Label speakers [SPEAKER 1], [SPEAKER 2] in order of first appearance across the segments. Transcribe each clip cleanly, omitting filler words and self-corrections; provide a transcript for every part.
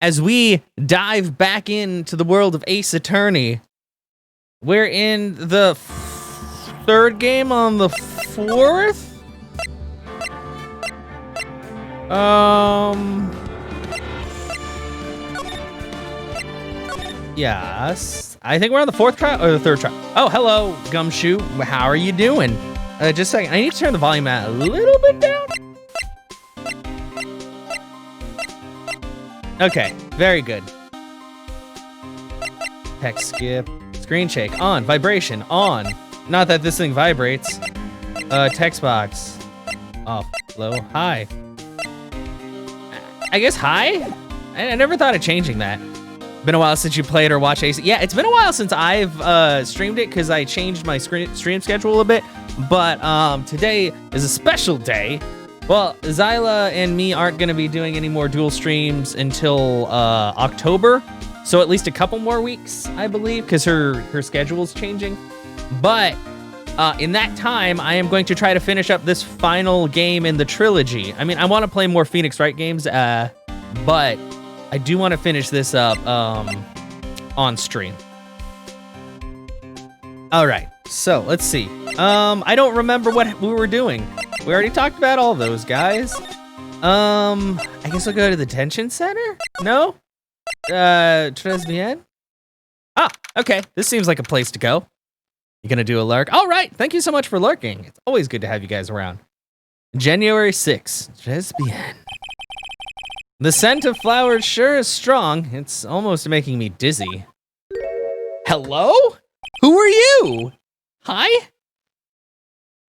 [SPEAKER 1] as we dive back into the world of Ace Attorney. We're in the third game on the fourth? Yes. I think we're on the fourth try or the third try. Oh, hello, Gumshoe. How are you doing? Just a second. I need to turn the volume a little bit down. Okay, very good. Text skip. Screen shake. On. Vibration. On. Not that this thing vibrates. Text box. Off. Low. High. I guess high? I never thought of changing that. Been a while since you played or watched Ace. Yeah, it's been a while since I've streamed it because I changed my stream schedule a bit. But today is a special day. Well, Zyla and me aren't going to be doing any more dual streams until October. So at least a couple more weeks, I believe, because her schedule's changing. But in that time, I am going to try to finish up this final game in the trilogy. I mean, I want to play more Phoenix Wright games, but I do want to finish this up on stream. All right, so let's see. I don't remember what we were doing. We already talked about all those guys. I guess we'll go to the detention center? No? Tres bien? Ah, okay. This seems like a place to go. You gonna do a lurk? All right, thank you so much for lurking. It's always good to have you guys around. January 6th. Tres bien. The scent of flowers sure is strong. It's almost making me dizzy. Hello? Who are you? Hi?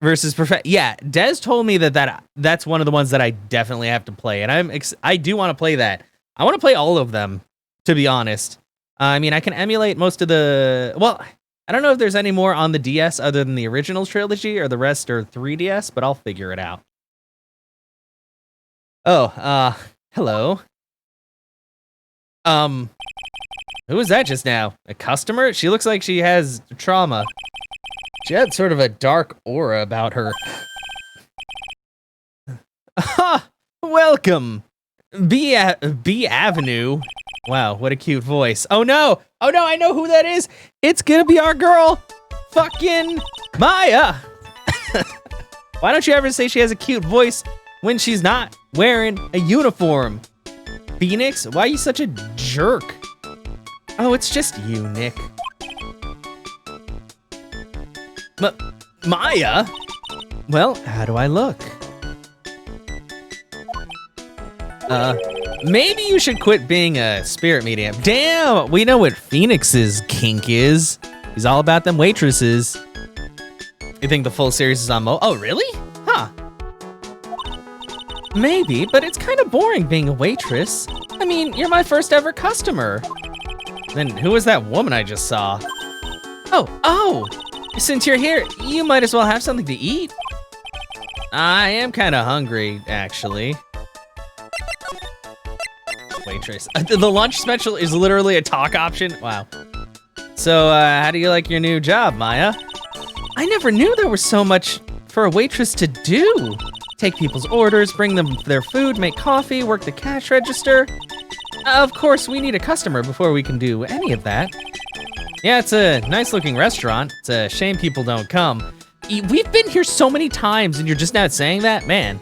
[SPEAKER 1] Versus perfect. Yeah, Des told me that's one of the ones that I definitely have to play, and I do want to play that. I want to play all of them, to be honest. I mean, I can emulate most of the. Well, I don't know if there's any more on the DS other than the original trilogy, or the rest are 3DS, but I'll figure it out. Oh, hello. Who was that just now? A customer? She looks like she has trauma. She had sort of a dark aura about her. Ha! Welcome! B Avenue. Wow, what a cute voice. Oh no! Oh no, I know who that is! It's gonna be our girl! Fucking Maya! Why don't you ever say she has a cute voice when she's not wearing a uniform? Phoenix, why are you such a jerk? Oh, it's just you, Nick. Maya? Well, how do I look? Maybe you should quit being a spirit medium. Damn, we know what Phoenix's kink is. He's all about them waitresses. You think the full series is on Mo? Oh, really? Huh. Maybe, but it's kind of boring being a waitress. I mean, you're my first ever customer. Then who was that woman I just saw? Oh! Since you're here, you might as well have something to eat. I am kind of hungry, actually. Waitress. The lunch special is literally a talk option? Wow. So, how do you like your new job, Maya? I never knew there was so much for a waitress to do. Take people's orders, bring them their food, make coffee, work the cash register. Of course, we need a customer before we can do any of that. Yeah, it's a nice-looking restaurant. It's a shame people don't come. We've been here so many times, and you're just not saying that? Man.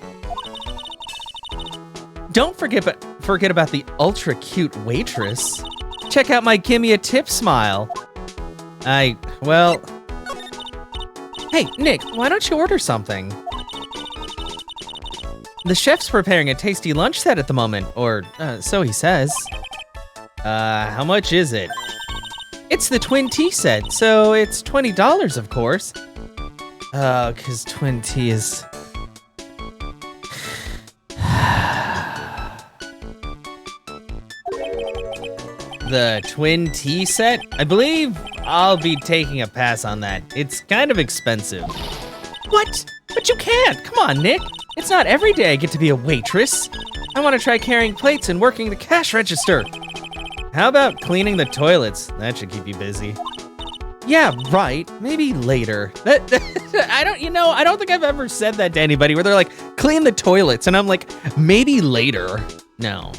[SPEAKER 1] Don't forget about the ultra-cute waitress. Check out my gimme a tip smile. Well... Hey, Nick, why don't you order something? The chef's preparing a tasty lunch set at the moment, or so he says. How much is it? It's the twin tea set, so it's $20, of course. Cause twin tea is... The twin tea set? I believe I'll be taking a pass on that. It's kind of expensive. What? But you can't! Come on, Nick! It's not every day I get to be a waitress. I want to try carrying plates and working the cash register. How about cleaning the toilets? That should keep you busy. Yeah, right. Maybe later. I don't think I've ever said that to anybody where they're like, clean the toilets. And I'm like, maybe later. No.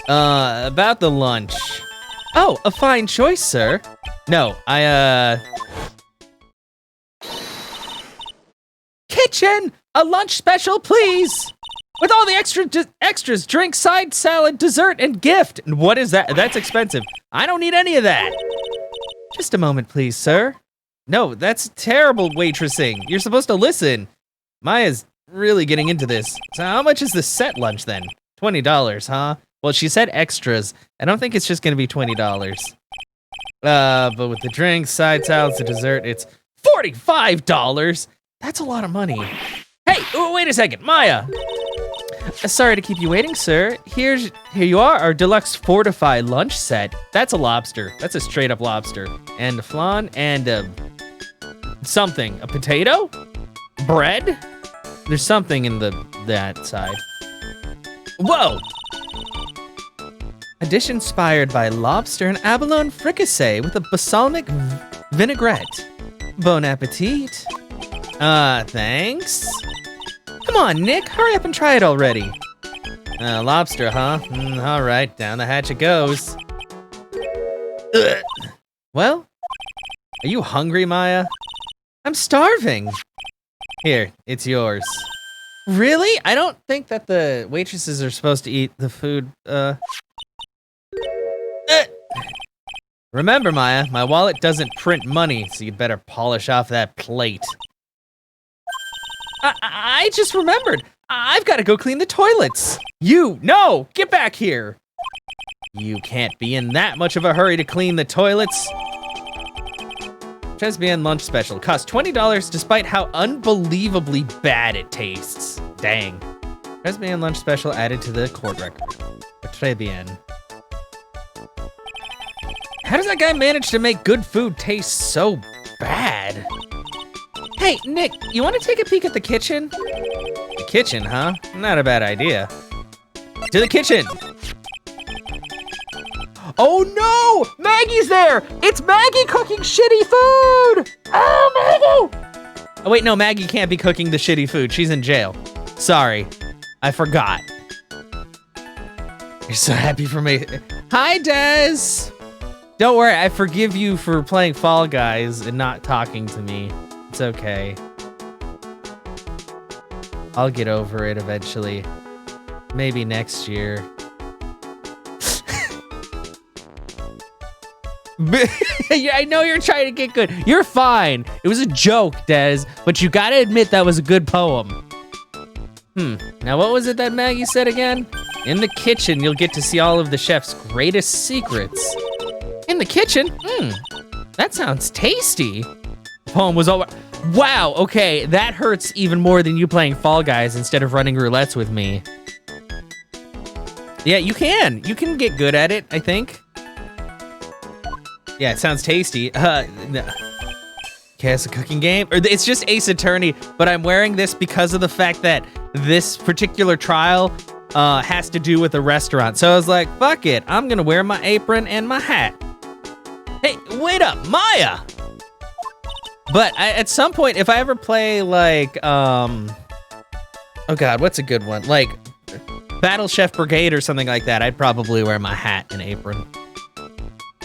[SPEAKER 1] About the lunch. Oh, a fine choice, sir. No, Kitchen! A lunch special, please! With all the extras, drink, side salad, dessert, and gift. And what is that? That's expensive. I don't need any of that. Just a moment, please, sir. No, that's terrible waitressing. You're supposed to listen. Maya's really getting into this. So how much is the set lunch then? $20, huh? Well, she said extras. I don't think it's just gonna be $20. But with the drinks, side salads, the dessert, it's $45. That's a lot of money. Hey, wait a second, Maya. Sorry to keep you waiting, sir. Here you are, our deluxe fortified lunch set. That's a lobster. That's a straight up lobster. And a flan and something. A potato? Bread? There's something in that side. Whoa! A dish inspired by lobster and abalone fricassee with a balsamic vinaigrette. Bon appetit. Thanks. Come on, Nick, hurry up and try it already. Lobster, huh? All right, down the hatch it goes. Ugh. Well, are you hungry, Maya? I'm starving. Here, it's yours. Really? I don't think that the waitresses are supposed to eat the food, Remember, Maya, my wallet doesn't print money, so you'd better polish off that plate. I just remembered. I've got to go clean the toilets. No, get back here. You can't be in that much of a hurry to clean the toilets. Chesbian lunch special costs $20 despite how unbelievably bad it tastes. Dang. Chesbian lunch special added to the court record. Très bien. How does that guy manage to make good food taste so bad? Hey, Nick, you want to take a peek at the kitchen? The kitchen, huh? Not a bad idea. To the kitchen! Oh no! Maggie's there! It's Maggie cooking shitty food! Oh, Maggie! Oh wait, no, Maggie can't be cooking the shitty food. She's in jail. Sorry, I forgot. You're so happy for me. Hi, Des! Don't worry, I forgive you for playing Fall Guys and not talking to me. It's okay. I'll get over it eventually. Maybe next year. Yeah, I know you're trying to get good. You're fine. It was a joke, Des, but you gotta admit that was a good poem. Now what was it that Maggie said again? In the kitchen, you'll get to see all of the chef's greatest secrets. In the kitchen? That sounds tasty. The poem was over. Wow, okay, that hurts even more than you playing Fall Guys instead of running roulettes with me. Yeah, you can. You can get good at it, I think. Yeah, it sounds tasty. No. Okay, it's a cooking game. Or it's just Ace Attorney, but I'm wearing this because of the fact that this particular trial has to do with a restaurant. So I was like, fuck it. I'm gonna wear my apron and my hat. Hey, wait up, Maya! But at some point, if I ever play like, oh god, what's a good one? Like Battle Chef Brigade or something like that, I'd probably wear my hat and apron.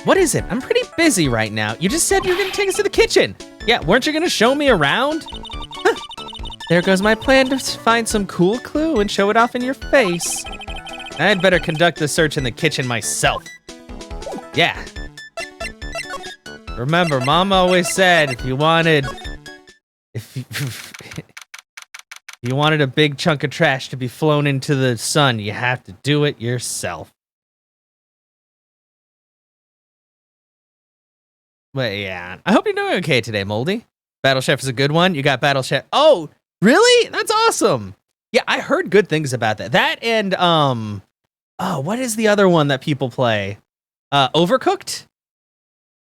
[SPEAKER 1] What is it? I'm pretty busy right now. You just said you were gonna take us to the kitchen. Yeah, weren't you gonna show me around? Huh. There goes my plan to find some cool clue and show it off in your face. I'd better conduct the search in the kitchen myself. Yeah. Remember, Mom always said if you wanted a big chunk of trash to be flown into the sun, you have to do it yourself. But yeah, I hope you're doing okay today, Moldy. Battle Chef is a good one. You got Battle Chef. Oh, really? That's awesome. Yeah, I heard good things about that. That and oh, what is the other one that people play? Overcooked?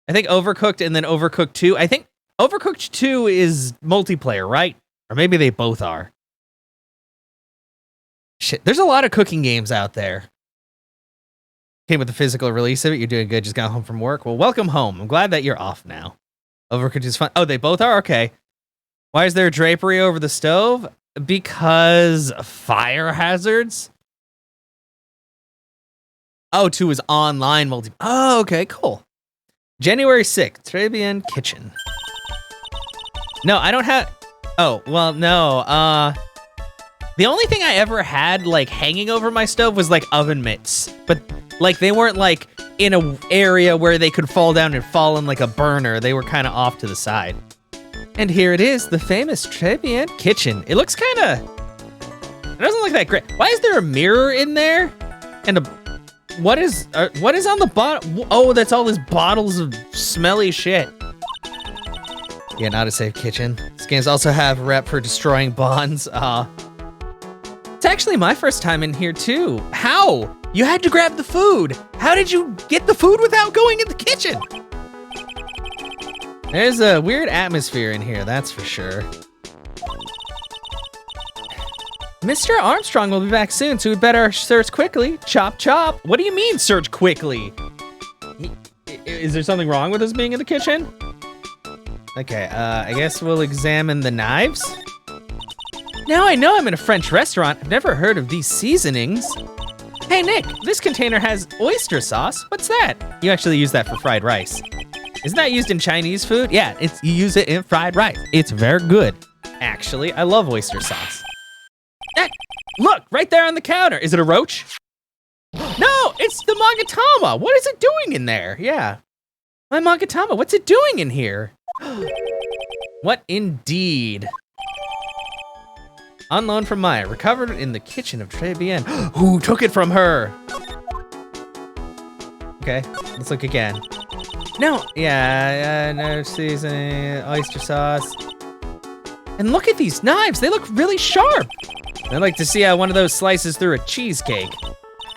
[SPEAKER 1] I think Overcooked and then Overcooked 2. I think Overcooked 2 is multiplayer, right? Or maybe they both are. Shit, there's a lot of cooking games out there. Came with the physical release of it. You're doing good. Just got home from work. Well, welcome home. I'm glad that you're off now. Overcooked is fun. Oh, they both are? Okay. Why is there drapery over the stove? Because fire hazards? Oh, 2 is online multi. Oh, okay, cool. January 6th, Très Bien Kitchen. No, I don't have. Oh, well, no. The only thing I ever had like hanging over my stove was like oven mitts, but like they weren't like in a area where they could fall down and fall in like a burner. They were kind of off to the side. And here it is, the famous Très Bien Kitchen. It looks kind of. It doesn't look that great. Why is there a mirror in there? And what is on the bottom? Oh, that's all these bottles of smelly shit. Yeah, not a safe kitchen. These games also have a rep for destroying bonds. It's actually my first time in here too. How? You had to grab the food. How did you get the food without going in the kitchen? There's a weird atmosphere in here, that's for sure. Mr. Armstrong will be back soon, so we better search quickly. Chop, chop. What do you mean, search quickly? Is there something wrong with us being in the kitchen? Okay, I guess we'll examine the knives. Now I know I'm in a French restaurant. I've never heard of these seasonings. Hey, Nick, this container has oyster sauce. What's that? You actually use that for fried rice. Isn't that used in Chinese food? Yeah, you use it in fried rice. It's very good. Actually, I love oyster sauce. Look, right there on the counter. Is it a roach? No, it's the Magatama. What is it doing in there? Yeah. My Magatama, what's it doing in here? What indeed? On loan from Maya, recovered in the kitchen of Très Bien. Who took it from her? Okay, let's look again. No, yeah, no seasoning, oyster sauce. And look at these knives, they look really sharp. I'd like to see how one of those slices through a cheesecake.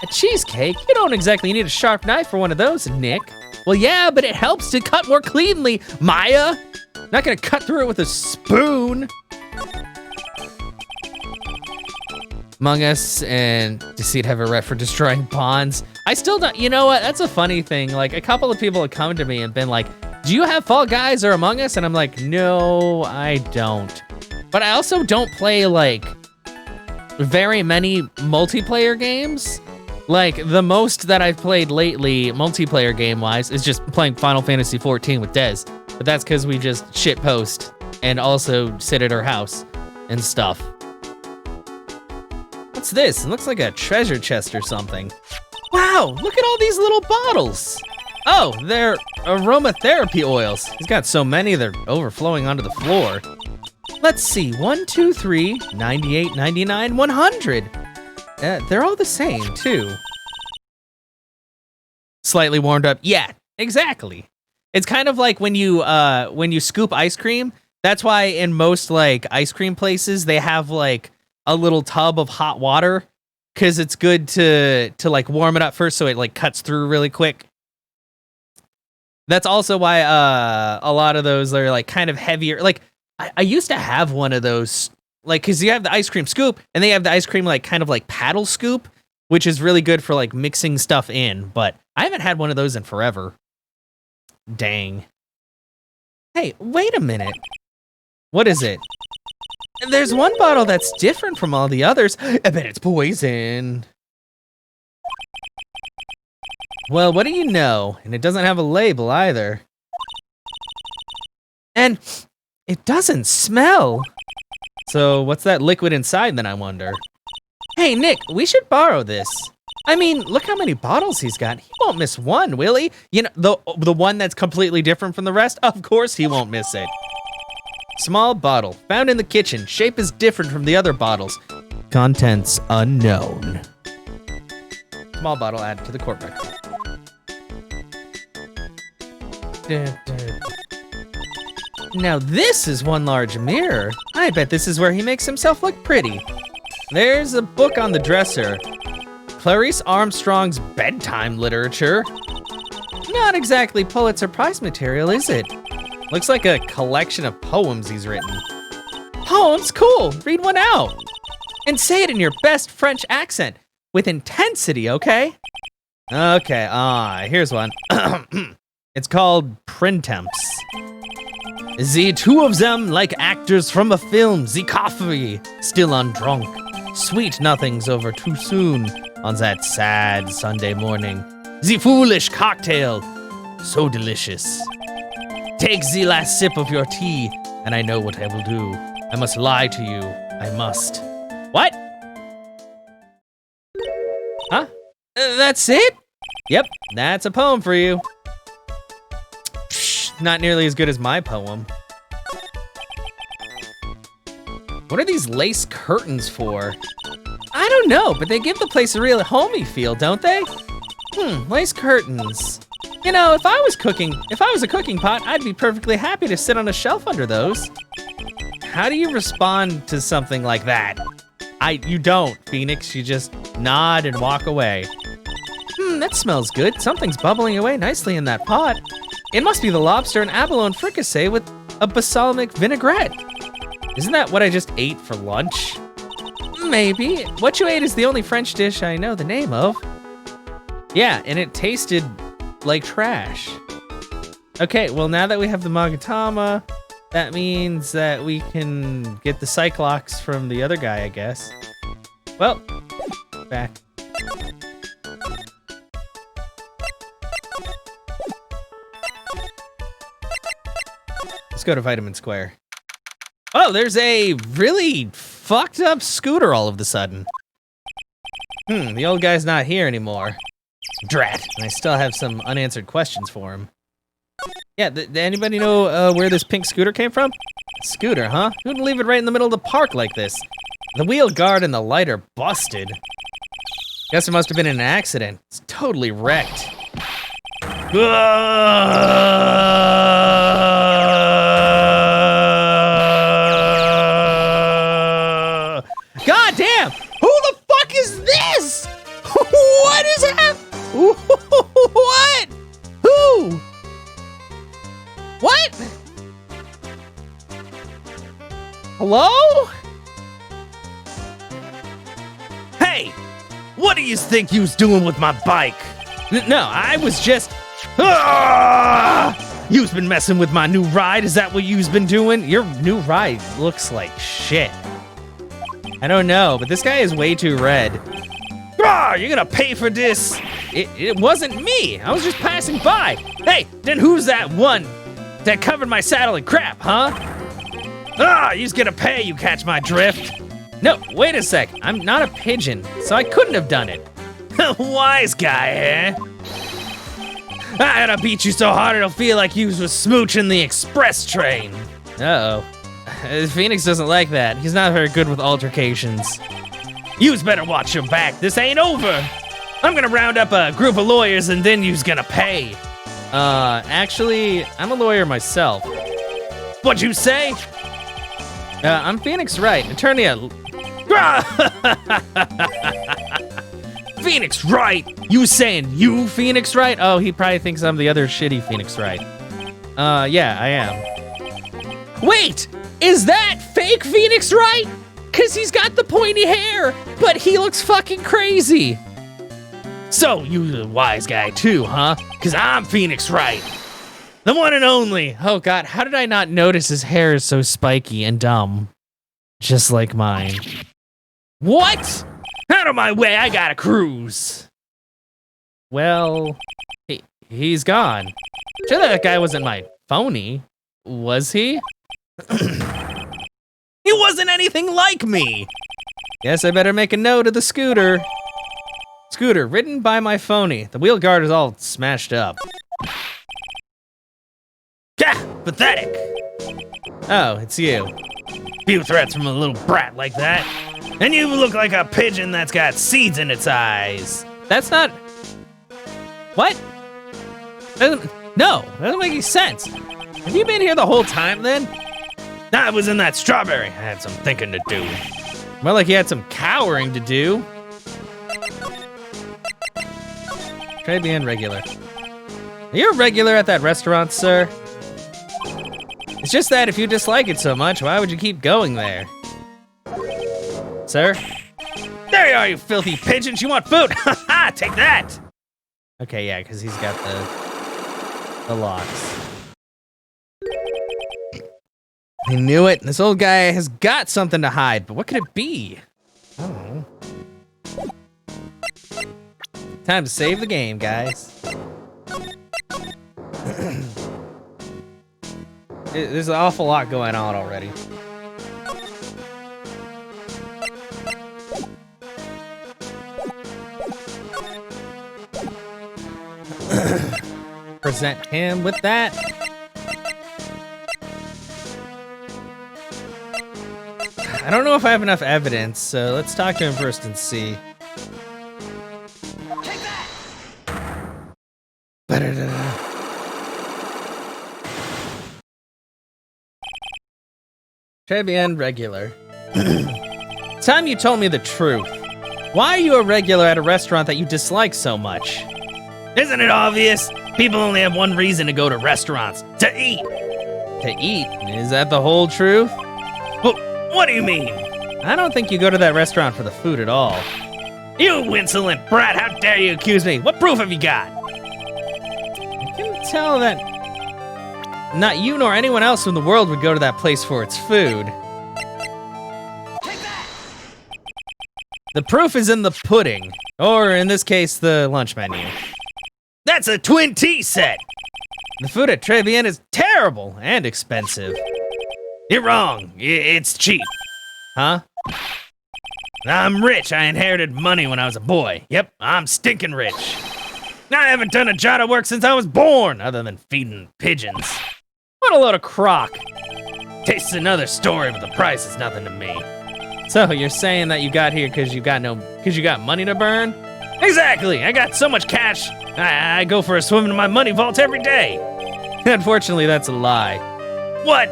[SPEAKER 1] A cheesecake? You don't exactly need a sharp knife for one of those, Nick. Well, yeah, but it helps to cut more cleanly, Maya. Not gonna cut through it with a spoon. Among Us and Deceit have a rep for destroying bonds. I still don't, you know what? That's a funny thing. Like, a couple of people have come to me and been like, do you have Fall Guys or Among Us? And I'm like, no, I don't. But I also don't play, like, very many multiplayer games. Like, the most that I've played lately, multiplayer game-wise, is just playing Final Fantasy XIV with Dez. But that's because we just shitpost and also sit at her house and stuff. What's this? It looks like a treasure chest or something. Wow, look at all these little bottles. Oh, they're aromatherapy oils. He's got so many, they're overflowing onto the floor. Let's see, 1, 2, 3, 98, 99, 100. They're all the same, too. Slightly warmed up. Yeah, exactly. It's kind of like when you scoop ice cream. That's why in most like ice cream places they have like a little tub of hot water, because it's good to like warm it up first so it like cuts through really quick. That's also why a lot of those are like kind of heavier. Like I used to have one of those, like, because you have the ice cream scoop and they have the ice cream like kind of like paddle scoop, which is really good for like mixing stuff in, but I haven't had one of those in forever. Dang. Hey, wait a minute. What is it? There's one bottle that's different from all the others. I bet it's poison. Well, what do you know? And it doesn't have a label either. And it doesn't smell. So what's that liquid inside then, I wonder? Hey, Nick, we should borrow this. I mean, look how many bottles he's got. He won't miss one, will he? You know, the one that's completely different from the rest? Of course he won't miss it. Small bottle, found in the kitchen. Shape is different from the other bottles. Contents unknown. Small bottle added to the court record. Now this is one large mirror. I bet this is where he makes himself look pretty. There's a book on the dresser. Clarice Armstrong's bedtime literature. Not exactly Pulitzer Prize material, is it? Looks like a collection of poems he's written. Poems? Cool, read one out. And say it in your best French accent, with intensity, okay? Okay, here's one. It's called Printemps. The two of them like actors from a film, the coffee, still undrunk. Sweet nothings over too soon. on that sad Sunday morning. The foolish cocktail, so delicious. Take the last sip of your tea, and I know what I will do. I must lie to you. I must. What? Huh? That's it? Yep, that's a poem for you. Psh, not nearly as good as my poem. What are these lace curtains for? I don't know, but they give the place a real homey feel, don't they? Lace curtains. You know, if I was a cooking pot, I'd be perfectly happy to sit on a shelf under those. How do you respond to something like that? You don't, Phoenix. You just nod and walk away. That smells good. Something's bubbling away nicely in that pot. It must be the lobster and abalone fricassee with a balsamic vinaigrette. Isn't that what I just ate for lunch? Maybe. What you ate is the only French dish I know the name of. Yeah, and it tasted like trash. Okay, well now that we have the Magatama, that means that we can get the Cyclops from the other guy, I guess. Well, back. Let's go to Vitamin Square. Oh, there's a really fucked up scooter all of a sudden. The old guy's not here anymore. Drat, and I still have some unanswered questions for him. Yeah, anybody know where this pink scooter came from? Scooter, huh? Who'd leave it right in the middle of the park like this? The wheel guard and the light are busted. Guess it must have been an accident. It's totally wrecked. God damn! Who the fuck is this? What is happening? What? Who? What? Hello? Hey, what do you think you was doing with my bike? No, I was just... You've been messing with my new ride? Is that what you've been doing? Your new ride looks like shit. I don't know, but this guy is way too red. You're gonna pay for this. It wasn't me. I was just passing by. Hey, then who's that one that covered my saddle in crap, huh? You's gonna pay, you catch my drift. No, wait a sec. I'm not a pigeon, so I couldn't have done it. Wise guy, eh? I gotta beat you so hard it'll feel like you was smooching the express train. Uh-oh. Phoenix doesn't like that. He's not very good with altercations. You's better watch your back. This ain't over. I'm gonna round up a group of lawyers and then you's gonna pay. Actually, I'm a lawyer myself. What'd you say? I'm Phoenix Wright, attorney at... Phoenix Wright? You saying you Phoenix Wright? Oh, he probably thinks I'm the other shitty Phoenix Wright. Yeah, I am. Wait, is that fake Phoenix Wright? Cause he's got the pointy hair, but he looks fucking crazy. So, you the wise guy too, huh? Cause I'm Phoenix Wright. The one and only. Oh God, how did I not notice his hair is so spiky and dumb? Just like mine. What? Out of my way, I gotta cruise. Well, he's gone. Sure that guy wasn't my phony, was he? He wasn't anything like me. Guess I better make a note of the scooter. Scooter, ridden by my phony. The wheel guard is all smashed up. Gah! Pathetic! Oh, it's you. Few threats from a little brat like that. And you look like a pigeon that's got seeds in its eyes. That's not... What? No, that doesn't make any sense. Have you been here the whole time then? I was in that strawberry. I had some thinking to do. More like you had some cowering to do. Try being regular. Are you a regular at that restaurant, sir? It's just that if you dislike it so much, why would you keep going there? Sir? There you are, you filthy pigeons. You want food? Ha ha, take that. Okay, yeah, because he's got the locks. I knew it. This old guy has got something to hide, but what could it be? I don't know. Time to save the game, guys. There's an awful lot going on already. Present him with that. I don't know if I have enough evidence, so let's talk to him first and see.
[SPEAKER 2] Take that!
[SPEAKER 1] Très bien, regular. Time you told me the truth. Why are you a regular at a restaurant that you dislike so much?
[SPEAKER 3] Isn't it obvious? People only have one reason to go to restaurants: to eat.
[SPEAKER 1] To eat? Is that the whole truth?
[SPEAKER 3] Well, what do you mean?
[SPEAKER 1] I don't think you go to that restaurant for the food at all.
[SPEAKER 3] You insolent brat, how dare you accuse me? What proof have you got?
[SPEAKER 1] I can tell that not you nor anyone else in the world would go to that place for its food.
[SPEAKER 2] Take that!
[SPEAKER 1] The proof is in the pudding, or in this case, the lunch menu.
[SPEAKER 3] That's a twin tea set.
[SPEAKER 1] The food at Très Bien is terrible and expensive.
[SPEAKER 3] You're wrong. It's cheap.
[SPEAKER 1] Huh?
[SPEAKER 3] I'm rich. I inherited money when I was a boy. Yep, I'm stinking rich. I haven't done a jot of work since I was born, other than feeding pigeons.
[SPEAKER 1] What a load of crock.
[SPEAKER 3] Tastes another story, but the price is nothing to me.
[SPEAKER 1] So you're saying that you got here because you got money to burn?
[SPEAKER 3] Exactly. I got so much cash. I go for a swim in my money vault every day.
[SPEAKER 1] Unfortunately, that's a lie.
[SPEAKER 3] What?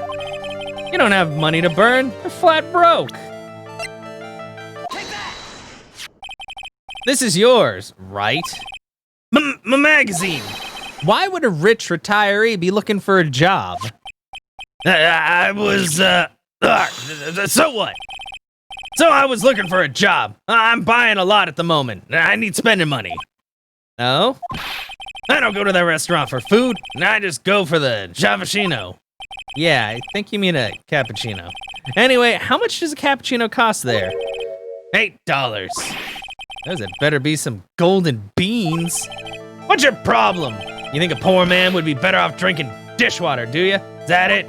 [SPEAKER 1] You don't have money to burn. You're flat broke.
[SPEAKER 2] Take that!
[SPEAKER 1] This is yours, right?
[SPEAKER 3] My magazine.
[SPEAKER 1] Why would a rich retiree be looking for a job?
[SPEAKER 3] I was, so what? So I was looking for a job. I'm buying a lot at the moment. I need spending money.
[SPEAKER 1] Oh?
[SPEAKER 3] I don't go to that restaurant for food. I just go for the cappuccino.
[SPEAKER 1] Yeah, I think you mean a cappuccino. Anyway, how much does a cappuccino cost there?
[SPEAKER 3] $8.
[SPEAKER 1] Those had better be some golden beans.
[SPEAKER 3] What's your problem?
[SPEAKER 1] You think a poor man would be better off drinking dishwater, do you?
[SPEAKER 3] Is that it?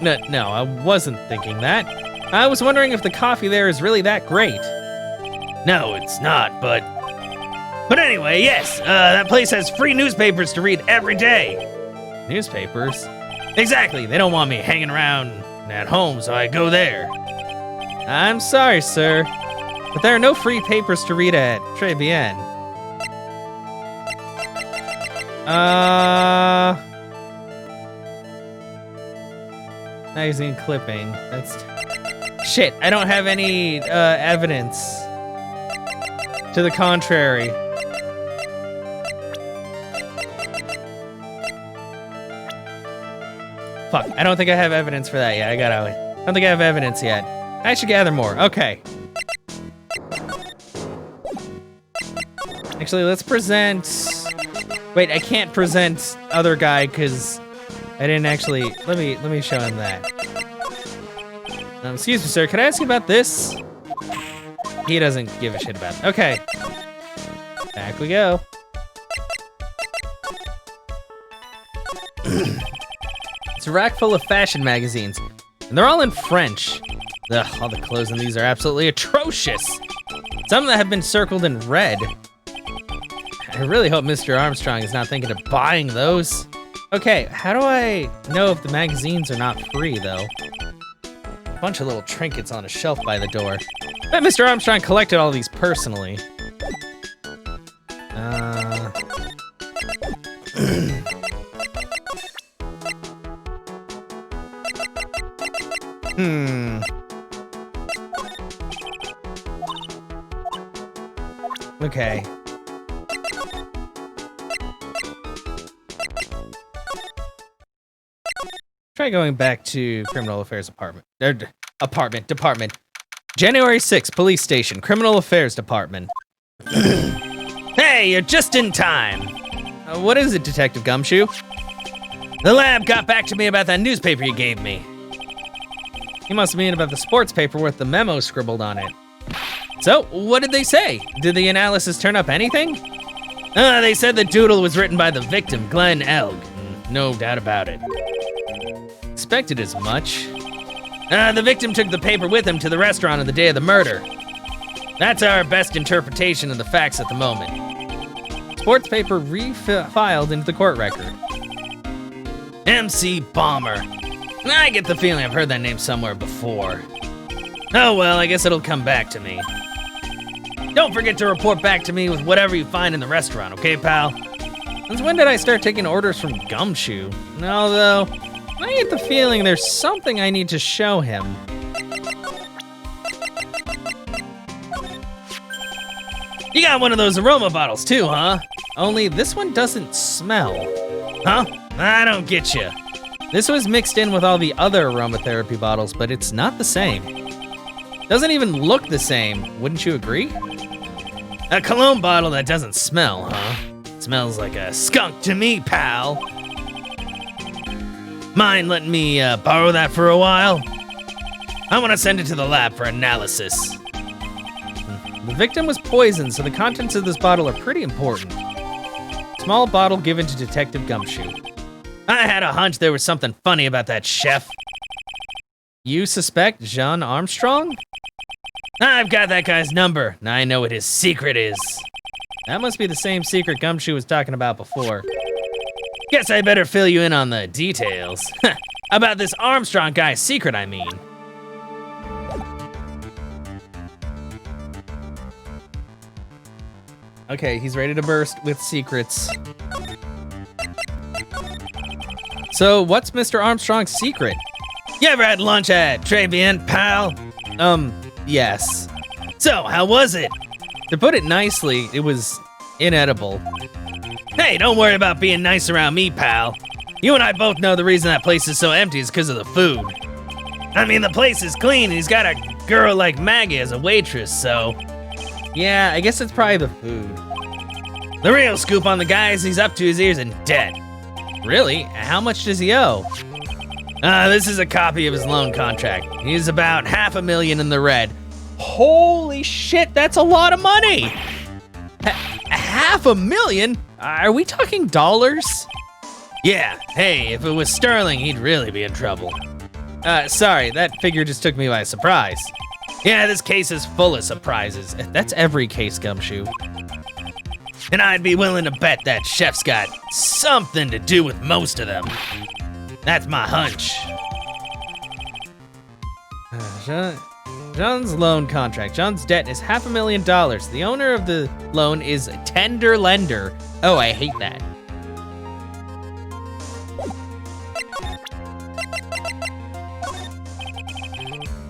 [SPEAKER 1] No, I wasn't thinking that. I was wondering if the coffee there is really that great.
[SPEAKER 3] No, it's not, but anyway, yes, that place has free newspapers to read every day.
[SPEAKER 1] Newspapers?
[SPEAKER 3] Exactly, they don't want me hanging around at home, so I go there.
[SPEAKER 1] I'm sorry, sir, but there are no free papers to read at Très Bien. Magazine clipping. That's... Shit, I don't have any evidence to the contrary. Fuck, I don't think I have evidence for that yet. I don't think I have evidence yet. I should gather more. Okay. Actually, let's present... Wait, I can't present other guy because I didn't actually... Let me show him that. Excuse me, sir. Can I ask you about this? He doesn't give a shit about it. Okay. Back we go. It's a rack full of fashion magazines, and they're all in French. Ugh, all the clothes in these are absolutely atrocious. Some that have been circled in red. I really hope Mr. Armstrong is not thinking of buying those. Okay, how do I know if the magazines are not free, though? Bunch of little trinkets on a shelf by the door. Bet Mr. Armstrong collected all these personally. Okay. Try going back to Criminal Affairs Department. January 6th, Police Station, Criminal Affairs Department.
[SPEAKER 3] Hey, you're just in time.
[SPEAKER 1] What is it, Detective Gumshoe?
[SPEAKER 3] The lab got back to me about that newspaper you gave me.
[SPEAKER 1] You must mean about the sports paper with the memo scribbled on it. So, what did they say? Did the analysis turn up anything? They said the doodle was written by the victim, Glenn Elg. No doubt about it. Expected as much. The victim took the paper with him to the restaurant on the day of the murder. That's our best interpretation of the facts at the moment. Sports paper refiled into the court record. MC Bomber. I get the feeling I've heard that name somewhere before. Oh well, I guess it'll come back to me. Don't forget to report back to me with whatever you find in the restaurant, okay, pal? Since when did I start taking orders from Gumshoe? No, though, I get the feeling there's something I need to show him. You got one of those aroma bottles too, huh? Only this one doesn't smell. Huh? I don't get you. This was mixed in with all the other aromatherapy bottles, but it's not the same. Doesn't even look the same, wouldn't you agree? A cologne bottle that doesn't smell, huh? Smells like a skunk to me, pal. Mind letting me borrow that for a while? I want to send it to the lab for analysis. The victim was poisoned, so the contents of this bottle are pretty important. Small bottle given to Detective Gumshoe. I had a hunch there was something funny about that chef. You suspect Jean Armstrong? I've got that guy's number, and I know what his secret is. That must be the same secret Gumshoe was talking about before. Guess I better fill you in on the details. About this Armstrong guy's secret, I mean. Okay, he's ready to burst with secrets. So, what's Mr. Armstrong's secret? You ever had lunch at Trebian, pal? Yes. So, how was it? To put it nicely, it was inedible. Hey, don't worry about being nice around me, pal. You and I both know the reason that place is so empty is because of the food. I mean, the place is clean and he's got a girl like Maggie as a waitress, so... Yeah, I guess it's probably the food. The real scoop on the guy is he's up to his ears in debt. Really? How much does he owe? This is a copy of his loan contract. He's about $500,000 in the red. Holy shit, that's a lot of money! $500,000? Are we talking dollars? Yeah, hey, if it was sterling, he'd really be in trouble. Sorry, that figure just took me by surprise. Yeah, this case is full of surprises. That's every case, Gumshoe. And I'd be willing to bet that chef's got something to do with most of them. That's my hunch. John's loan contract. John's debt is $500,000. The owner of the loan is a tender lender. Oh, I hate that.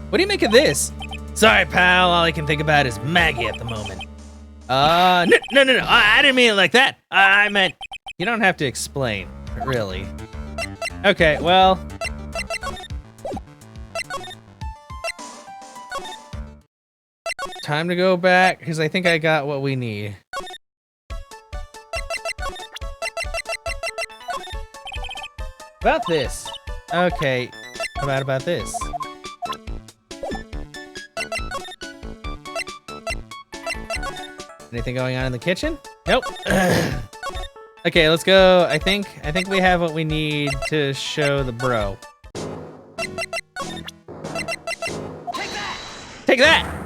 [SPEAKER 1] What do you make of this? Sorry, pal. All I can think about is Maggie at the moment. No. I didn't mean it like that. I meant... You don't have to explain, really. Okay, well... Time to go back, because I think I got what we need. About this. Okay, about this. Anything going on in the kitchen? Nope. Okay, let's go. I think we have what we need to show the bro. Take that!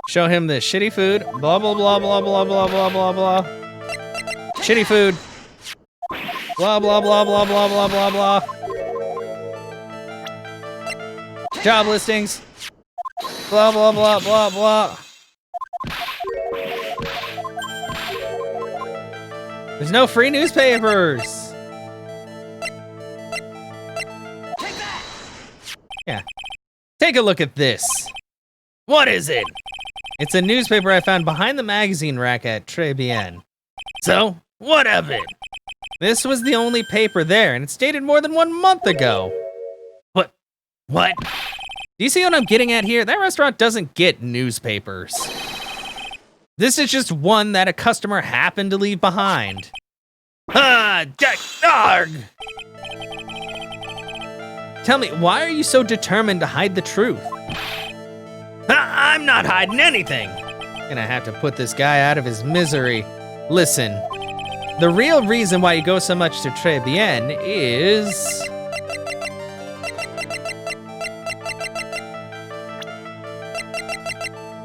[SPEAKER 1] Show him the shitty food. Blah, blah, blah, blah, blah, blah, blah, blah, blah. Shitty food. Blah, blah, blah, blah, blah, blah, blah, blah. Job listings. Blah, blah, blah, blah, blah. There's no free newspapers. Yeah. Take a look at this. What is it? It's a newspaper I found behind the magazine rack at Trebian. So, what of it? This was the only paper there, and it's dated more than 1 month ago. What? Do you see what I'm getting at here? That restaurant doesn't get newspapers. This is just one that a customer happened to leave behind. tell me, why are you so determined to hide the truth?
[SPEAKER 3] I'm not hiding anything.
[SPEAKER 1] Gonna have to put this guy out of his misery. Listen, the real reason why you go so much to Très Bien is...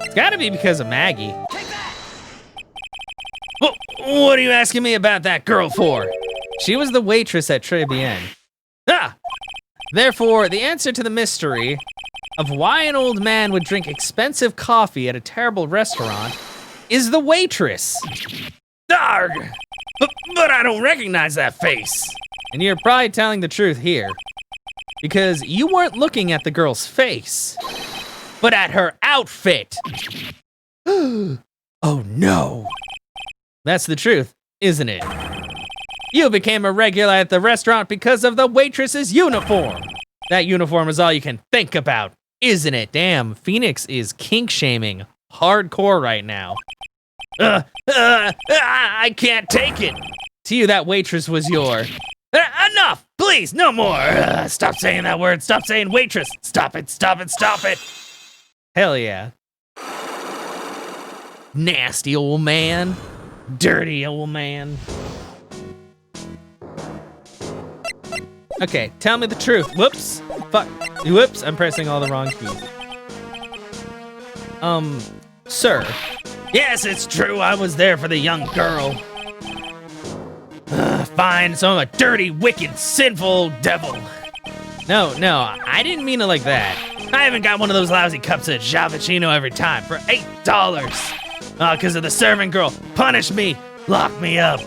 [SPEAKER 1] It's gotta be because of Maggie.
[SPEAKER 3] What are you asking me about that girl for?
[SPEAKER 1] She was the waitress at Très Bien.
[SPEAKER 3] Ah!
[SPEAKER 1] Therefore, the answer to the mystery of why an old man would drink expensive coffee at a terrible restaurant is the waitress.
[SPEAKER 3] Darg! But I don't recognize that face.
[SPEAKER 1] And you're probably telling the truth here, because you weren't looking at the girl's face, but at her outfit. Oh no. That's the truth, isn't it? You became a regular at the restaurant because of the waitress's uniform. That uniform is all you can think about, isn't it? Damn, Phoenix is kink shaming hardcore right now.
[SPEAKER 3] I can't take it.
[SPEAKER 1] To you, that waitress was your...
[SPEAKER 3] Enough! Please, no more! Stop saying that word. Stop saying waitress. Stop it, stop it, stop it.
[SPEAKER 1] Hell yeah. Nasty old man. Dirty old man. Okay, tell me the truth. Whoops. Fuck. Whoops, I'm pressing all the wrong keys. Sir.
[SPEAKER 3] Yes, it's true. I was there for the young girl. Fine, so I'm a dirty, wicked, sinful devil.
[SPEAKER 1] No, I didn't mean it like that.
[SPEAKER 3] I haven't got one of those lousy cups of Javicino every time for $8. Because of the servant girl. Punish me. Lock me up.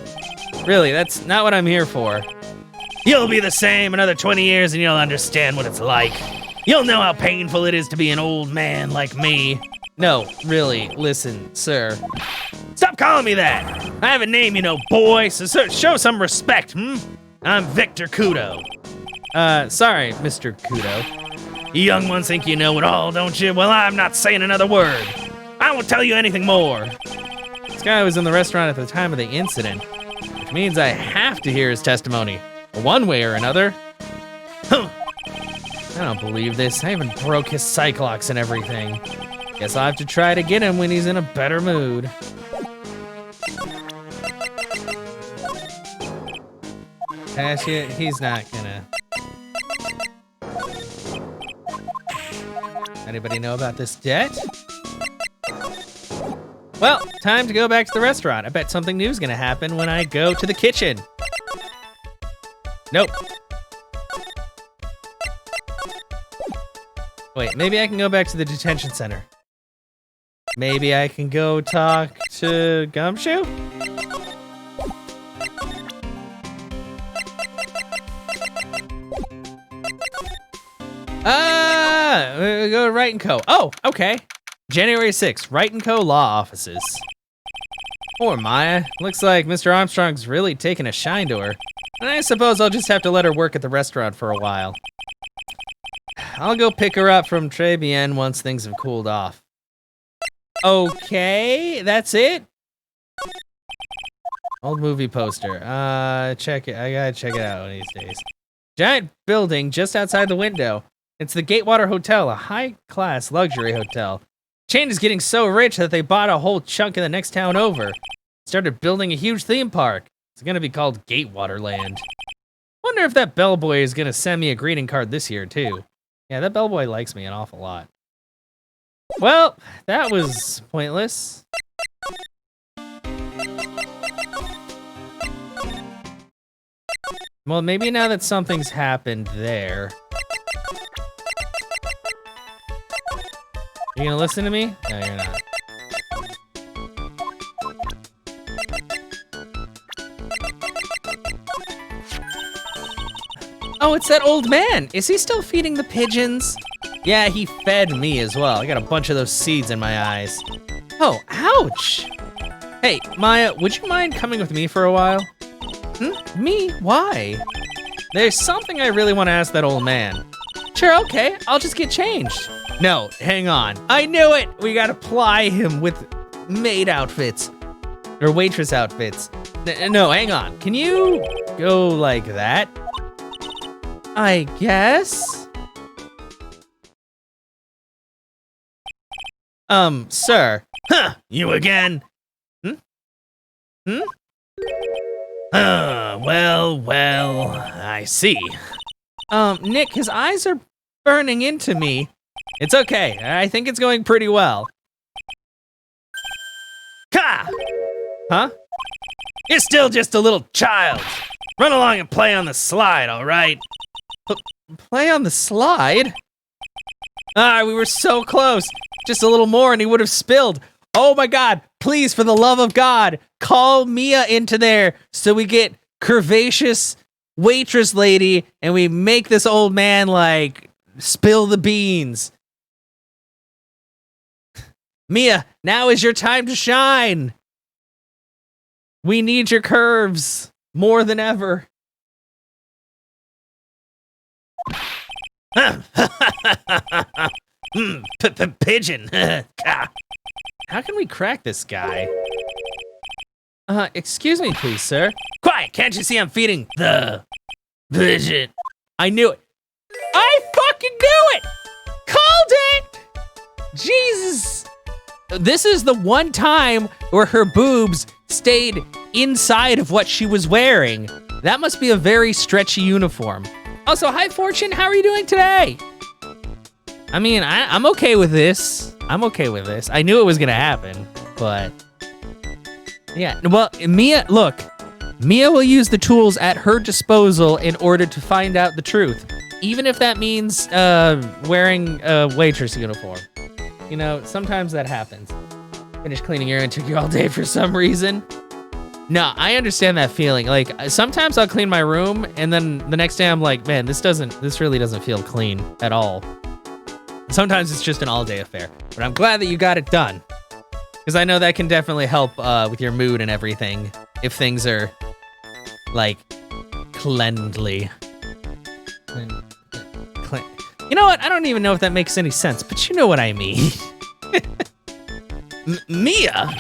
[SPEAKER 1] Really, that's not what I'm here for.
[SPEAKER 3] You'll be the same another 20 years and you'll understand what it's like. You'll know how painful it is to be an old man like me.
[SPEAKER 1] No, really, listen, sir.
[SPEAKER 3] Stop calling me that. I have a name, you know, boy, so show some respect, I'm Victor Kudo.
[SPEAKER 1] Sorry, Mr. Kudo.
[SPEAKER 3] You young ones think you know it all, don't you? Well, I'm not saying another word. I won't tell you anything more.
[SPEAKER 1] This guy was in the restaurant at the time of the incident, which means I have to hear his testimony, one way or another.
[SPEAKER 3] Huh.
[SPEAKER 1] I don't believe this. I even broke his cyclox and everything. Guess I'll have to try to get him when he's in a better mood. Cash it, he's not gonna. Anybody know about this debt? Well, time to go back to the restaurant. I bet something new is gonna happen when I go to the kitchen. Nope. Wait, maybe I can go back to the detention center. Maybe I can go talk to Gumshoe? We go to Wright & Co. Oh, okay. January 6th, Wright & Co. Law Offices. Poor Maya. Looks like Mr. Armstrong's really taken a shine to her. And I suppose I'll just have to let her work at the restaurant for a while. I'll go pick her up from Très Bien once things have cooled off. Okay, that's it? Old movie poster. Check it. I gotta check it out one of these days. Giant building just outside the window. It's the Gatewater Hotel, a high-class luxury hotel. Chain is getting so rich that they bought a whole chunk in the next town over. Started building a huge theme park. It's gonna be called Gatewater Land. Wonder if that bellboy is gonna send me a greeting card this year, too. Yeah, that bellboy likes me an awful lot. Well, that was pointless. Well, maybe now that something's happened there. You gonna listen to me? No, you're not. Oh, it's that old man. Is he still feeding the pigeons? Yeah, he fed me as well. I got a bunch of those seeds in my eyes. Oh, ouch. Hey, Maya, would you mind coming with me for a while? Me? Why? There's something I really want to ask that old man. Sure, okay, I'll just get changed. No, hang on. I knew it! We gotta ply him with maid outfits. Or waitress outfits. No, hang on. Can you go like that? I guess? Sir.
[SPEAKER 3] Huh, you again?
[SPEAKER 1] Hmm?
[SPEAKER 3] Well, I see.
[SPEAKER 1] Nick, his eyes are burning into me. It's okay. I think it's going pretty well.
[SPEAKER 3] Ha!
[SPEAKER 1] Huh?
[SPEAKER 3] You're still just a little child. Run along and play on the slide, all right?
[SPEAKER 1] Play on the slide? Ah, we were so close. Just a little more and he would have spilled. Oh my God, please, for the love of God, call Mia into there so we get curvaceous waitress lady and we make this old man, like, spill the beans. Mia, now is your time to shine. We need your curves more than ever.
[SPEAKER 3] Pigeon.
[SPEAKER 1] How can we crack this guy? Excuse me, please, sir.
[SPEAKER 3] Quiet, can't you see I'm feeding the pigeon?
[SPEAKER 1] I knew it. I fucking knew it! Called it! Jesus! This is the one time where her boobs stayed inside of what she was wearing. That must be a very stretchy uniform. Also, hi, Fortune, how are you doing today? I mean, I'm okay with this. I'm okay with this. I knew it was gonna happen, but... Yeah, well, Mia, look. Mia will use the tools at her disposal in order to find out the truth. Even if that means wearing a waitress uniform. You know, sometimes that happens. Finished cleaning your room, it took you all day for some reason. No, I understand that feeling. Like, sometimes I'll clean my room, and then the next day I'm like, man, this really doesn't feel clean at all. Sometimes it's just an all-day affair. But I'm glad that you got it done. Because I know that can definitely help with your mood and everything. If things are, like, cleanly. You know what? I don't even know if that makes any sense, but you know what I mean.
[SPEAKER 3] Mia?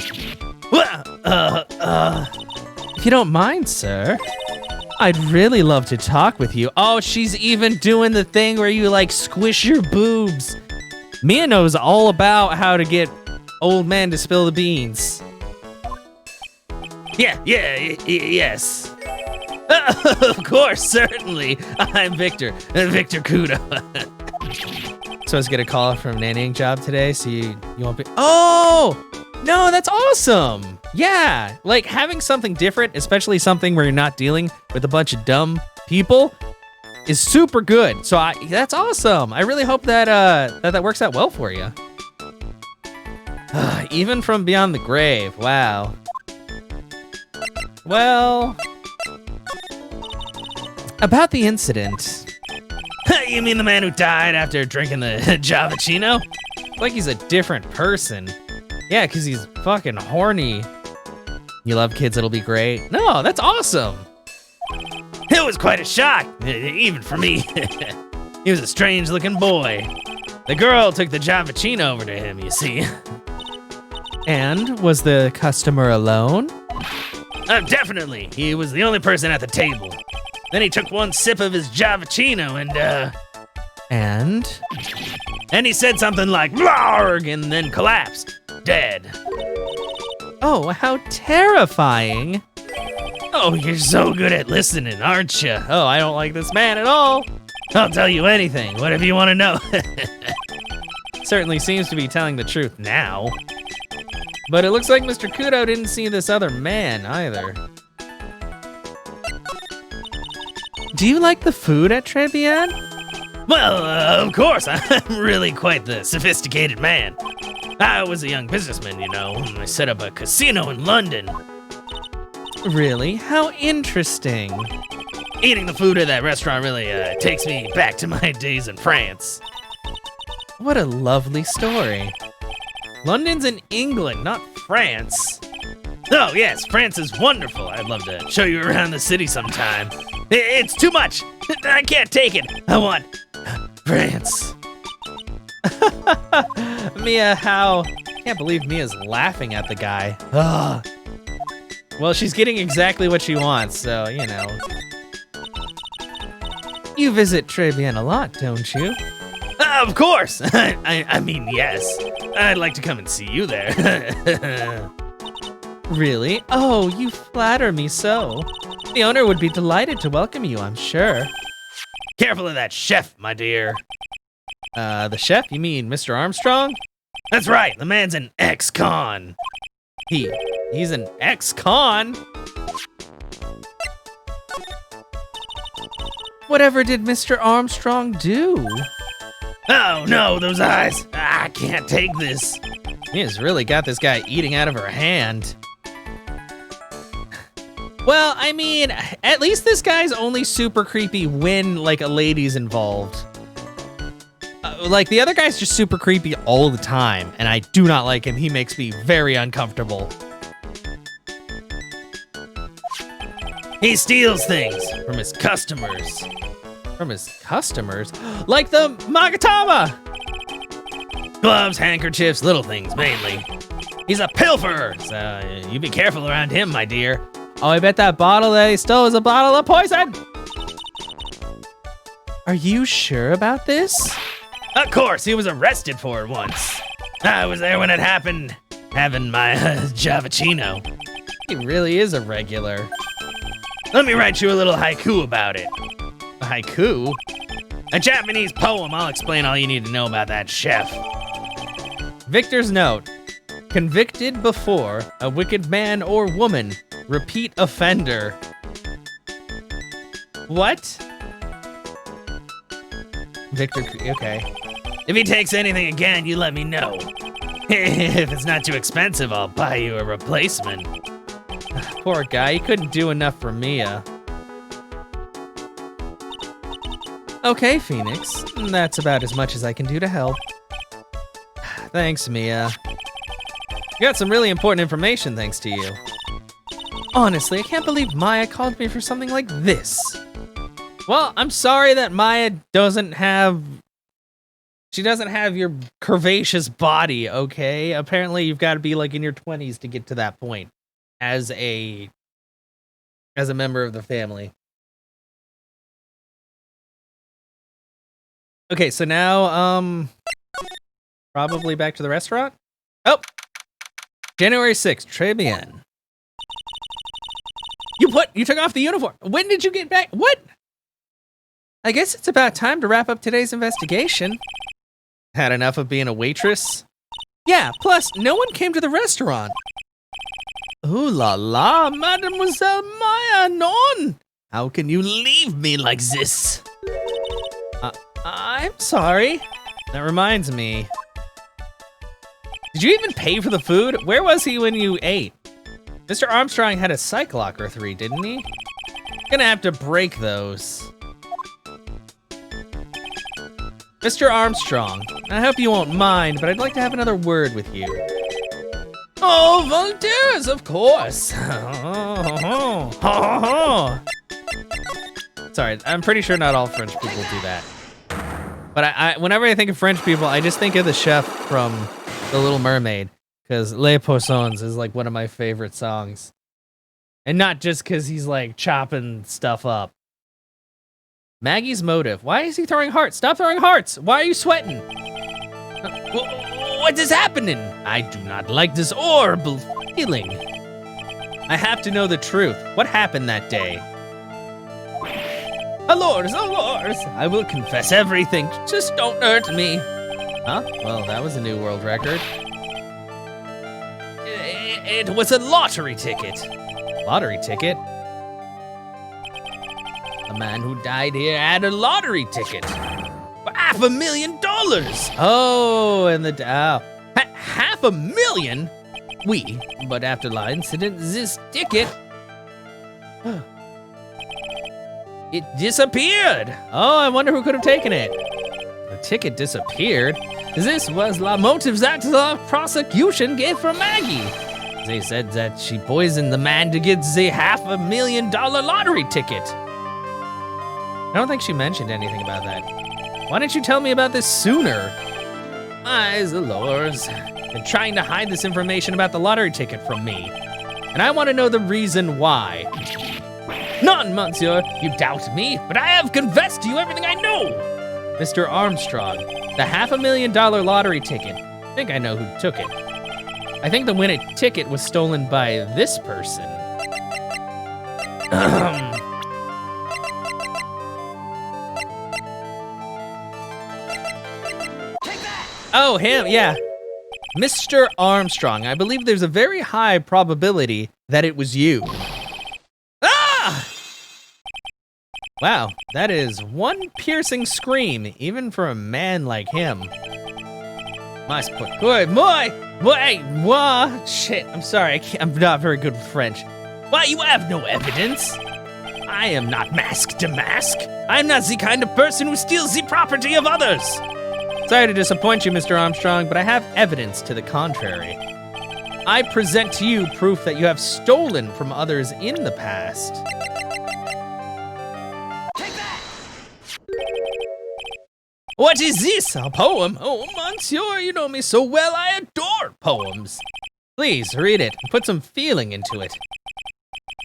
[SPEAKER 1] If you don't mind, sir, I'd really love to talk with you. Oh, she's even doing the thing where you, like, squish your boobs. Mia knows all about how to get old men to spill the beans.
[SPEAKER 3] Yes. Of course, certainly. I'm Victor Kudo.
[SPEAKER 1] So I was gonna call from a nannying job today, so you won't be. Oh no, that's awesome. Yeah, like having something different, especially something where you're not dealing with a bunch of dumb people, is super good. So that's awesome. I really hope that that works out well for you. Even from beyond the grave. Wow. Well, about the incident.
[SPEAKER 3] You mean the man who died after drinking the Javachino?
[SPEAKER 1] Like he's a different person. Yeah, because he's fucking horny. You love kids, it'll be great. No, that's awesome.
[SPEAKER 3] It was quite a shock, even for me. He was a strange looking boy. The girl took the Javachino over to him, you see.
[SPEAKER 1] And was the customer alone?
[SPEAKER 3] Definitely. He was the only person at the table. Then he took one sip of his Javachino and he said something like "Blarg" and then collapsed, dead.
[SPEAKER 1] Oh, how terrifying.
[SPEAKER 3] Oh, you're so good at listening, aren't you?
[SPEAKER 1] Oh, I don't like this man at all.
[SPEAKER 3] I'll tell you anything, whatever you want to know.
[SPEAKER 1] Certainly seems to be telling the truth now. But it looks like Mr. Kudo didn't see this other man either. Do you like the food at Trebian?
[SPEAKER 3] Well, of course, I'm really quite the sophisticated man. I was a young businessman, you know. I set up a casino in London.
[SPEAKER 1] Really? How interesting.
[SPEAKER 3] Eating the food at that restaurant really takes me back to my days in France.
[SPEAKER 1] What a lovely story. London's in England, not France.
[SPEAKER 3] Oh, yes, France is wonderful. I'd love to show you around the city sometime. It's too much. I can't take it. I want France.
[SPEAKER 1] Mia, how? I can't believe Mia's laughing at the guy. Ugh. Well, she's getting exactly what she wants, so, you know. You visit Trebian a lot, don't you?
[SPEAKER 3] Of course. I mean, yes. I'd like to come and see you there.
[SPEAKER 1] Really? Oh, you flatter me so. The owner would be delighted to welcome you, I'm sure.
[SPEAKER 3] Careful of that chef, my dear.
[SPEAKER 1] The chef? You mean Mr. Armstrong?
[SPEAKER 3] That's right. The man's an ex-con.
[SPEAKER 1] He's an ex-con? Whatever did Mr. Armstrong do?
[SPEAKER 3] Oh no, those eyes. I can't take this.
[SPEAKER 1] He has really got this guy eating out of her hand. Well, I mean, at least this guy's only super creepy when, like, a lady's involved. Like, the other guy's just super creepy all the time, and I do not like him. He makes me very uncomfortable.
[SPEAKER 3] He steals things from his customers.
[SPEAKER 1] From his customers? Like the Magatama!
[SPEAKER 3] Gloves, handkerchiefs, little things mainly. He's a pilferer, so you be careful around him, my dear.
[SPEAKER 1] Oh, I bet that bottle that he stole is a bottle of poison! Are you sure about this?
[SPEAKER 3] Of course, he was arrested for it once. I was there when it happened, having my Javachino.
[SPEAKER 1] He really is a regular.
[SPEAKER 3] Let me write you a little haiku about it.
[SPEAKER 1] A haiku?
[SPEAKER 3] A Japanese poem. I'll explain all you need to know about that chef.
[SPEAKER 1] Victor's note. Convicted before, a wicked man or woman. Repeat offender. What? Victor, okay.
[SPEAKER 3] If he takes anything again, you let me know. If it's not too expensive, I'll buy you a replacement.
[SPEAKER 1] Poor guy, he couldn't do enough for Mia. Okay, Phoenix. That's about as much as I can do to help. Thanks, Mia. You got some really important information thanks to you. Honestly, I can't believe Maya called me for something like this. Well, I'm sorry that Maya doesn't have... She doesn't have your curvaceous body, okay? Apparently, you've got to be, like, in your 20s to get to that point. As a member of the family. Okay, so now, probably back to the restaurant? Oh! January 6th, très bien. You took off the uniform. When did you get back? What? I guess it's about time to wrap up today's investigation. Had enough of being a waitress? Yeah, plus, no one came to the restaurant. Ooh la la, Mademoiselle Maya, non! How can you leave me like this? I'm sorry. That reminds me. Did you even pay for the food? Where was he when you ate? Mr. Armstrong had a psych lock or 3, didn't he? Gonna have to break those. Mr. Armstrong, I hope you won't mind, but I'd like to have another word with you. Oh, volunteers, of course. Sorry, I'm pretty sure not all French people do that. But I whenever I think of French people, I just think of the chef from The Little Mermaid, because Les Poissons is like one of my favorite songs. And not just because he's like chopping stuff up. Maggie's motive. Why is he throwing hearts? Stop throwing hearts. Why are you sweating? What is happening? I do not like this horrible feeling. I have to know the truth. What happened that day? Allures, I will confess everything. Just don't hurt me. Huh? Well, that was a new world record. It was a lottery ticket. Lottery ticket? A man who died here had a lottery ticket. For $500,000. Oh, and the $500,000? Oui, but after the incident, this ticket... It disappeared. Oh, I wonder who could have taken it. The ticket disappeared. This was the motive that the prosecution gave for Maggie. They said that she poisoned the man to get the $500,000 lottery ticket. I don't think she mentioned anything about that. Why didn't you tell me about this sooner? Eyes, allures. They're trying to hide this information about the lottery ticket from me. And I want to know the reason why. None, monsieur. You doubt me, but I have confessed to you everything I know. Mr. Armstrong, the $500,000 lottery ticket. I think I know who took it. I think the winning ticket was stolen by this person. Oh, him, yeah. Mr. Armstrong, I believe there's a very high probability that it was you. Ah! Wow, that is one piercing scream, even for a man like him. Shit, I'm sorry, I'm not very good with French.
[SPEAKER 3] Why, you have no evidence. I am not mask to mask. I'm not the kind of person who steals the property of others.
[SPEAKER 1] Sorry to disappoint you, Mr. Armstrong, but I have evidence to the contrary. I present to you proof that you have stolen from others in the past.
[SPEAKER 2] Take that!
[SPEAKER 3] What is this, a poem? Oh, monsieur, you know me so well, I adore poems.
[SPEAKER 1] Please, read it and put some feeling into it.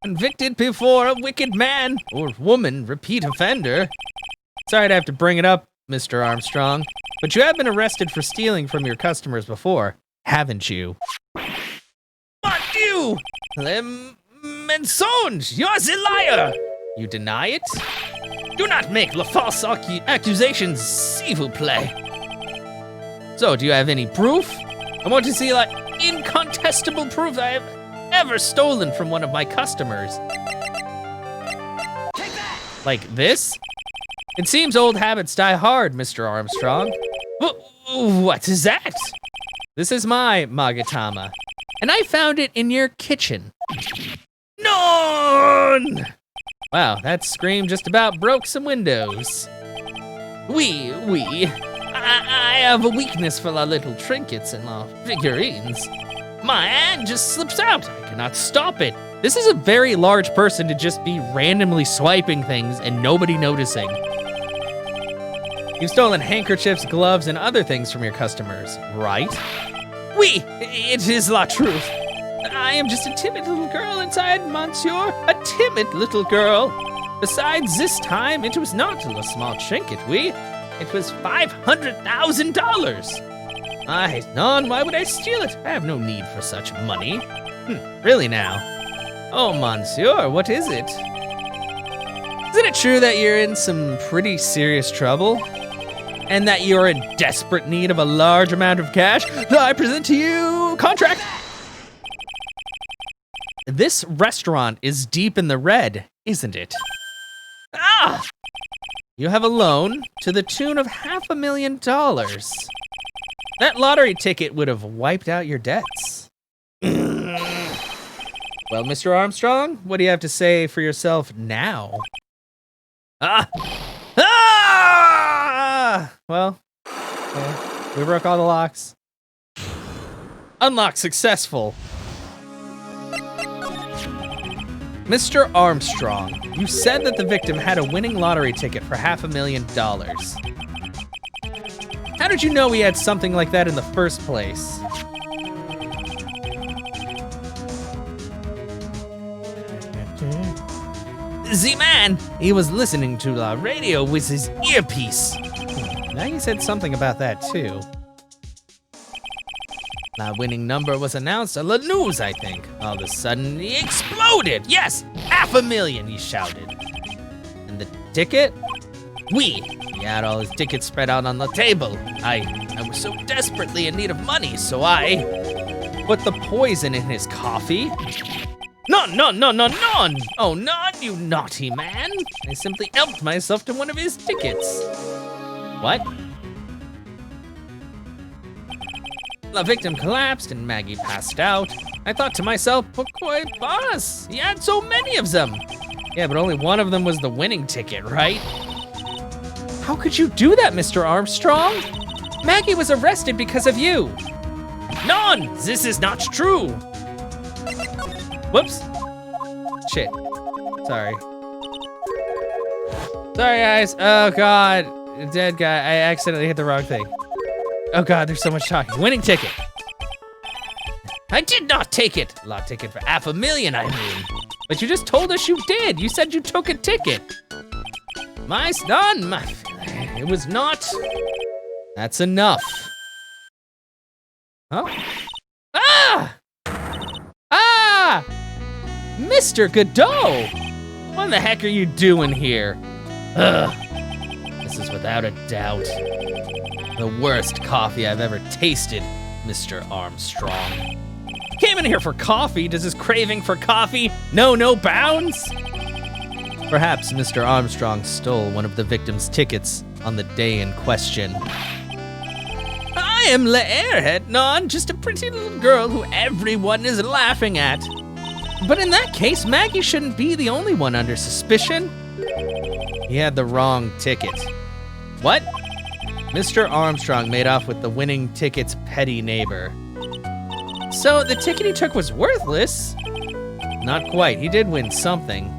[SPEAKER 3] Convicted before a wicked man or woman, repeat offender.
[SPEAKER 1] Sorry to have to bring it up, Mr. Armstrong, but you have been arrested for stealing from your customers before, haven't you?
[SPEAKER 3] Mon Dieu! Le mensonge! You're the liar!
[SPEAKER 1] You deny it?
[SPEAKER 3] Do not make la false accusations, s'il vous plaît.
[SPEAKER 1] So, do you have any proof?
[SPEAKER 3] I want to see, like, incontestable proof that I have ever stolen from one of my customers.
[SPEAKER 2] Take that!
[SPEAKER 1] Like this? It seems old habits die hard, Mr. Armstrong.
[SPEAKER 3] What is that?
[SPEAKER 1] This is my Magatama, and I found it in your kitchen.
[SPEAKER 3] None!
[SPEAKER 1] Wow, that scream just about broke some windows.
[SPEAKER 3] I have a weakness for la little trinkets and la figurines. My hand just slips out. I cannot stop it.
[SPEAKER 1] This is a very large person to just be randomly swiping things and nobody noticing. You've stolen handkerchiefs, gloves, and other things from your customers, right?
[SPEAKER 3] It is la truth. I am just a timid little girl inside, monsieur. A timid little girl. Besides, this time, it was not a small trinket, It was $500,000.
[SPEAKER 1] None, why would I steal it? I have no need for such money. Really now? Oh, monsieur, what is it? Isn't it true that you're in some pretty serious trouble? And that you're in desperate need of a large amount of cash? I present to you contract. This restaurant is deep in the red, isn't it?
[SPEAKER 3] Ah!
[SPEAKER 1] You have a loan to the tune of $500,000. That lottery ticket would have wiped out your debts. Well, Mr. Armstrong, what do you have to say for yourself now? Well, okay. We broke all the locks. Unlock successful. Mr. Armstrong, you said that the victim had a winning lottery ticket for $500,000. How did you know he had something like that in the first place?
[SPEAKER 3] The man, he was listening to the radio with his earpiece.
[SPEAKER 1] Now you said something about that too. The winning number was announced on the news, I think. All of a sudden,
[SPEAKER 3] He exploded! Yes! $500,000, he shouted.
[SPEAKER 1] And the ticket?
[SPEAKER 3] He had all his tickets spread out on the table. I was so desperately in need of money, so I
[SPEAKER 1] put the poison in his coffee?
[SPEAKER 3] None! Oh, none, you naughty man! I simply helped myself to one of his tickets.
[SPEAKER 1] What?
[SPEAKER 3] The victim collapsed and Maggie passed out. I thought to myself, pourquoi pas? He had so many of them.
[SPEAKER 1] Yeah, but only one of them was the winning ticket, right? How could you do that, Mr. Armstrong? Maggie was arrested because of you.
[SPEAKER 3] None! This is not true.
[SPEAKER 1] Whoops. Shit. Sorry. Sorry, guys. Oh, God. Dead guy. I accidentally hit the wrong thing. Oh, God, there's so much talking. Winning ticket.
[SPEAKER 3] I did not take it. A lot ticket for $500,000, I mean.
[SPEAKER 1] But you just told us you did. You said you took a ticket.
[SPEAKER 3] My son, It was not. That's enough. Huh? Ah! Ah! Mr. Godot! What the heck are you doing here? Ugh. This is without a doubt the worst coffee I've ever tasted, Mr. Armstrong. Came in here for coffee. Does his craving for coffee know no bounds? Perhaps Mr. Armstrong stole one of the victim's tickets on the day in question. I am Le Airhead, non, just a pretty little girl who everyone is laughing at. But in that case, Maggie shouldn't be the only one under suspicion. He had the wrong ticket. What? Mr. Armstrong made off with the winning ticket's petty neighbor. So the ticket he took was worthless? Not quite. He did win something.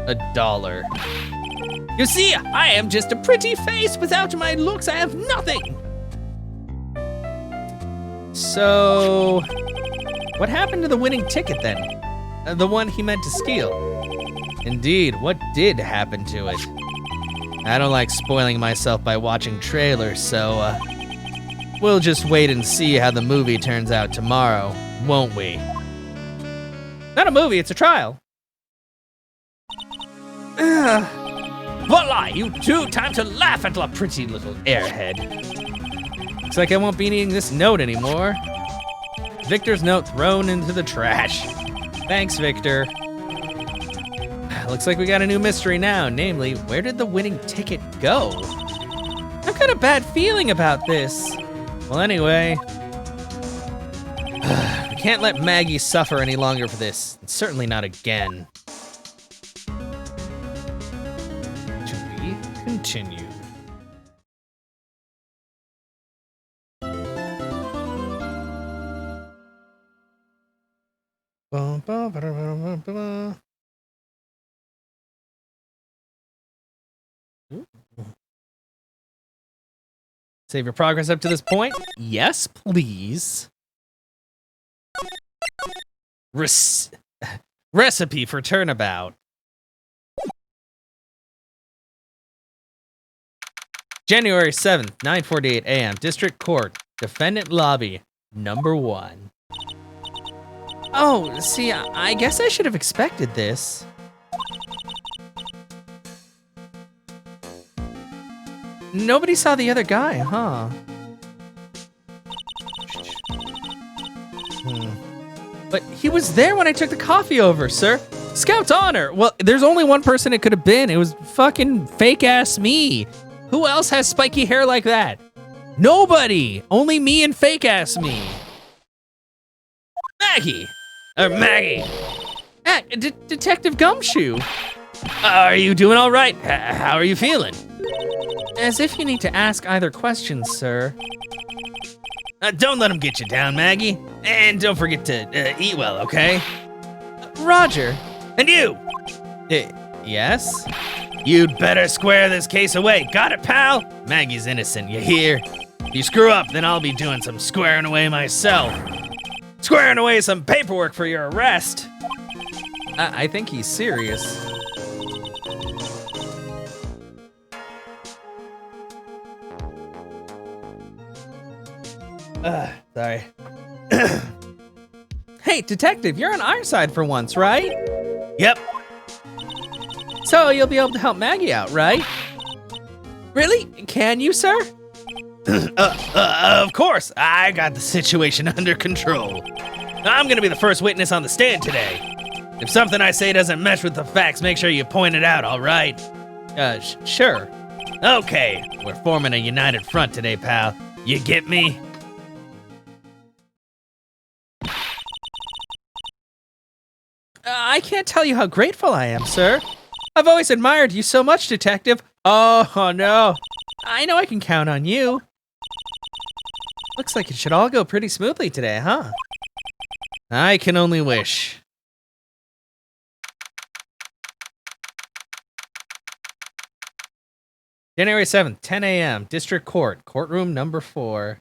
[SPEAKER 3] $1. You see, I am just a pretty face. Without my looks, I have nothing. So, what happened to the winning ticket then? The one he meant to steal? Indeed, what did happen to it? I don't like spoiling myself by watching trailers, so we'll just wait and see how the movie turns out tomorrow, won't we? Not a movie, it's a trial. Voila, you two, time to laugh at la pretty little airhead. Looks like I won't be needing this note anymore. Victor's note thrown into the trash. Thanks, Victor. Looks like we got a new mystery now, namely, where did the winning ticket go? I've got a bad feeling about this. Well, anyway, we can't let Maggie suffer any longer for this. Certainly not again. To be continued. Save your progress up to this point? Yes, please. Recipe for turnabout. January 7th, 9:48 a.m. District Court. Defendant Lobby, number 1. Oh, see, I guess I should have expected this. Nobody saw the other guy, huh? But he was there when I took the coffee over, sir. Scout's honor. Well, there's only one person it could have been. It was fucking fake-ass me. Who else has spiky hair like that? Nobody. Only me and fake-ass me. Maggie. Maggie. Detective Gumshoe. Are you doing all right? How are you feeling? As if you need to ask either question, sir. Don't let him get you down, Maggie. And don't forget to eat well, okay? Roger. And you! Yes? You'd better square this case away. Got it, pal? Maggie's innocent, you hear? You screw up, then I'll be doing some squaring away myself. Squaring away some paperwork for your arrest. I think he's serious. Sorry. Hey, detective, you're on our side for once, right? Yep. So you'll be able to help Maggie out, right? Really? Can you, sir? Of course. I got the situation under control. I'm gonna be the first witness on the stand today. If something I say doesn't mesh with the facts, make sure you point it out, all right? Sure. Okay, we're forming a united front today, pal. You get me? I can't tell you how grateful I am, sir. I've always admired you so much, detective. Oh, no. I know I can count on you. Looks like it should all go pretty smoothly today, huh? I can only wish. January 7th, 10 a.m., District Court, courtroom number 4.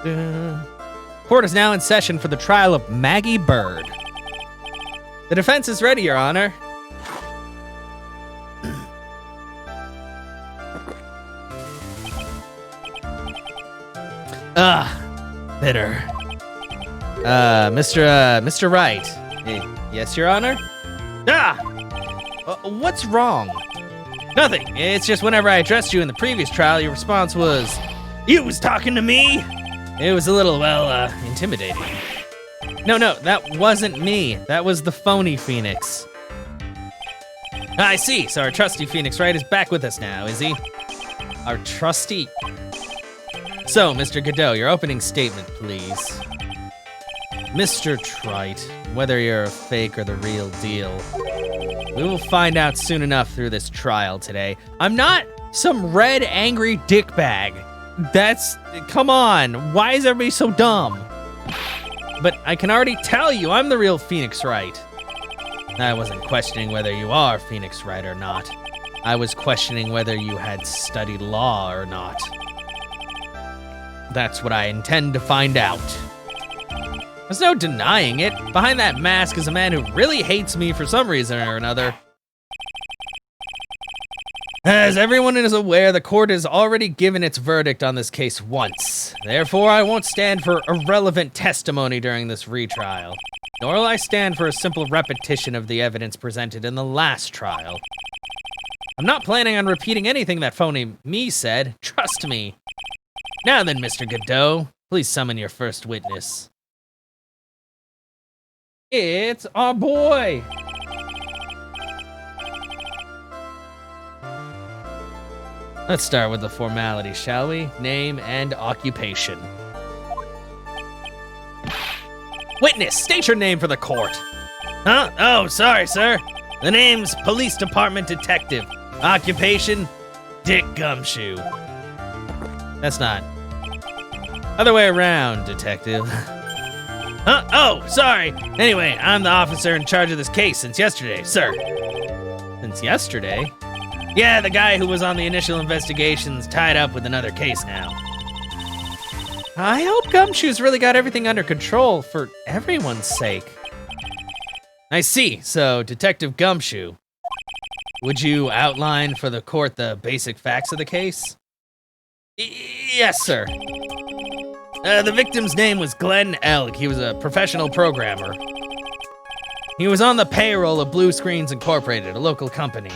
[SPEAKER 1] Court is now in session for the trial of Maggie Bird. The defense is ready, Your Honor. Bitter. Mr. Wright. Yes, Your Honor? What's wrong? Nothing. It's just whenever I addressed you in the previous trial, your response was, "You was talking to me?" It was a little, intimidating. No, that wasn't me. That was the phony Phoenix. I see. So our trusty Phoenix Wright is back with us now, is he? Our trusty... So, Mr. Godot, your opening statement, please. Mr. Trite, whether you're a fake or the real deal, we will find out soon enough through this trial today. I'm not some red, angry dickbag. Come on, why is everybody so dumb? But I can already tell you, I'm the real Phoenix Wright. I wasn't questioning whether you are Phoenix Wright or not. I was questioning whether you had studied law or not. That's what I intend to find out. There's no denying it. Behind that mask is a man who really hates me for some reason or another. As everyone is aware, the court has already given its verdict on this case once. Therefore, I won't stand for irrelevant testimony during this retrial. Nor will I stand for a simple repetition of the evidence presented in the last trial. I'm not planning on repeating anything that phony me said. Trust me. Now then, Mr. Godot, please summon your first witness. It's our boy! Let's start with the formalities, shall we? Name and occupation. Witness, state your name for the court. Huh? Oh, sorry, sir. The name's Police Department Detective. Occupation, Dick Gumshoe. That's not. Other way around, Detective. Huh? Oh, sorry. Anyway, I'm the officer in charge of this case since yesterday, sir. Since yesterday? Yeah, the guy who was on the initial investigation's tied up with another case now. I hope Gumshoe's really got everything under control for everyone's sake. I see. So, Detective Gumshoe, would you outline for the court the basic facts of the case? Yes, sir. The victim's name was Glenn Elg. He was a professional programmer. He was on the payroll of Blue Screens Incorporated, a local company.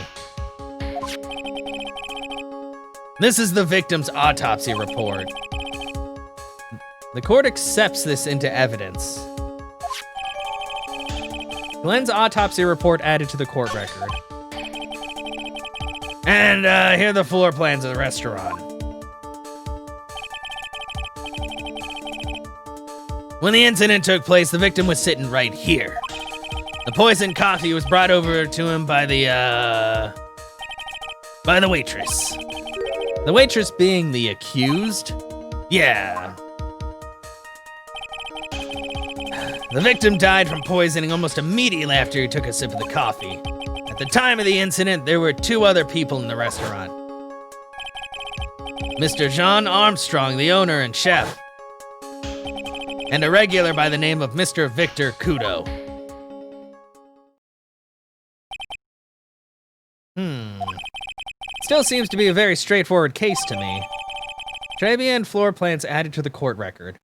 [SPEAKER 1] This is the victim's autopsy report. The court accepts this into evidence. Glenn's autopsy report added to the court record. And here are the floor plans of the restaurant. When the incident took place, the victim was sitting right here. The poisoned coffee was brought over to him by the waitress. The waitress being the accused? Yeah. The victim died from poisoning almost immediately after he took a sip of the coffee. At the time of the incident, there were 2 other people in the restaurant. Mr. John Armstrong, the owner and chef, and a regular by the name of Mr. Victor Kudo. Still seems to be a very straightforward case to me. Trivia and floor plans added to the court record.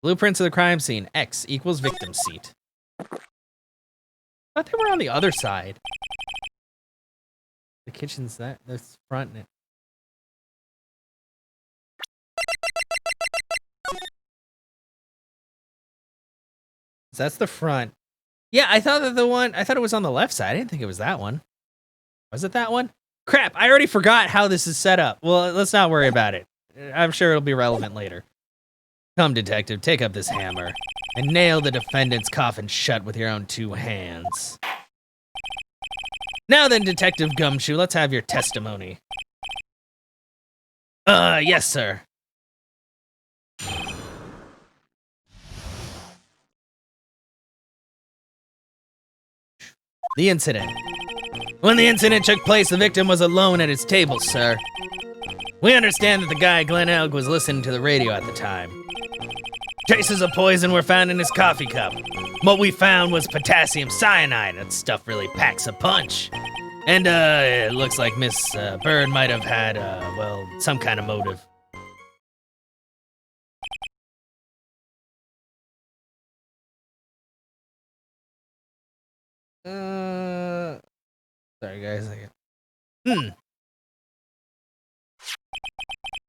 [SPEAKER 1] Blueprints of the crime scene, X equals victim seat. I thought they were on the other side. The kitchen's that's front. That's the front. Yeah, I thought it was on the left side. I didn't think it was that one. Was it that one? Crap, I already forgot how this is set up. Well, let's not worry about it. I'm sure it'll be relevant later. Come, detective, take up this hammer and nail the defendant's coffin shut with your own 2 hands. Now then, Detective Gumshoe, let's have your testimony. Yes, sir. The incident. When the incident took place, the victim was alone at his table, sir. We understand that the guy, Glenn Elg, was listening to the radio at the time.
[SPEAKER 3] Traces of poison were found in his coffee cup. What we found was potassium cyanide. That stuff really packs a punch. And it looks like Miss Bird might have had, well, some kind of motive. Sorry guys.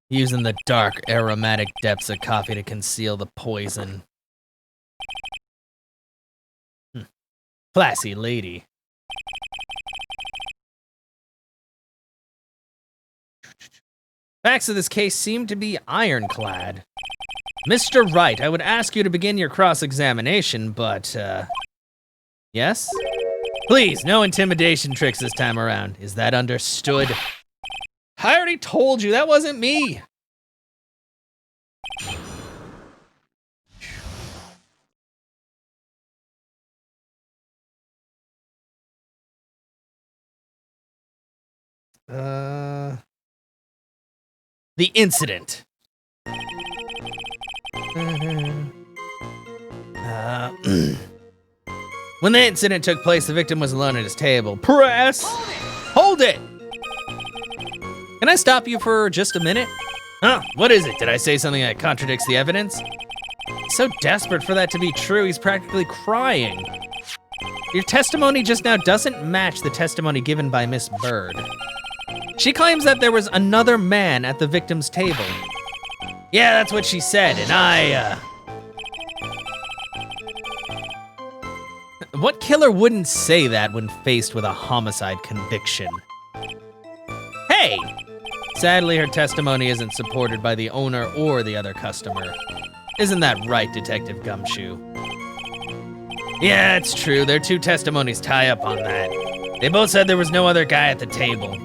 [SPEAKER 3] Using the dark, aromatic depths of coffee to conceal the poison. Classy lady. Facts of this case seem to be ironclad. Mr. Wright, I would ask you to begin your cross-examination, but, yes? Please, no intimidation tricks this time around. Is that understood? I already told you, that wasn't me! The incident. When the incident took place, the victim was alone at his table. Press! Hold it! Can I stop you for just a minute? Huh, what is it? Did I say something that contradicts the evidence? He's so desperate for that to be true, he's practically crying. Your testimony just now doesn't match the testimony given by Miss Bird. She claims that there was another man at the victim's table. Yeah, that's what she said, and What killer wouldn't say that when faced with a homicide conviction? Hey! Sadly, her testimony isn't supported by the owner or the other customer. Isn't that right, Detective Gumshoe? Yeah, it's true. Their two testimonies tie up on that. They both said there was no other guy at the table.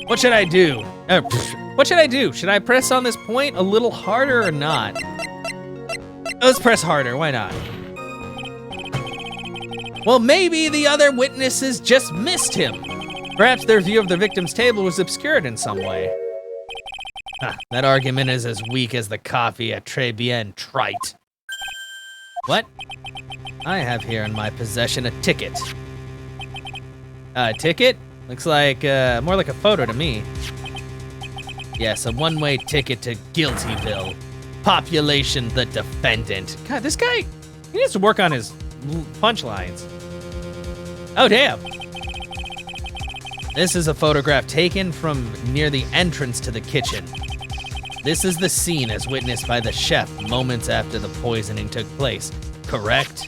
[SPEAKER 3] What should I do? What should I do? Should I press on this point a little harder or not? Let's press harder, why not? Well, maybe the other witnesses just missed him. Perhaps their view of the victim's table was obscured in some way. That argument is as weak as the coffee at Très Bien trite. What? I have here in my possession a ticket. A ticket? Looks like, more like a photo to me. Yes, a one-way ticket to Guiltyville. Population the defendant. God, this guy, he needs to work on his punchlines. Oh, damn. This is a photograph taken from near the entrance to the kitchen. This is the scene as witnessed by the chef moments after the poisoning took place. Correct?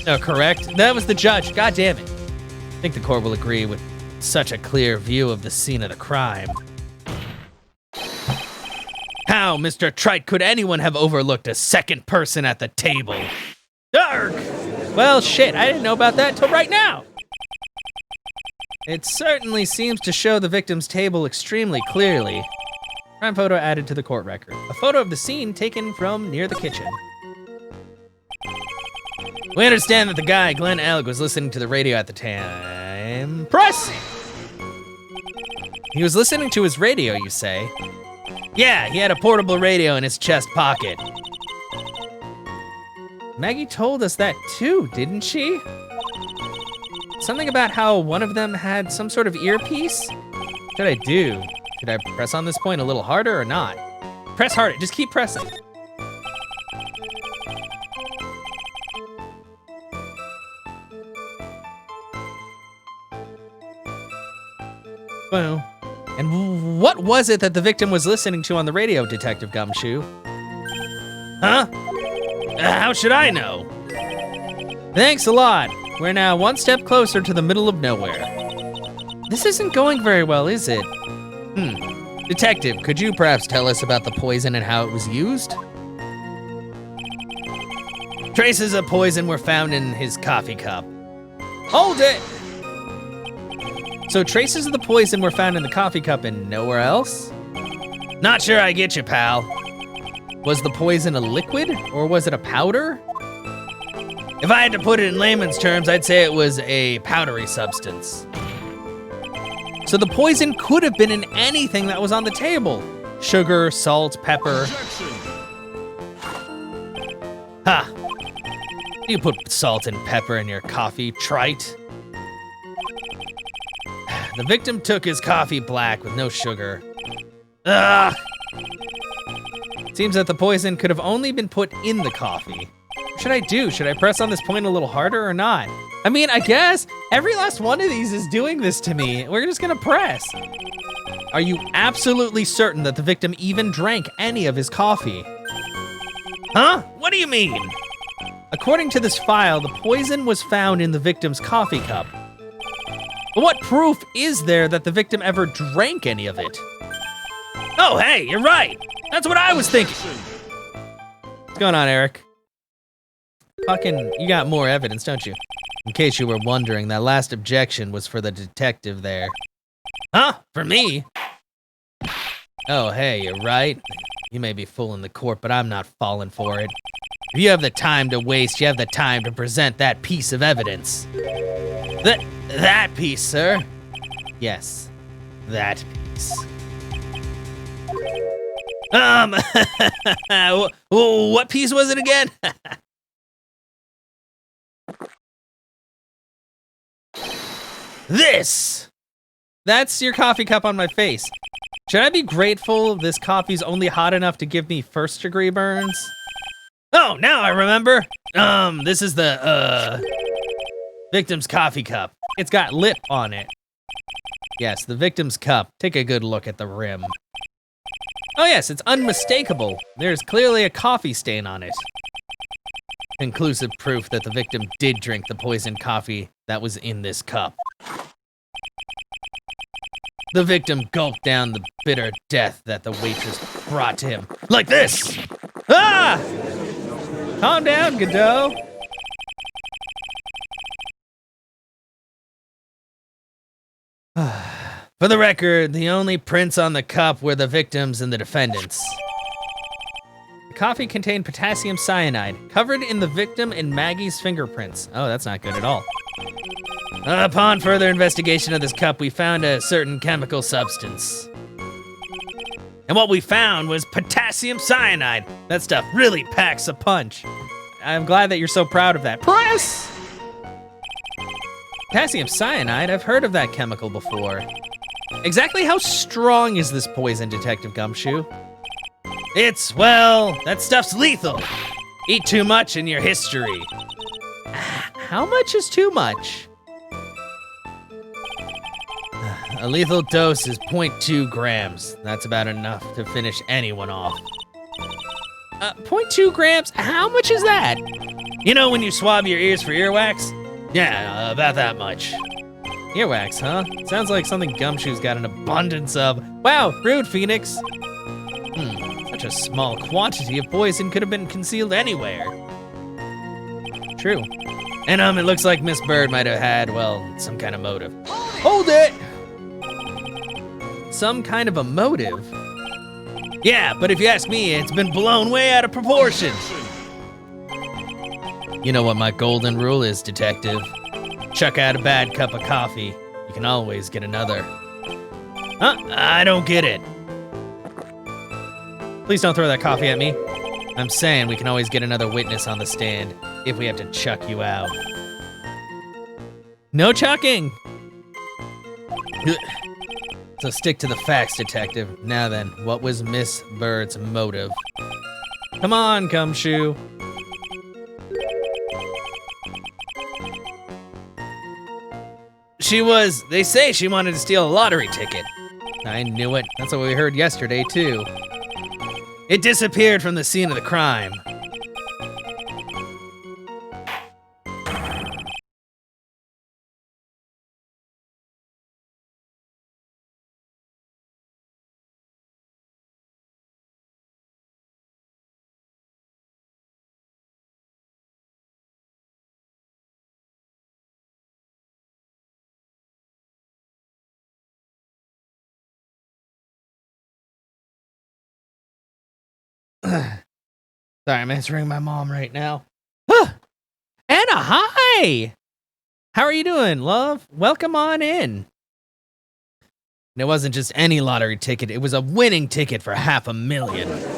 [SPEAKER 3] No, correct? That was the judge. God damn it. I think the court will agree with such a clear view of the scene of the crime. How, Mr. Trite, could anyone have overlooked a second person at the table? Dark! Well, shit, I didn't know about that until right now. It certainly seems to show the victim's table extremely clearly. Crime photo added to the court record. A photo of the scene taken from near the kitchen. We understand that the guy, Glenn Elg, was listening to the radio at the time. Press! He was listening to his radio, you say? Yeah, he had a portable radio in his chest pocket. Maggie told us that too, didn't she? Something about how one of them had some sort of earpiece? What should I do? Should I press on this point a little harder or not? Press harder, just keep pressing. Well, and what was it that the victim was listening to on the radio, Detective Gumshoe? Huh? How should I know? Thanks a lot. We're now one step closer to the middle of nowhere. This isn't going very well, is it? Detective, could you perhaps tell us about the poison and how it was used? Traces of poison were found in his coffee cup. Hold it! So traces of the poison were found in the coffee cup and nowhere else? Not sure I get you, pal. Was the poison a liquid or was it a powder? If I had to put it in layman's terms, I'd say it was a powdery substance.
[SPEAKER 1] So the poison could have been in anything that was on the table. Sugar, salt, pepper. Ha! You put salt and pepper in your coffee, trite. The victim took his coffee black with no sugar. Ugh! Seems that the poison could have only been put in the coffee. What should I do? Should I press on this point a little harder or not? I mean, I guess every last one of these is doing this to me. We're just gonna press. Are you absolutely certain that the victim even drank any of his coffee? Huh? What do you mean? According to this file, the poison was found in the victim's coffee cup. But what proof is there that the victim ever drank any of it? Oh, hey, you're right. That's what I was thinking. What's going on, Eric? Fucking, you got more evidence, don't you? In case you were wondering, that last objection was for the detective there. Huh? For me? Oh, hey, you're right. You may be fooling the court, but I'm not falling for it. If you have the time to waste, you have the time to present that piece of evidence. That piece, sir? Yes, that piece. What piece was it again? This! That's your coffee cup on my face. Should I be grateful this coffee's only hot enough to give me first-degree burns? Oh, now I remember. This is the, victim's coffee cup. It's got lip on it. Yes, the victim's cup. Take a good look at the rim. Oh yes, it's unmistakable. There's clearly a coffee stain on it. Conclusive proof that the victim did drink the poisoned coffee that was in this cup. The victim gulped down the bitter death that the waitress brought to him. Like this! Ah! Calm down, Godot. For the record, the only prints on the cup were the victims and the defendants. The coffee contained potassium cyanide, covered in the victim and Maggie's fingerprints. Oh, that's not good at all. Upon further investigation of this cup, we found a certain chemical substance. And what we found was potassium cyanide. That stuff really packs a punch. I'm glad that you're so proud of that. Press! Potassium cyanide? I've heard of that chemical before. Exactly how strong is this poison, Detective Gumshoe? Well, that stuff's lethal. Eat too much in your history. How much is too much? A lethal dose is 0.2 grams. That's about enough to finish anyone off. 0.2 grams? How much is that? You know when you swab your ears for earwax? Yeah, about that much. Earwax, huh? Sounds like something Gumshoe's got an abundance of. Wow, rude, Phoenix. Such a small quantity of poison could have been concealed anywhere. True. And it looks like Miss Bird might have had, well, some kind of motive. Hold it! Some kind of a motive? Yeah, but if you ask me, it's been blown way out of proportion. You know what my golden rule is, Detective. Chuck out a bad cup of coffee, you can always get another. Huh? I don't get it. Please don't throw that coffee at me. I'm saying we can always get another witness on the stand if we have to chuck you out. No chucking! So stick to the facts, Detective. Now then, what was Miss Bird's motive? Come on, Gumshoe. They say she wanted to steal a lottery ticket. I knew it. That's what we heard yesterday, too. It disappeared from the scene of the crime. Sorry, I'm answering my mom right now. Anna, hi! How are you doing, love? Welcome on in. And it wasn't just any lottery ticket, it was a winning ticket for $500,000.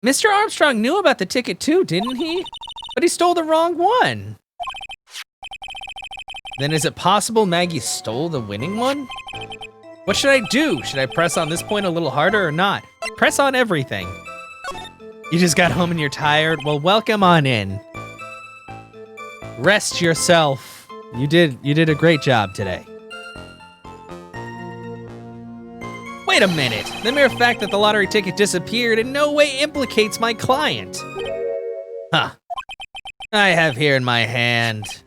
[SPEAKER 1] Mr. Armstrong knew about the ticket too, didn't he? But he stole the wrong one. Then is it possible Maggie stole the winning one? What should I do? Should I press on this point a little harder or not? Press on everything. You just got home and you're tired? Well, welcome on in. Rest yourself. You did a great job today. Wait a minute. The mere fact that the lottery ticket disappeared in no way implicates my client. Huh. I have here in my hand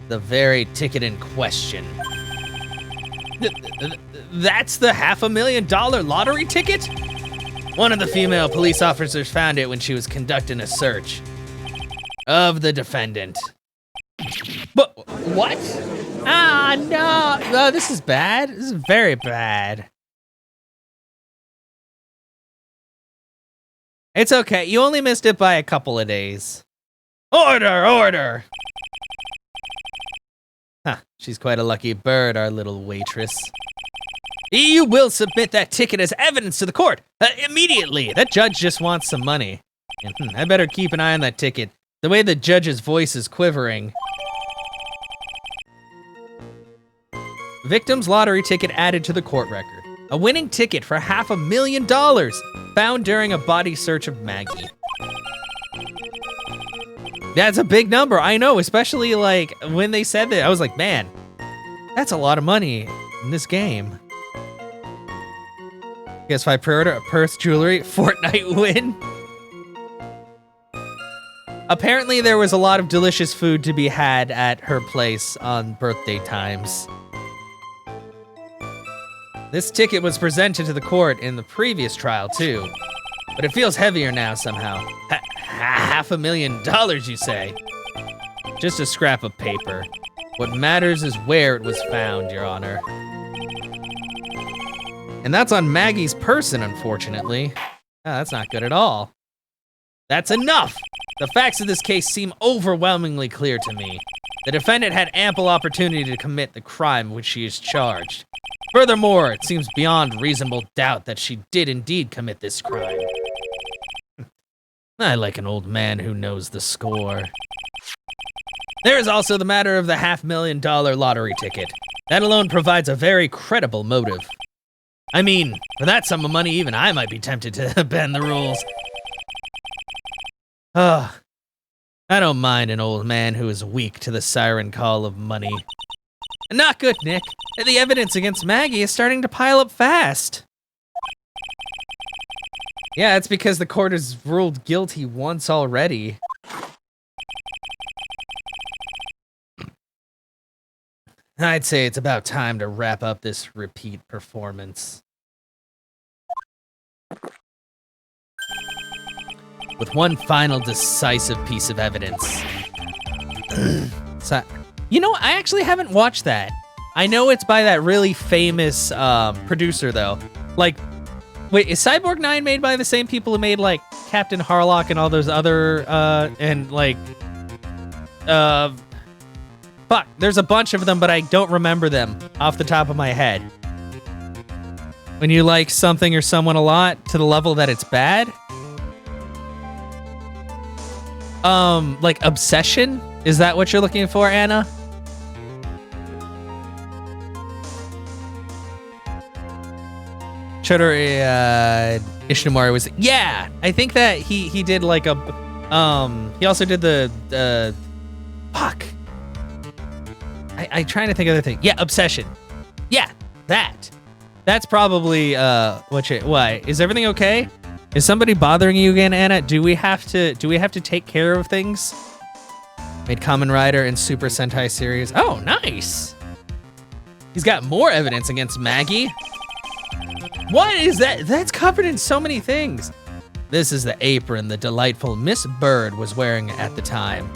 [SPEAKER 1] the very ticket in question. That's the $500,000 lottery ticket? One of the female police officers found it when she was conducting a search of the defendant. But what? Ah, no. Oh, this is bad. This is very bad. It's okay. You only missed it by a couple of days. Order, order. Huh, she's quite a lucky bird, our little waitress. You will submit that ticket as evidence to the court immediately. That judge just wants some money. I better keep an eye on that ticket. The way the judge's voice is quivering. Victim's lottery ticket added to the court record. A winning ticket for $500,000 found during a body search of Maggie. That's a big number, I know, especially like when they said that, I was like, man, that's a lot of money in this game. Guess if I pre-order a purse, jewelry, Fortnite win. Apparently there was a lot of delicious food to be had at her place on birthday times. This ticket was presented to the court in the previous trial too, but it feels heavier now somehow. $500,000, you say? Just a scrap of paper. What matters is where it was found, Your Honor. And that's on Maggie's person, unfortunately. That's not good at all. That's enough! The facts of this case seem overwhelmingly clear to me. The defendant had ample opportunity to commit the crime which she is charged. Furthermore, it seems beyond reasonable doubt that she did indeed commit this crime. I like an old man who knows the score. There is also the matter of the $500,000 lottery ticket. That alone provides a very credible motive. I mean, for that sum of money, even I might be tempted to bend the rules. I don't mind an old man who is weak to the siren call of money. Not good, Nick. The evidence against Maggie is starting to pile up fast. Yeah, it's because the court has ruled guilty once already. I'd say it's about time to wrap up this repeat performance. With one final decisive piece of evidence. So, you know, I actually haven't watched that. I know it's by that really famous producer, though. Like, wait, is Cyborg 9 made by the same people who made, like, Captain Harlock and all those other, and, like, fuck, there's a bunch of them, but I don't remember them off the top of my head. When you like something or someone a lot to the level that it's bad? Like obsession? Is that what you're looking for, Anna? Chodori Ishinomori was, yeah, I think that he did like a, he also did the fuck. I trying to think of other thing. Yeah, obsession. Yeah, that's probably why? Is everything okay? Is somebody bothering you again, Anna? Do we have to take care of things? Made Kamen Rider and Super Sentai series. Oh, nice. He's got more evidence against Maggie. What is that? That's covered in so many things. This is the apron the delightful Miss Bird was wearing at the time.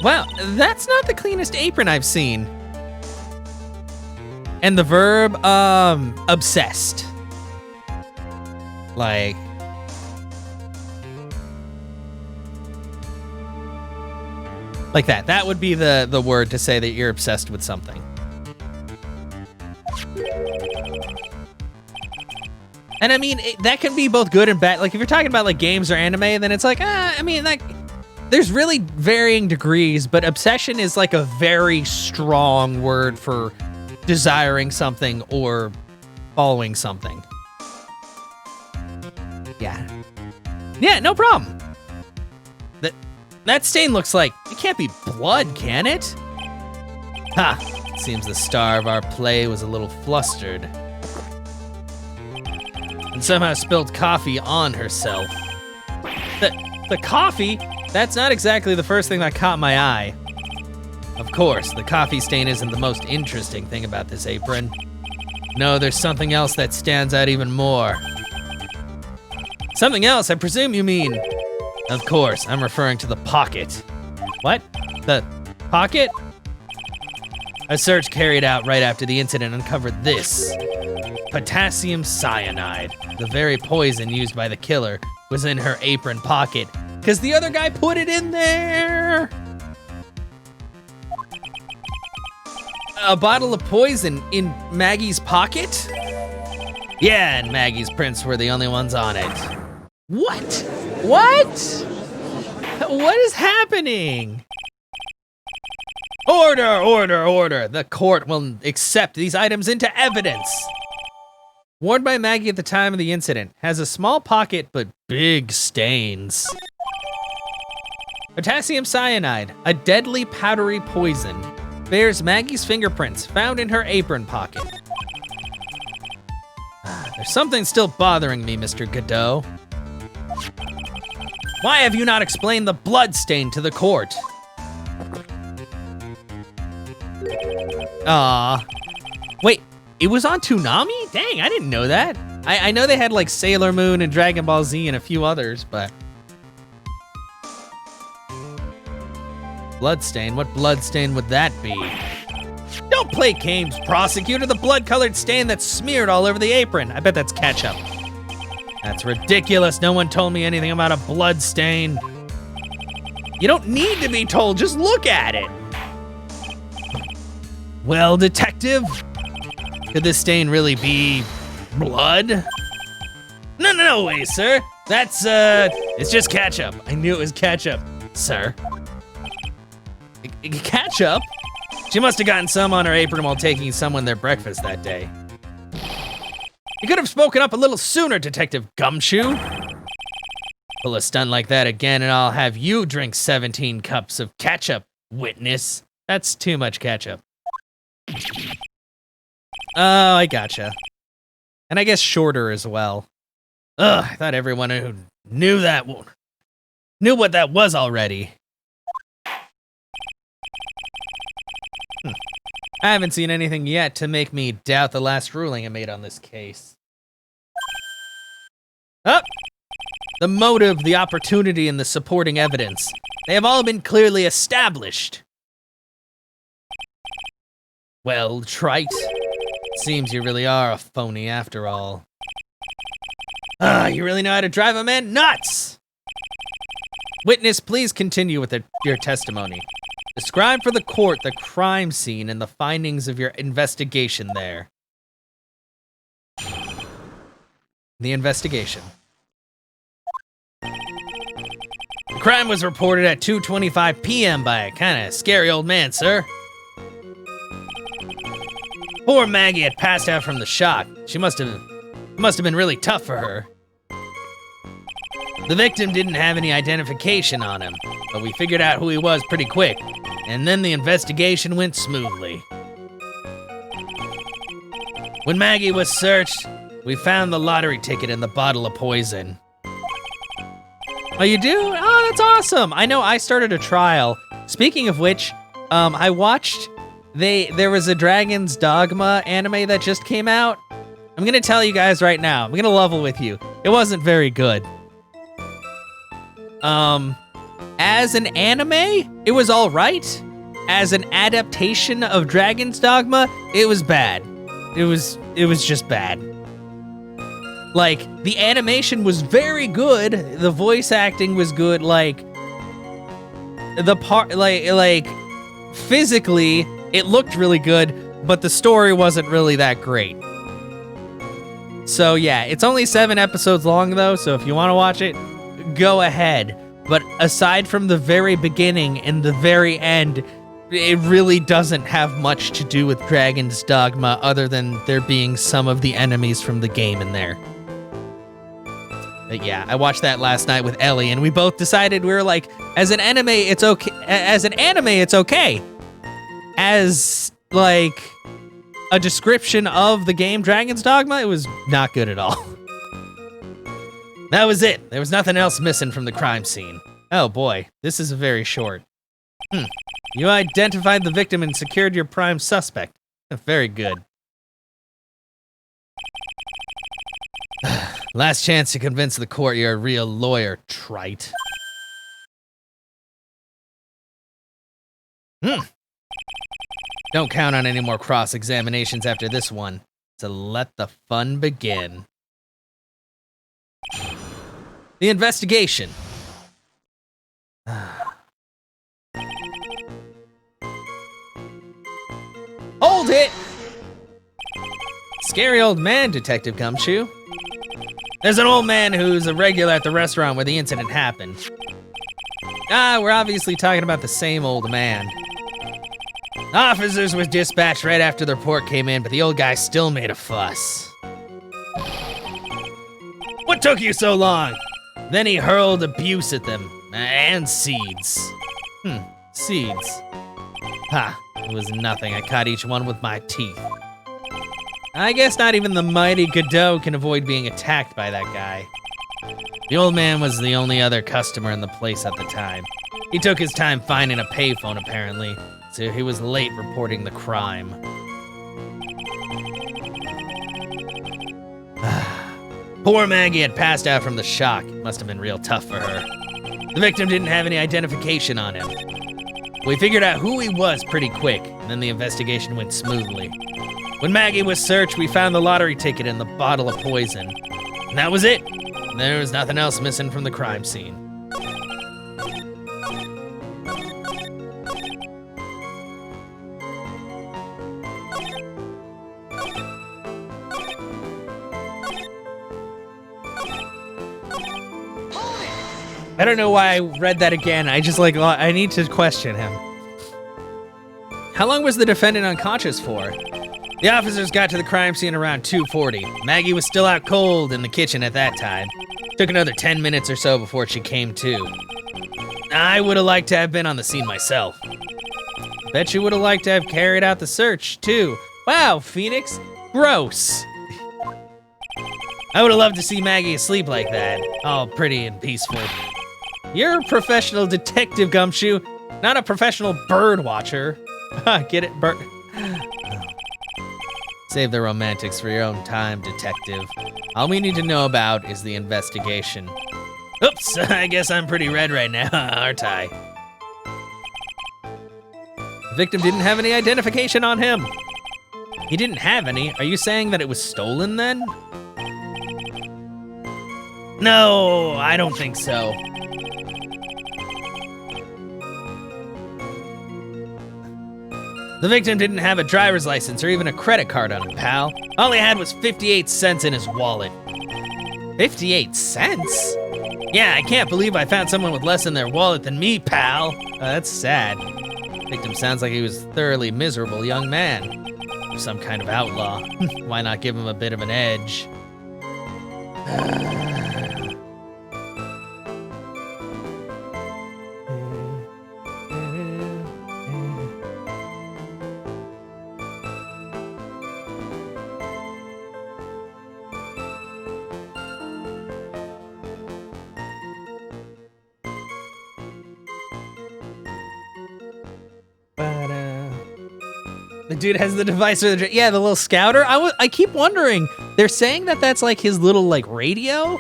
[SPEAKER 1] Wow, that's not the cleanest apron I've seen. And the verb, obsessed. Like, Like that. That would be the word to say that you're obsessed with something. And I mean, that can be both good and bad. Like if you're talking about like games or anime, then it's like, I mean, like there's really varying degrees, but obsession is like a very strong word for desiring something or following something. Yeah. Yeah, no problem. That stain looks like it can't be blood, can it? Ha! Seems the star of our play was a little flustered. And somehow spilled coffee on herself. The coffee? That's not exactly the first thing that caught my eye. Of course, the coffee stain isn't the most interesting thing about this apron. No, there's something else that stands out even more. Something else, I presume you mean. Of course, I'm referring to the pocket. What? The pocket? A search carried out right after the incident uncovered this. Potassium cyanide, the very poison used by the killer, was in her apron pocket, because the other guy put it in there! A bottle of poison in Maggie's pocket? Yeah, and Maggie's prints were the only ones on it. What? What? What is happening? Order, order, order. The court will accept these items into evidence. Worn by Maggie at the time of the incident, has a small pocket but big stains. Potassium cyanide, a deadly powdery poison, bears Maggie's fingerprints found in her apron pocket. There's something still bothering me, Mr. Godot. Why have you not explained the blood stain to the court? Wait, it was on Toonami? Dang, I didn't know that. I know they had like Sailor Moon and Dragon Ball Z and a few others, but... Bloodstain, what bloodstain would that be? Don't play games, prosecutor. The blood-colored stain that's smeared all over the apron. I bet that's ketchup. That's ridiculous. No one told me anything about a blood stain. You don't need to be told, just look at it. Well, detective, could this stain really be blood? No way, sir. That's, it's just ketchup. I knew it was ketchup, sir. Ketchup? She must have gotten some on her apron while taking someone their breakfast that day. You could have spoken up a little sooner, Detective Gumshoe. Pull a stunt like that again and I'll have you drink 17 cups of ketchup, witness. That's too much ketchup. Oh, I gotcha. And I guess shorter as well. Ugh, I thought everyone who knew what that was already. I haven't seen anything yet to make me doubt the last ruling I made on this case. Oh! The motive, the opportunity, and the supporting evidence. They have all been clearly established. Well, trite. Seems you really are a phony after all. You really know how to drive a man nuts! Witness, please continue with your testimony. Describe for the court the crime scene and the findings of your investigation there. The investigation. The crime was reported at 2:25 p.m. by a kind of scary old man, sir. Poor Maggie had passed out from the shock. She must have been really tough for her. The victim didn't have any identification on him, but we figured out who he was pretty quick, and then the investigation went smoothly. When Maggie was searched, we found the lottery ticket and the bottle of poison. Oh, you do? Oh, that's awesome. I know I started a trial. Speaking of which, I watched, there was a Dragon's Dogma anime that just came out. I'm gonna tell you guys right now, I'm gonna level with you. It wasn't very good. As an anime, it was all right. As an adaptation of Dragon's Dogma, it was bad. It was just bad. Like, the animation was very good, the voice acting was good, like, the part, like physically, it looked really good, but the story wasn't really that great. So yeah, it's only 7 episodes long though, so if you want to watch it, go ahead. But aside from the very beginning and the very end, it really doesn't have much to do with Dragon's Dogma other than there being some of the enemies from the game in there. But yeah, I watched that last night with Ellie, and we both decided we were like, as an anime, it's okay. As an anime, it's okay. As like a description of the game Dragon's Dogma, it was not good at all. That was it. There was nothing else missing from the crime scene. Oh boy, this is very short. You identified the victim and secured your prime suspect. Very good. Last chance to convince the court you're a real lawyer, trite. Don't count on any more cross-examinations after this one, so let the fun begin. The investigation. Hold it! Scary old man, Detective Gumshoe. There's an old man who's a regular at the restaurant where the incident happened. We're obviously talking about the same old man. Officers were dispatched right after the report came in, but the old guy still made a fuss. What took you so long? Then he hurled abuse at them, and seeds. Seeds. Ha, it was nothing. I caught each one with my teeth. I guess not even the mighty Godot can avoid being attacked by that guy. The old man was the only other customer in the place at the time. He took his time finding a payphone, apparently, so he was late reporting the crime. Poor Maggie had passed out from the shock. It must have been real tough for her. The victim didn't have any identification on him. We figured out who he was pretty quick, and then the investigation went smoothly. When Maggie was searched, we found the lottery ticket and the bottle of poison. And that was it. There was nothing else missing from the crime scene. I don't know why I read that again. I just I need to question him. How long was the defendant unconscious for? The officers got to the crime scene around 2:40. Maggie was still out cold in the kitchen at that time. Took another 10 minutes or so before she came to. I would have liked to have been on the scene myself. Bet you would have liked to have carried out the search, too. Wow, Phoenix. Gross. I would have loved to see Maggie asleep like that, all pretty and peaceful. You're a professional detective, Gumshoe, not a professional bird watcher. Get it, bird? Save the romantics for your own time, detective. All we need to know about is the investigation. Oops, I guess I'm pretty red right now, aren't I? The victim didn't have any identification on him. He didn't have any? Are you saying that it was stolen then? No, I don't think so. The victim didn't have a driver's license or even a credit card on him, pal. All he had was 58 cents in his wallet. 58 cents? Yeah, I can't believe I found someone with less in their wallet than me, pal. That's sad. Victim sounds like he was a thoroughly miserable young man. Or some kind of outlaw. Why not give him a bit of an edge? The dude has the device or the little scouter. I keep wondering. They're saying that that's like his little radio,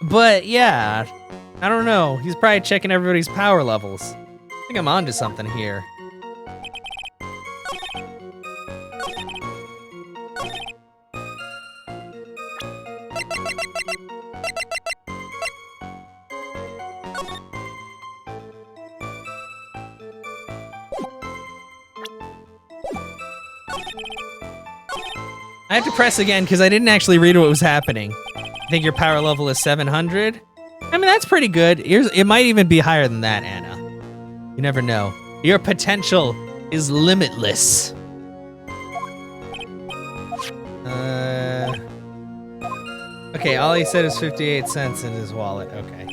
[SPEAKER 1] but yeah, I don't know. He's probably checking everybody's power levels. I think I'm onto something here. I have to press again because I didn't actually read what was happening. I think your power level is 700. I mean, that's pretty good. It might even be higher than that, Anna. You never know. Your potential is limitless. Okay, all he said is 58 cents in his wallet. Okay.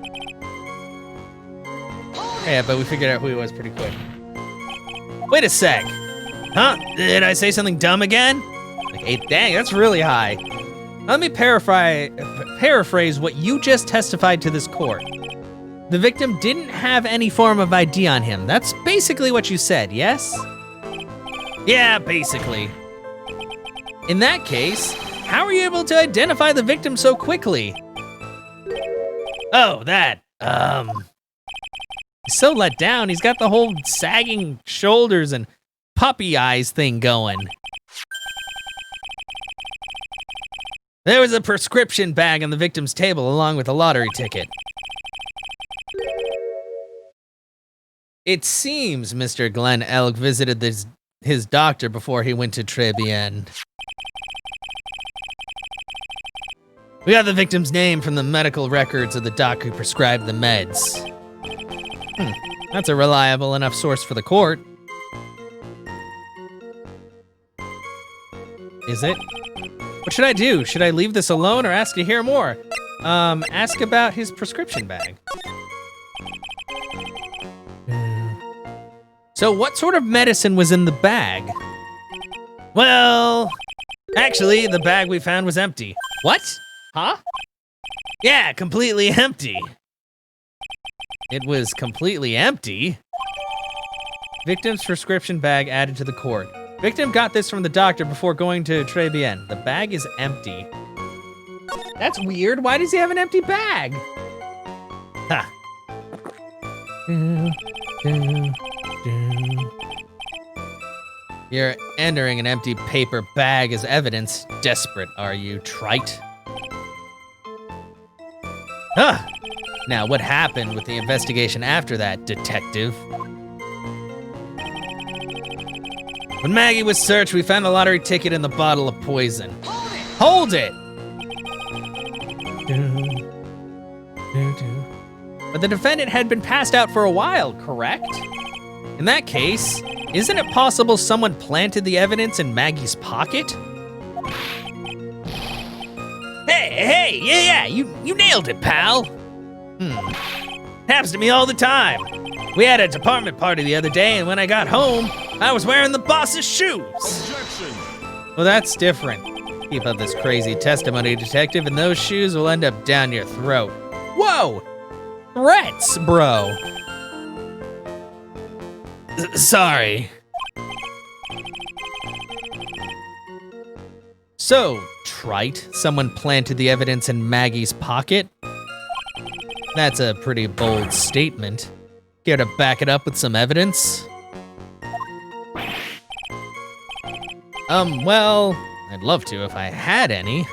[SPEAKER 1] Yeah, but we figured out who he was pretty quick. Wait a sec. Huh? Did I say something dumb again? Like 8, dang, that's really high. Let me paraphrase what you just testified to this court. The victim didn't have any form of ID on him. That's basically what you said, yes? Yeah, basically. In that case, how were you able to identify the victim so quickly? Oh, that, he's so let down. He's got the whole sagging shoulders and puppy eyes thing going. There was a prescription bag on the victim's table along with a lottery ticket. It seems Mr. Glenn Elk visited his doctor before he went to Trebienne. We got the victim's name from the medical records of the doc who prescribed the meds. That's a reliable enough source for the court. Is it? What should I do? Should I leave this alone or ask to hear more? Ask about his prescription bag. So what sort of medicine was in the bag? Well, actually, the bag we found was empty. What? Huh? Yeah, completely empty. It was completely empty. Victim's prescription bag added to the court. Victim got this from the doctor before going to Trebienne. The bag is empty. That's weird. Why does he have an empty bag? Ha. You're entering an empty paper bag as evidence. Desperate, are you, trite? Huh. Now, what happened with the investigation after that, detective? When Maggie was searched, we found the lottery ticket and the bottle of poison. Hold it! But the defendant had been passed out for a while, correct? In that case, isn't it possible someone planted the evidence in Maggie's pocket? Hey, yeah, you nailed it, pal. Happens to me all the time. We had a department party the other day, and when I got home, I was wearing the boss's shoes. Objection. Well, that's different. Keep up this crazy testimony, detective, and those shoes will end up down your throat. Whoa! Threats, bro. Sorry. So, trite, someone planted the evidence in Maggie's pocket? That's a pretty bold statement. Care to back it up with some evidence? Well, I'd love to if I had any.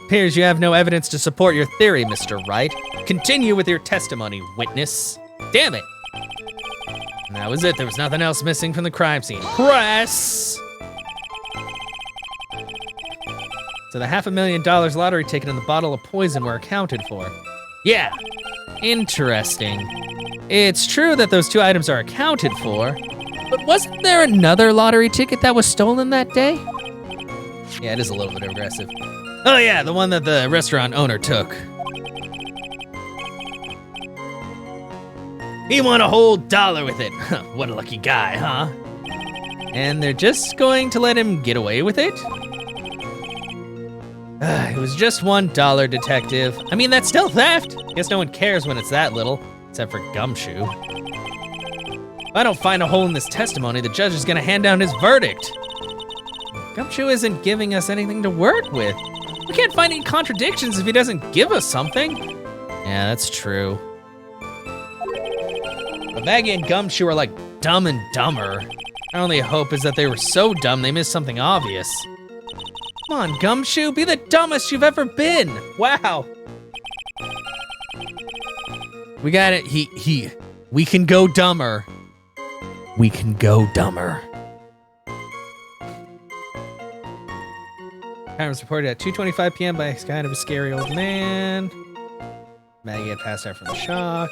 [SPEAKER 1] Appears you have no evidence to support your theory, Mr. Wright. Continue with your testimony, witness. Damn it. And that was it. There was nothing else missing from the crime scene. Press! So the $500,000 lottery ticket and the bottle of poison were accounted for. Yeah, interesting. It's true that those two items are accounted for, but wasn't there another lottery ticket that was stolen that day? Yeah, it is a little bit aggressive. Oh yeah, the one that the restaurant owner took. He won a whole $1 with it. What a lucky guy, huh? And they're just going to let him get away with it? It was just $1, detective. I mean, that's still theft. Guess no one cares when it's that little, except for Gumshoe. If I don't find a hole in this testimony, the judge is gonna hand down his verdict. Gumshoe isn't giving us anything to work with. We can't find any contradictions if he doesn't give us something. Yeah, that's true. But Maggie and Gumshoe are like Dumb and Dumber. Our only hope is that they were so dumb they missed something obvious. Come on, Gumshoe, be the dumbest you've ever been. Wow. We got it. We can go dumber. we can go dumber. Time was reported at 2:25 p.m. by kind of a scary old man. Maggie had passed out from the shock.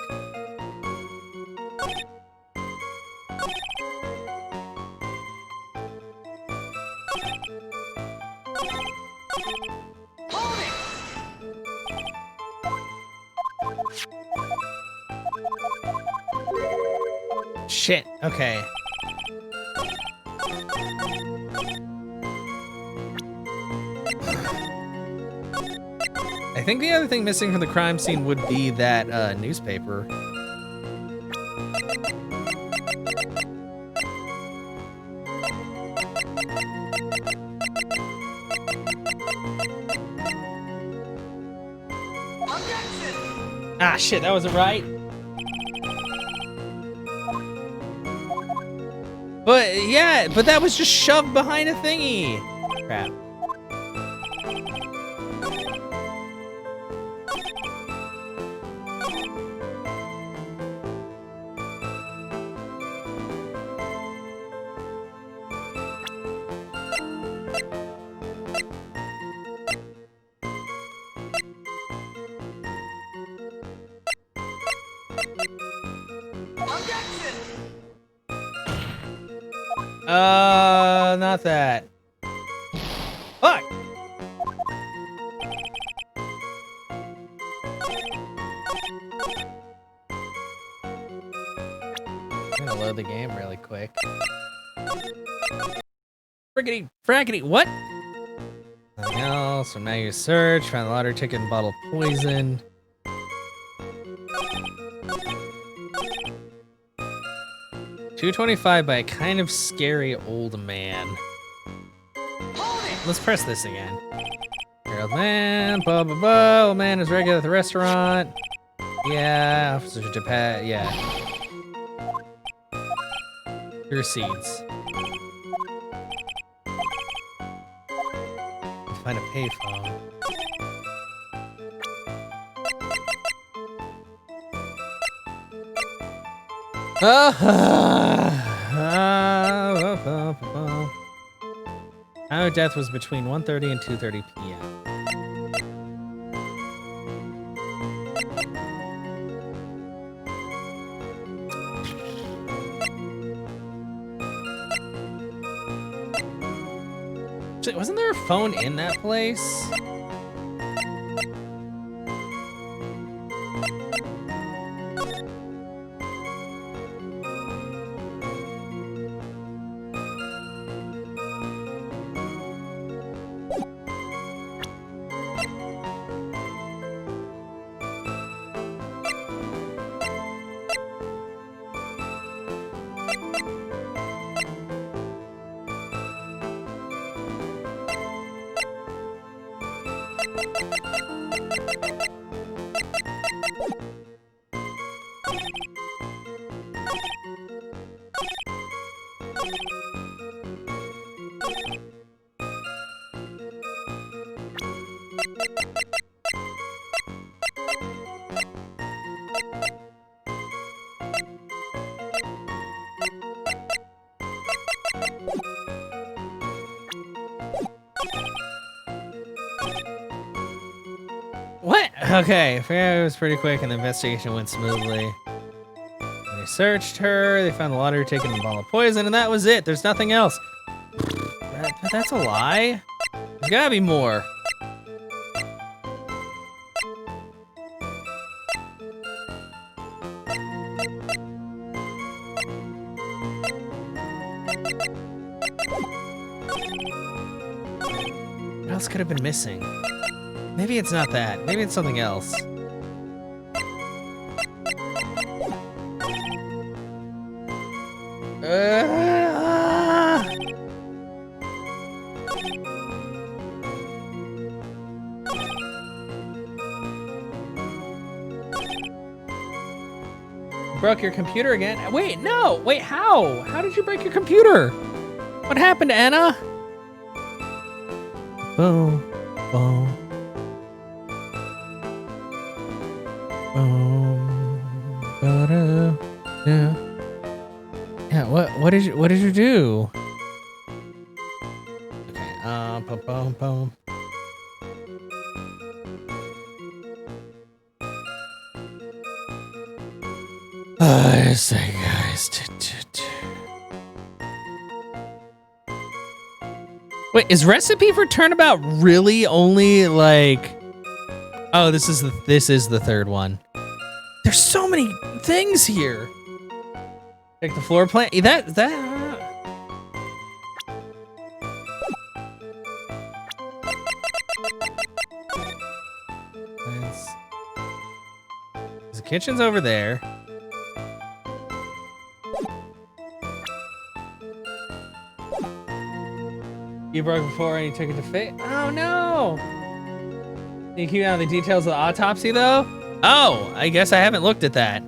[SPEAKER 1] Shit, okay. I think the other thing missing from the crime scene would be that newspaper. Ah, shit, that wasn't right. But yeah, but that was just shoved behind a thingy. Crap. Not that. Fuck! I'm gonna load the game really quick. Friggity, fraggity, what? Nothing else, so now you search, found the lottery ticket and bottle of poison. $2.25 by a kind of scary old man. Let's press this again. Old man, blah blah blah. Old man is regular at the restaurant. Yeah, officer Japan. Yeah. Receipts. Find a payphone. Time of death was between 1:30 and 2:30 p.m. Wasn't there a phone in that place? What? Okay, it was pretty quick and the investigation went smoothly. They searched her, they found the lottery ticket and a bottle of poison, and that was it. There's nothing else. That's a lie. There's gotta be more. What else could have been missing? Maybe it's not that. Maybe it's something else. Broke your computer again? Wait, no! Wait, how? How did you break your computer? What happened, Anna? Boom. Boom. Yeah. Yeah, what what did you do? Okay, boom, boom, boom. I say, guys. Wait, is recipe for turnabout really only like? Oh, this is the third one. There's so many things here. Check the floor plan. That. The kitchen's over there. You broke before and you took it to fate. Oh no! Can you keep out the details of the autopsy though? Oh, I guess I haven't looked at that.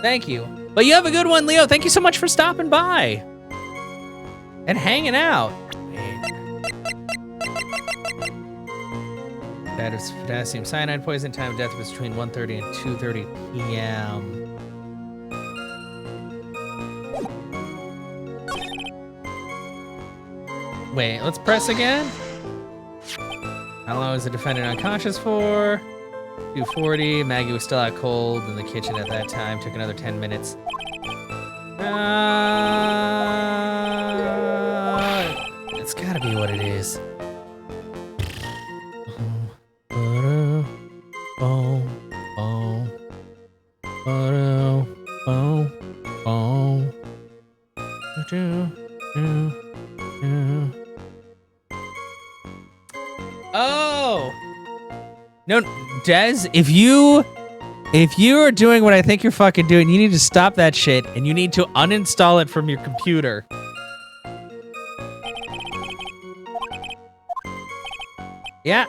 [SPEAKER 1] Thank you. But you have a good one, Leo. Thank you so much for stopping by and hanging out. That is potassium cyanide poison. Time of death was between 1:30 and 2:30 p.m. Wait, let's press again. How long was the defendant unconscious for? 2:40. Maggie was still out cold in the kitchen at that time. Took another 10 minutes. It's gotta be what it is. Oh no, Des, if you are doing what I think you're fucking doing, you need to stop that shit and you need to uninstall it from your computer. Yeah,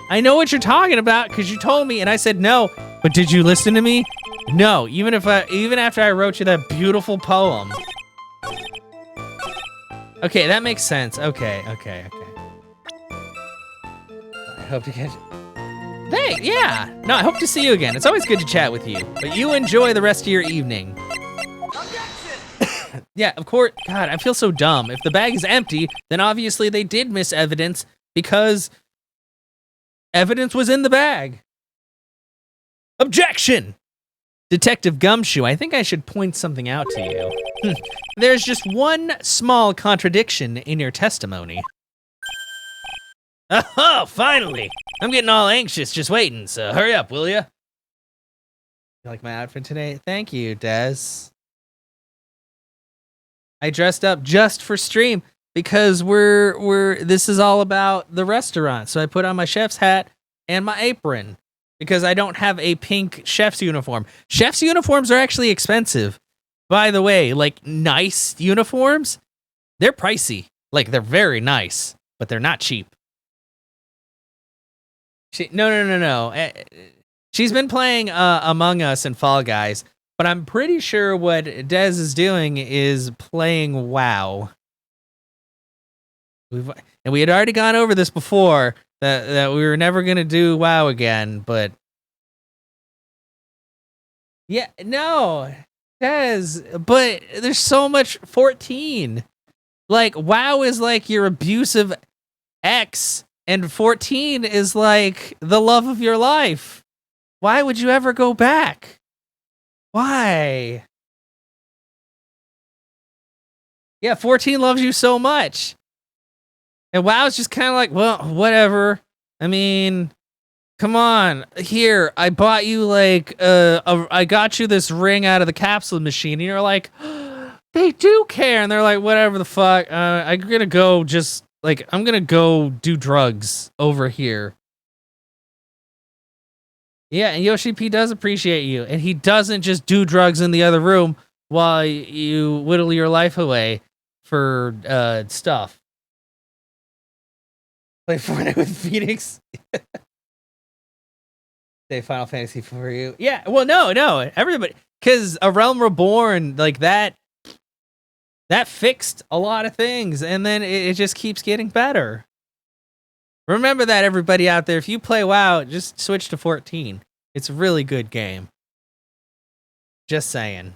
[SPEAKER 1] I know what you're talking about because you told me and I said no, but did you listen to me? No, even after I wrote you that beautiful poem. Okay, that makes sense. Okay. I hope to get... Hey, yeah. No, I hope to see you again. It's always good to chat with you. But you enjoy the rest of your evening. Yeah, of course. God, I feel so dumb. If the bag is empty, then obviously they did miss evidence because evidence was in the bag. Objection! Detective Gumshoe, I think I should point something out to you. There's just one small contradiction in your testimony. Oh, finally! I'm getting all anxious just waiting, so hurry up, will ya? You like my outfit today? Thank you, Des. I dressed up just for stream because this is all about the restaurant. So I put on my chef's hat and my apron because I don't have a pink chef's uniform. Chef's uniforms are actually expensive. By the way, like nice uniforms, they're pricey. Like they're very nice, but they're not cheap. No. She's been playing Among Us and Fall Guys, but I'm pretty sure what Des is doing is playing WoW. And we had already gone over this before, that we were never going to do WoW again, but... Yeah, no, Des, but there's so much 14. Like, WoW is like your abusive ex, and 14 is like the love of your life. Why would you ever go back? Why? Yeah, 14 loves you so much. And WoW is just kind of like, well, whatever. I mean, come on. Here, I bought you like, I got you this ring out of the capsule machine. And you're like, they do care. And they're like, whatever the fuck. I'm going to go just, like, I'm going to go do drugs over here. Yeah, and Yoshi P does appreciate you. And he doesn't just do drugs in the other room while you whittle your life away for stuff. Play Fortnite with Phoenix. Say Final Fantasy for you. Yeah, well, no. Everybody, because A Realm Reborn, like that fixed a lot of things. And then it just keeps getting better. Remember that, everybody out there. If you play WoW, just switch to 14. It's a really good game. Just saying.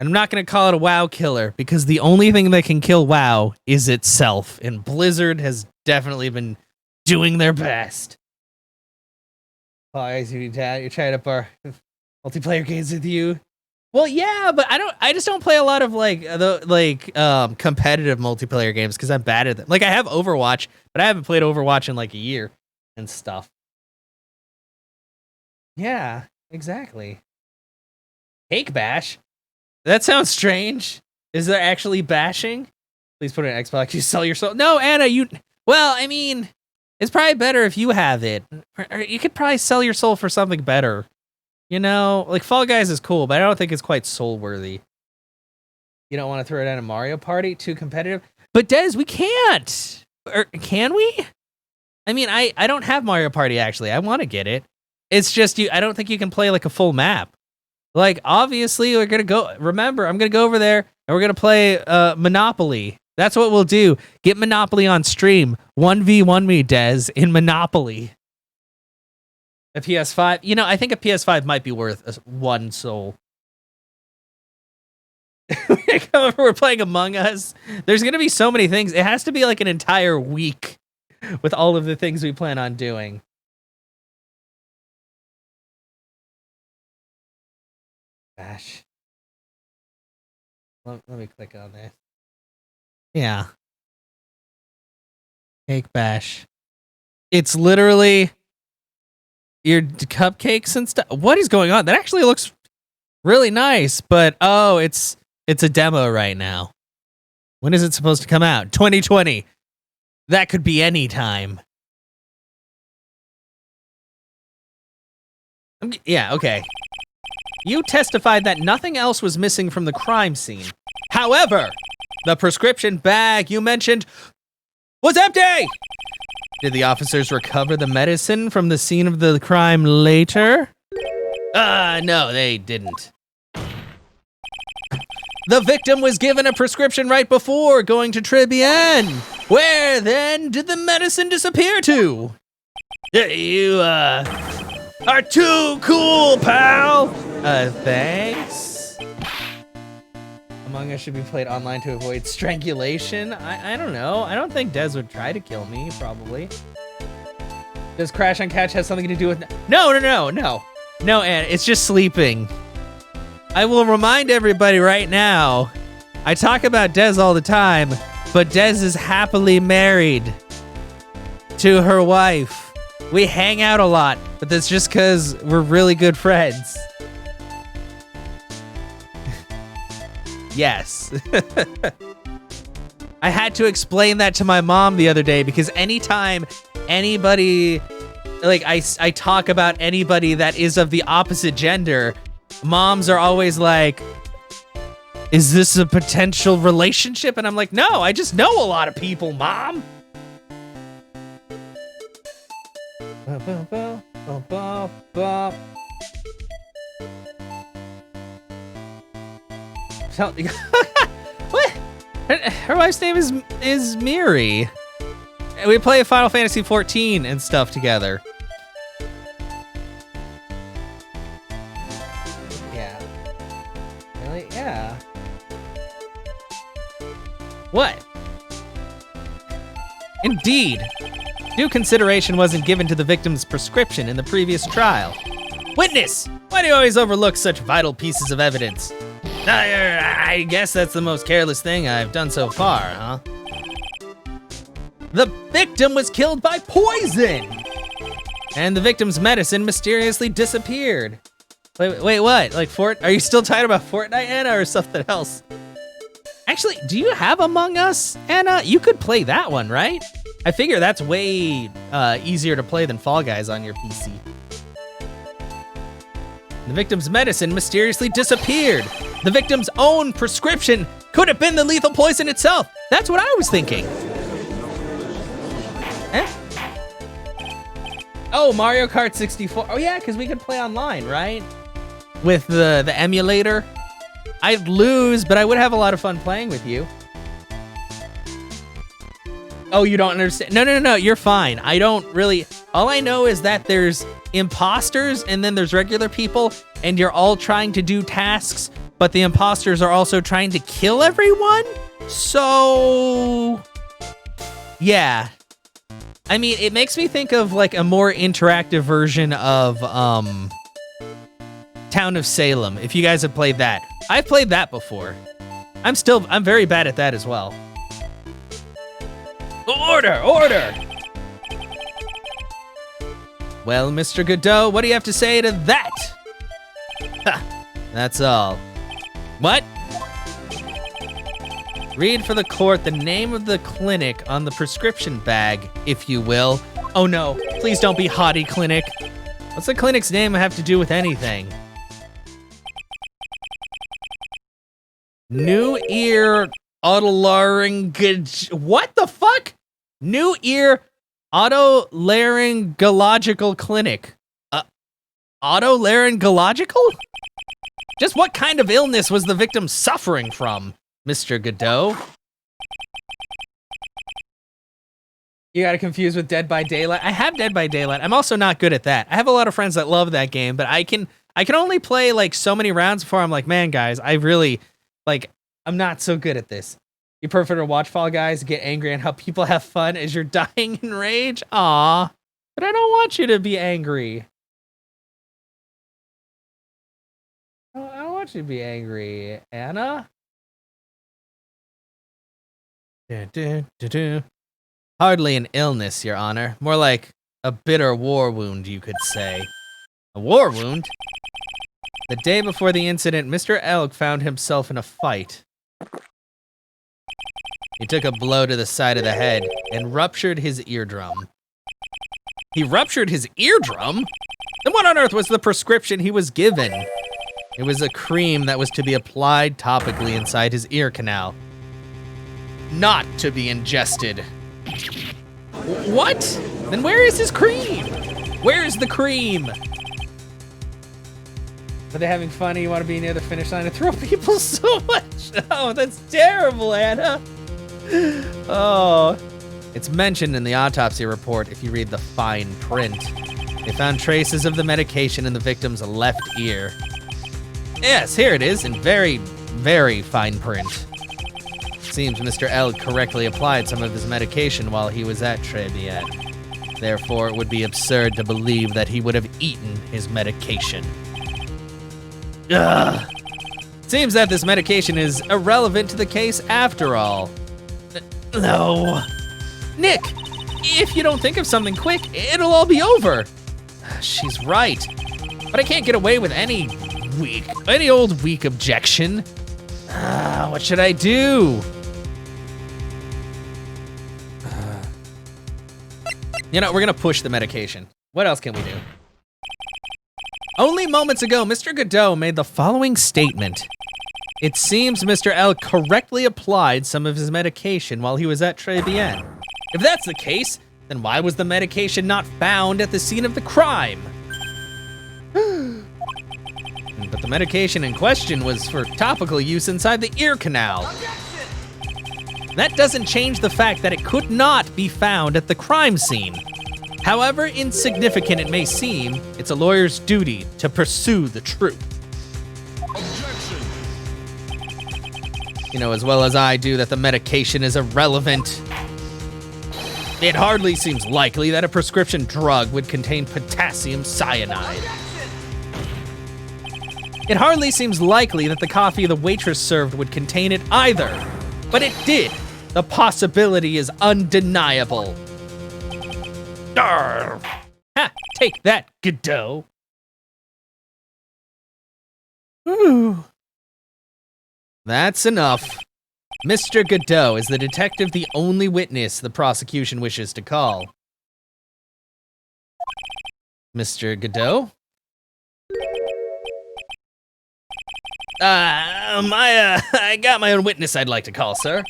[SPEAKER 1] And I'm not going to call it a WoW killer because the only thing that can kill WoW is itself. And Blizzard has definitely been doing their best. Oh, I see you're trying up our multiplayer games with you. Well, yeah, but I just don't play a lot of competitive multiplayer games because I'm bad at them. Like I have Overwatch, but I haven't played Overwatch in like a year and stuff. Yeah, exactly. Cake bash? That sounds strange. Is there actually bashing? Please put it in Xbox. You sell your soul. No, Anna, well, I mean, it's probably better if you have it. Or you could probably sell your soul for something better. You know, like Fall Guys is cool, but I don't think it's quite soul worthy. You don't want to throw it in a Mario Party? Too competitive? But Des, we can't. Or can we? I mean, I don't have Mario Party actually. I want to get it. It's just I don't think you can play like a full map. Like obviously we're gonna go. Remember, I'm gonna go over there and we're gonna play Monopoly. That's what we'll do. Get Monopoly on stream. 1v1 me, Des, in Monopoly. A PS5? You know, I think a PS5 might be worth one soul. We're playing Among Us. There's going to be so many things. It has to be like an entire week with all of the things we plan on doing. Bash. Let me click on this. Yeah. Cake bash. It's literally your cupcakes and stuff. What is going on? That actually looks really nice, but oh, it's a demo right now. When is it supposed to come out? 2020. That could be any time. Yeah, okay. You testified that nothing else was missing from the crime scene. However, the prescription bag you mentioned was empty! Did the officers recover the medicine from the scene of the crime later? No, they didn't. The victim was given a prescription right before going to Tribune. Where then did the medicine disappear to? You, are too cool, pal! Thanks? Among Us should be played online to avoid strangulation? I don't know. I don't think Des would try to kill me, probably. Does Crash on Catch have something to do with... No, Anne, it's just sleeping. I will remind everybody right now, I talk about Des all the time, but Des is happily married to her wife. We hang out a lot, but that's just because we're really good friends. Yes. I had to explain that to my mom the other day because anytime anybody, like I talk about anybody that is of the opposite gender, moms are always like, is this a potential relationship? And I'm like, no, I just know a lot of people, Mom. What? Her wife's name is Miri. We play Final Fantasy 14 and stuff together. Yeah. Really? Yeah. What? Indeed. Due consideration wasn't given to the victim's prescription in the previous trial. Witness! Why do you always overlook such vital pieces of evidence? I guess that's the most careless thing I've done so far, huh? The victim was killed by poison! And the victim's medicine mysteriously disappeared. Wait, what? Like, are you still talking about Fortnite, Anna, or something else? Actually, do you have Among Us, Anna? You could play that one, right? I figure that's way easier to play than Fall Guys on your PC. The victim's medicine mysteriously disappeared. The victim's own prescription could have been the lethal poison itself. That's what I was thinking. Eh? Oh, Mario Kart 64. Oh yeah, because we could play online, right? With the emulator. I'd lose, but I would have a lot of fun playing with you. Oh, you don't understand? No, you're fine. I don't really... All I know is that there's imposters and then there's regular people and you're all trying to do tasks but the imposters are also trying to kill everyone. So, yeah. I mean, it makes me think of like a more interactive version of Town of Salem. If you guys have played that, I've played that before. I'm very bad at that as well. Order, order. Well, Mr. Godot, what do you have to say to that? Ha, that's all. What? Read for the court the name of the clinic on the prescription bag, if you will. Oh no, please don't be Hottie Clinic. What's the clinic's name have to do with anything? New ear otolaryngological. What the fuck? New ear otolaryngological clinic. Otolaryngological? Just what kind of illness was the victim suffering from, Mr. Godot? You got it confused with Dead by Daylight. I have Dead by Daylight. I'm also not good at that. I have a lot of friends that love that game, but I can only play like so many rounds before I'm like, man, guys, I really like. I'm not so good at this. You prefer to watch Fall Guys, get angry, and help people have fun as you're dying in rage? Aw, but I don't want you to be angry. I don't want you to be angry, Anna. Hardly an illness, Your Honor. More like a bitter war wound, you could say. A war wound? The day before the incident, Mr. Elk found himself in a fight. He took a blow to the side of the head and ruptured his eardrum. He ruptured his eardrum? Then what on earth was the prescription he was given? It was a cream that was to be applied topically inside his ear canal. Not to be ingested. What? Then where is his cream? Where's the cream? Are they having fun? You want to be near the finish line and throw people so much? Oh, that's terrible, Anna. Oh. It's mentioned in the autopsy report if you read the fine print. They found traces of the medication in the victim's left ear. Yes, here it is in very, very fine print. Seems Mr. L correctly applied some of his medication while he was at Trebiet. Therefore, it would be absurd to believe that he would have eaten his medication. Ugh. Seems that this medication is irrelevant to the case after all. No. Nick, if you don't think of something quick, it'll all be over. She's right. But I can't get away with any old weak objection. What should I do? You know, we're gonna push the medication. What else can we do? Only moments ago, Mr. Godot made the following statement. It seems Mr. L correctly applied some of his medication while he was at Trebiet. If that's the case, then why was the medication not found at the scene of the crime? But the medication in question was for topical use inside the ear canal. That doesn't change the fact that it could not be found at the crime scene. However insignificant it may seem, it's a lawyer's duty to pursue the truth.
[SPEAKER 2] Objection.
[SPEAKER 1] You know as well as I do that the medication is irrelevant. It hardly seems likely that a prescription drug would contain potassium cyanide. It hardly seems likely that the coffee the waitress served would contain it either. But it did. The possibility is undeniable. Arrgh. Ha! Take that, Godot. Whew. That's enough. Mr. Godot, is the detective the only witness the prosecution wishes to call? Mr. Godot? I got my own witness I'd like to call, sir.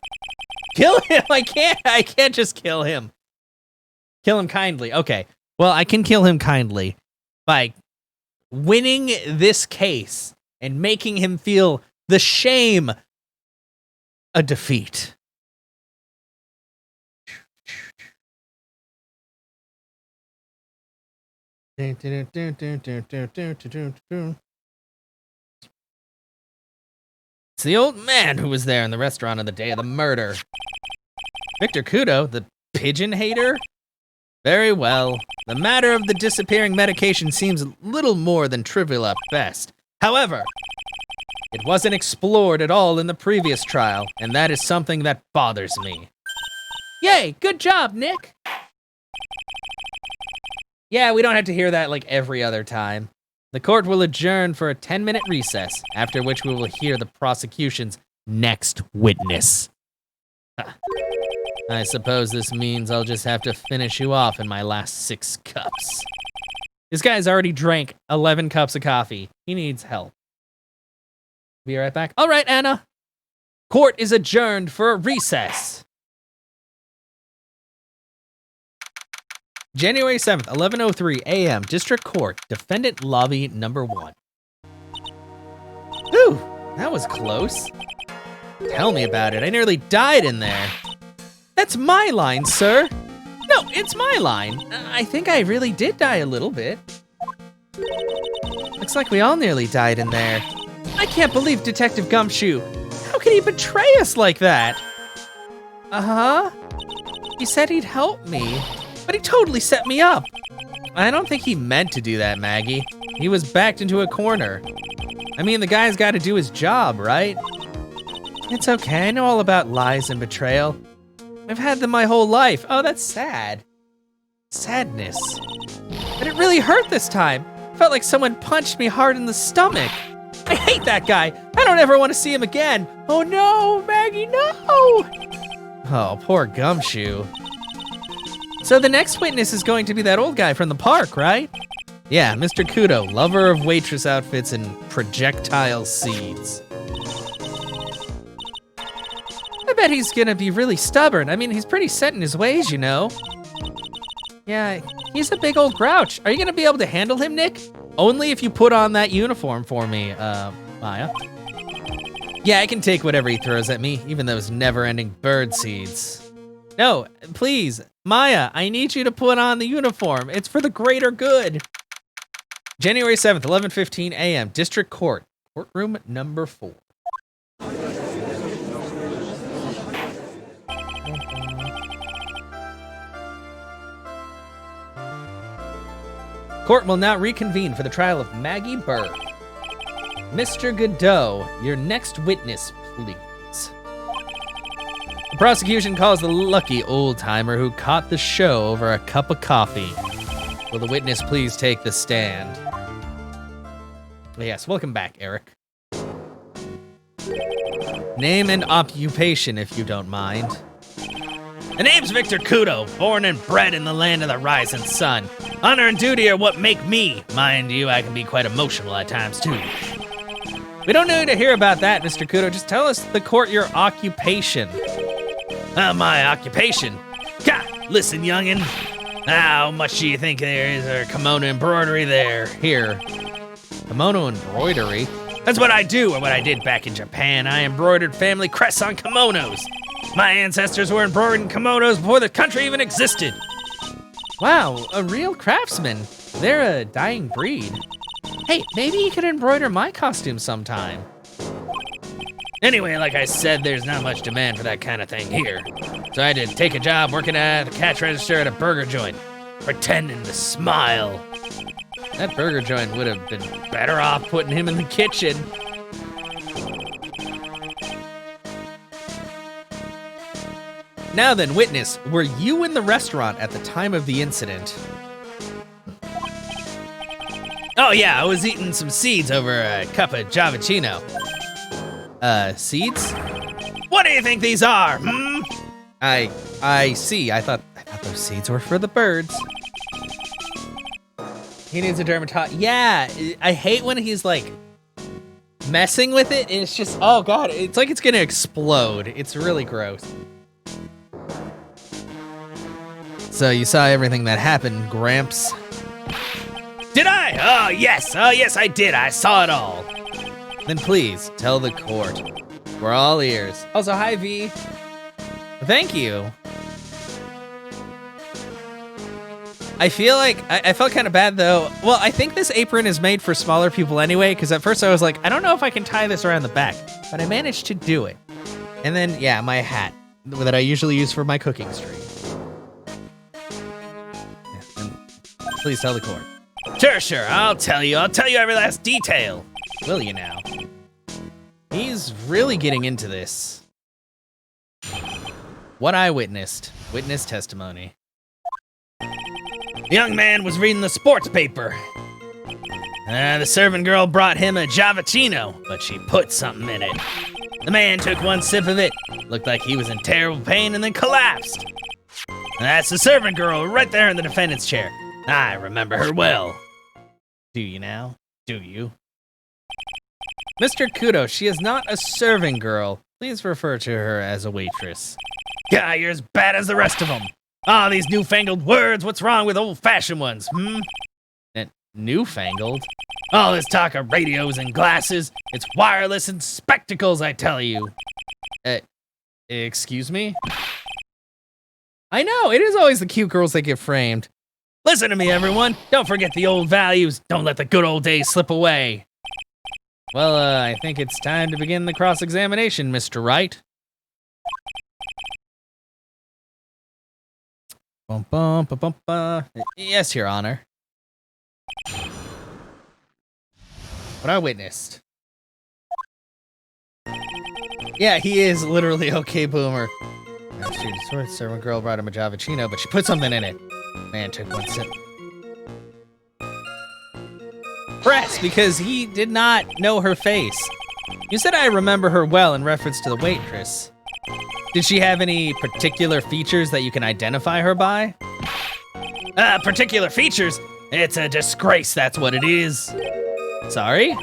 [SPEAKER 1] Kill him! I can't just kill him. Kill him kindly. Okay. Well, I can kill him kindly by winning this case and making him feel the shame of defeat. It's the old man who was there in the restaurant on the day of the murder. Victor Kudo, the pigeon hater? Very well. The matter of the disappearing medication seems little more than trivial at best. However, it wasn't explored at all in the previous trial, and that is something that bothers me. Yay, good job, Nick. Yeah, we don't have to hear that like every other time. The court will adjourn for a 10-minute recess, after which we will hear the prosecution's next witness. I suppose this means I'll just have to finish you off in my last 6 cups. This guy's already drank 11 cups of coffee. He needs help. Be right back. All right, Anna. Court is adjourned for a recess. January 7th, 11:03 a.m. District Court, Defendant Lobby Number 1. Whew, that was close. Tell me about it. I nearly died in there. That's my line, sir. No, it's my line. I think I really did die a little bit. Looks like we all nearly died in there. I can't believe Detective Gumshoe. How could he betray us like that? Uh-huh. He said he'd help me, but he totally set me up. I don't think he meant to do that, Maggie. He was backed into a corner. I mean, the guy's got to do his job, right? It's okay, I know all about lies and betrayal. I've had them my whole life. Oh, that's sad. Sadness. But it really hurt this time. Felt like someone punched me hard in the stomach. I hate that guy. I don't ever want to see him again. Oh no, Maggie, no! Oh, poor Gumshoe. So the next witness is going to be that old guy from the park, right? Yeah, Mr. Kudo, lover of waitress outfits and projectile seeds. I bet he's gonna be really stubborn. I mean, he's pretty set in his ways, you know. Yeah, he's a big old grouch. Are you gonna be able to handle him, Nick? Only if you put on that uniform for me, Maya. Yeah, I can take whatever he throws at me, even those never-ending bird seeds. No, please, Maya, I need you to put on the uniform. It's for the greater good. January 7th, 11:15 a.m., District Court, courtroom number 4. Court will now reconvene for the trial of Maggie Berg. Mr. Godot, your next witness, please. The prosecution calls the lucky old-timer who caught the show over a cup of coffee. Will the witness please take the stand? Yes, welcome back, Eric. Name and occupation, if you don't mind. The name's Victor Kudo, born and bred in the land of the rising sun. Honor and duty are what make me. Mind you, I can be quite emotional at times, too. We don't need to hear about that, Mr. Kudo. Just tell us, the court, your occupation. My occupation? Gah, listen, youngin'. How much do you think there is of kimono embroidery there? Here. Kimono embroidery? That's what I do, or what I did back in Japan. I embroidered family crests on kimonos. My ancestors were embroidering kimonos before the country even existed. Wow, a real craftsman. They're a dying breed. Hey, maybe you could embroider my costume sometime. Anyway, like I said, there's not much demand for that kind of thing here. So I had to take a job working at a cash register at a burger joint, pretending to smile. That burger joint would have been better off putting him in the kitchen. Now then, witness, were you in the restaurant at the time of the incident? Oh yeah, I was eating some seeds over a cup of Javicino. Seeds? What do you think these are, hmm? I see, I thought those seeds were for the birds. He needs a dermatologist. Yeah, I hate when he's like messing with it and it's just, oh God, it's like it's gonna explode. It's really gross. So you saw everything that happened, Gramps? Did I? Oh yes, I did. I saw it all. Then please, tell the court. We're all ears. Also, hi V. Thank you. I feel like I felt kind of bad though. Well, I think this apron is made for smaller people anyway, because at first I was like, I don't know if I can tie this around the back, but I managed to do it. And then, yeah, my hat that I usually use for my cooking stream. Yeah, and please tell the court.
[SPEAKER 3] Sure, I'll tell you every last detail.
[SPEAKER 1] Will you now? He's really getting into this. What I witnessed. Witness testimony.
[SPEAKER 3] The young man was reading the sports paper. The servant girl brought him a Javachino, but she put something in it. The man took one sip of it, looked like he was in terrible pain, and then collapsed. And that's the servant girl right there in the defendant's chair. I remember her well.
[SPEAKER 1] Do you now? Do you? Mr. Kudo, she is not a serving girl. Please refer to her as a waitress.
[SPEAKER 3] God, you're as bad as the rest of them. Ah, these newfangled words, what's wrong with old-fashioned ones,
[SPEAKER 1] Newfangled?
[SPEAKER 3] All this talk of radios and glasses, it's wireless and spectacles, I tell you.
[SPEAKER 1] Excuse me? I know, it is always the cute girls that get framed.
[SPEAKER 3] Listen to me, everyone. Don't forget the old values. Don't let the good old days slip away.
[SPEAKER 1] Well, I think it's time to begin the cross-examination, Mr. Wright. Bum, bum, bum, bum, bum. Yes, Your Honor. What I witnessed. Yeah, he is literally okay, Boomer. Servant girl brought him a Javachino, but she put something in it. Man took one sip. Press, because he did not know her face. You said I remember her well in reference to the waitress. Did she have any particular features that you can identify her by?
[SPEAKER 3] Particular features? It's a disgrace, that's what it is.
[SPEAKER 1] Sorry?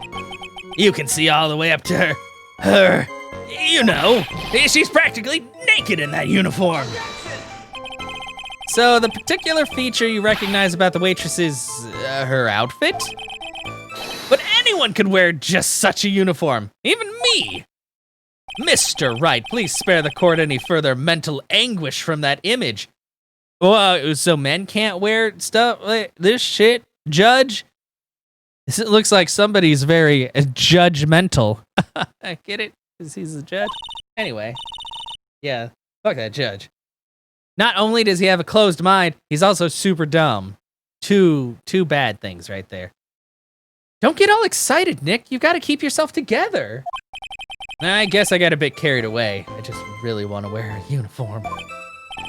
[SPEAKER 3] You can see all the way up to her, you know, she's practically naked in that uniform.
[SPEAKER 1] So the particular feature you recognize about the waitress is her outfit?
[SPEAKER 3] But anyone could wear just such a uniform, even me.
[SPEAKER 1] Mr. Wright, please spare the court any further mental anguish from that image. Well, so men can't wear stuff like this shit? Judge? It looks like somebody's very judgmental. I get it, because he's a judge. Anyway, yeah, fuck that judge. Not only does he have a closed mind, he's also super dumb. Two bad things right there. Don't get all excited, Nick. You gotta keep yourself together. I guess I got a bit carried away. I just really want to wear a uniform.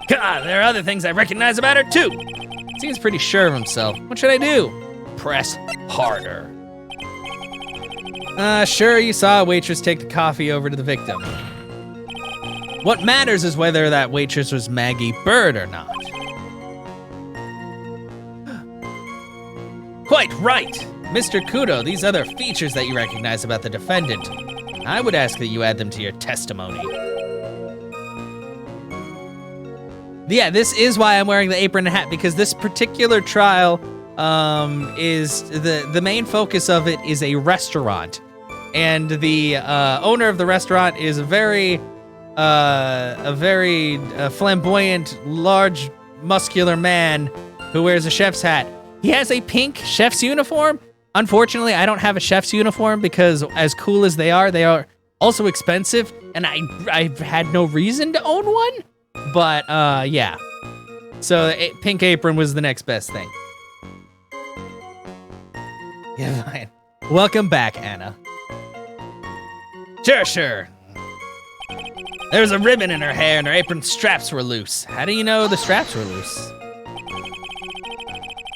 [SPEAKER 3] God, there are other things I recognize about her too.
[SPEAKER 1] Seems pretty sure of himself. What should I do?
[SPEAKER 3] Press harder.
[SPEAKER 1] Sure, you saw a waitress take the coffee over to the victim. What matters is whether that waitress was Maggie Bird or not.
[SPEAKER 3] Quite right.
[SPEAKER 1] Mr. Kudo, these other features that you recognize about the defendant, I would ask that you add them to your testimony. Yeah, this is why I'm wearing the apron and hat, because this particular trial is the main focus of it is a restaurant. And the owner of the restaurant is a very flamboyant, large, muscular man who wears a chef's hat. He has a pink chef's uniform. Unfortunately, I don't have a chef's uniform because as cool as they are also expensive, and I had no reason to own one. But yeah. So pink apron was the next best thing. Yeah, fine. Welcome back, Anna.
[SPEAKER 3] Sure. There was a ribbon in her hair and her apron straps were loose.
[SPEAKER 1] How do you know the straps were loose?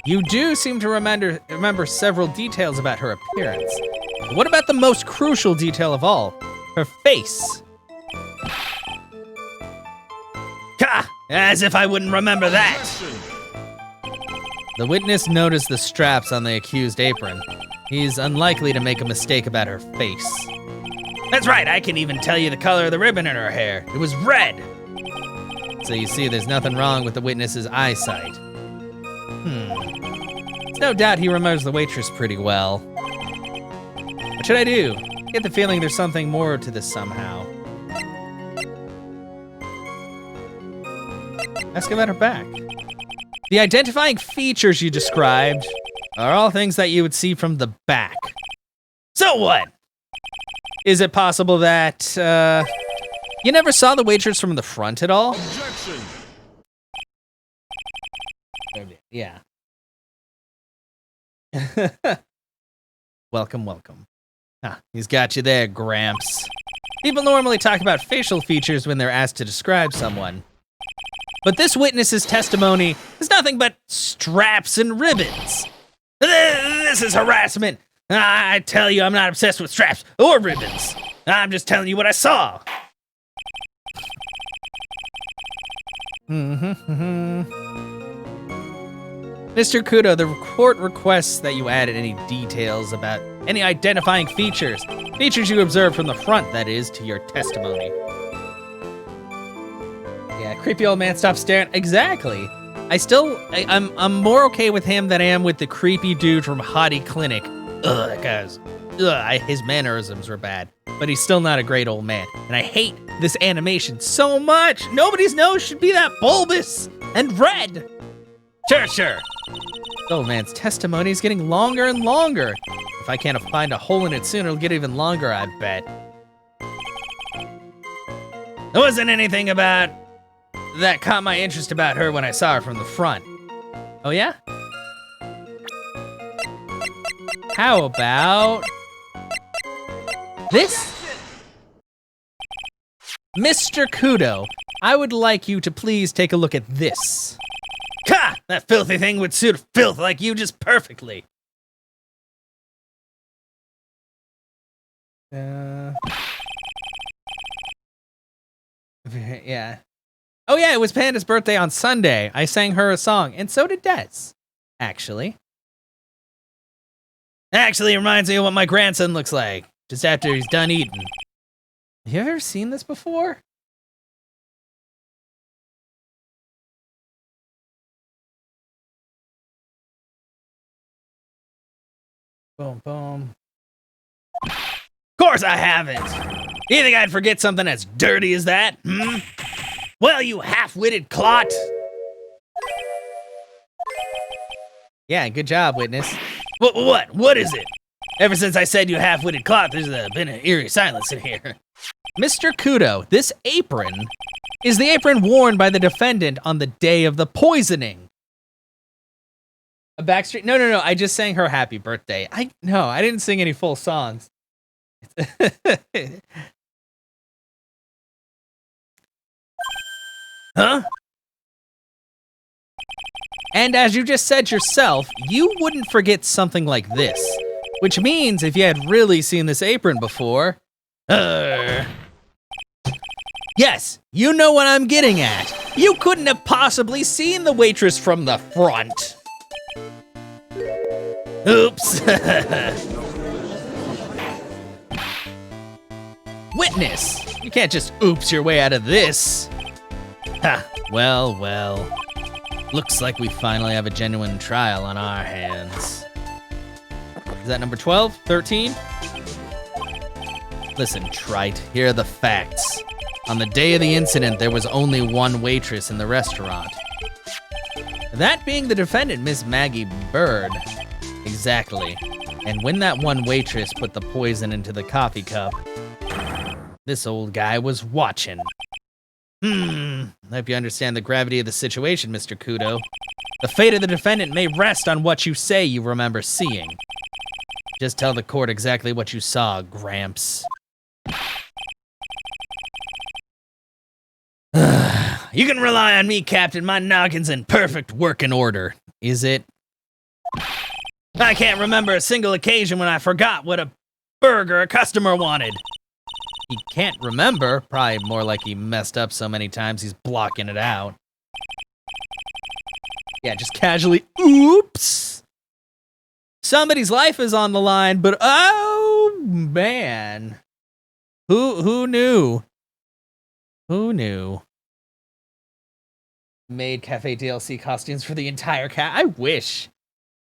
[SPEAKER 1] You do seem to remember several details about her appearance. But what about the most crucial detail of all? Her face.
[SPEAKER 3] Ha! As if I wouldn't remember that.
[SPEAKER 1] The witness noticed the straps on the accused apron. He's unlikely to make a mistake about her face.
[SPEAKER 3] That's right, I can even tell you the color of the ribbon in her hair. It was red.
[SPEAKER 1] So you see, there's nothing wrong with the witness's eyesight. It's no doubt he remembers the waitress pretty well. What should I do? I get the feeling there's something more to this somehow. Ask about her back. The identifying features you described are all things that you would see from the back. So what? Is it possible that, you never saw the waitress from the front at all?
[SPEAKER 2] Objection.
[SPEAKER 1] Yeah. Welcome, welcome. Ah, he's got you there, Gramps. People normally talk about facial features when they're asked to describe someone. But this witness's testimony is nothing but straps and ribbons. This is harassment. I tell you, I'm not obsessed with straps or ribbons. I'm just telling you what I saw. Mr. Kudo, the court requests that you add any details about any identifying features you observed from the front, that is, to your testimony. Yeah, creepy old man, stop staring. Exactly. I'm more okay with him than I am with the creepy dude from Hottie Clinic. Ugh, that guy's, his mannerisms were bad, but he's still not a great old man. And I hate this animation so much. Nobody's nose should be that bulbous and red. Sure. The old man's testimony is getting longer and longer. If I can't find a hole in it soon, it'll get even longer, I bet. There wasn't anything about that caught my interest about her when I saw her from the front. Oh, yeah? How about this? Mr. Kudo, I would like you to please take a look at this. Ha! That filthy thing would suit filth like you just perfectly. Yeah. Oh yeah, it was Panda's birthday on Sunday. I sang her a song, and so did Des, actually. Actually, it reminds me of what my grandson looks like, just after he's done eating. Have you ever seen this before? Boom, boom. Of course I haven't. You think I'd forget something as dirty as that, hmm? Well, you half-witted clot. Yeah, good job, witness. What? What is it? Ever since I said you half-witted clot, there's been an eerie silence in here. Mr. Kudo, this apron is the apron worn by the defendant on the day of the poisoning. A Backstreet? No. I just sang her happy birthday. I didn't sing any full songs. Huh? And as you just said yourself, you wouldn't forget something like this. Which means if you had really seen this apron before... Yes, you know what I'm getting at. You couldn't have possibly seen the waitress from the front. Oops. Witness, you can't just oops your way out of this. Ha, well. Looks like we finally have a genuine trial on our hands. Is that number 12? 13? Listen, trite, here are the facts. On the day of the incident, there was only one waitress in the restaurant. That being the defendant, Miss Maggie Bird. Exactly. And when that one waitress put the poison into the coffee cup, this old guy was watching. I hope you understand the gravity of the situation, Mr. Kudo. The fate of the defendant may rest on what you say you remember seeing. Just tell the court exactly what you saw, Gramps. You can rely on me, Captain. My noggin's in perfect working order. Is it? I can't remember a single occasion when I forgot what a burger a customer wanted. He can't remember. Probably more like he messed up so many times he's blocking it out. Yeah, just casually, oops. Somebody's life is on the line, but oh man. Who knew? Who knew? Made Cafe DLC costumes for the entire cast. I wish.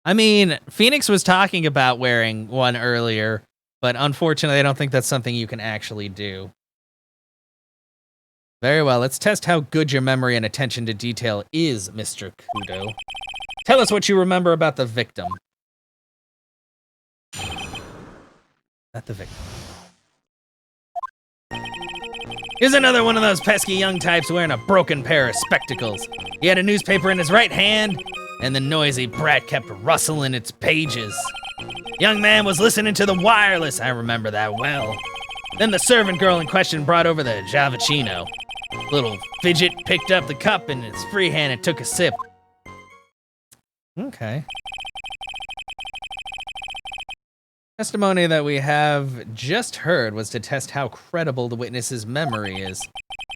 [SPEAKER 1] I mean, Phoenix was talking about wearing one earlier, but unfortunately, I don't think that's something you can actually do. Very well, let's test how good your memory and attention to detail is, Mr. Kudo. Tell us what you remember about the victim. About the victim. Here's another one of those pesky young types wearing a broken pair of spectacles. He had a newspaper in his right hand, and the noisy brat kept rustling its pages. Young man was listening to the wireless, I remember that well. Then the servant girl in question brought over the Javicino. Little fidget picked up the cup in its free hand and took a sip. Okay. Testimony that we have just heard was to test how credible the witness's memory is.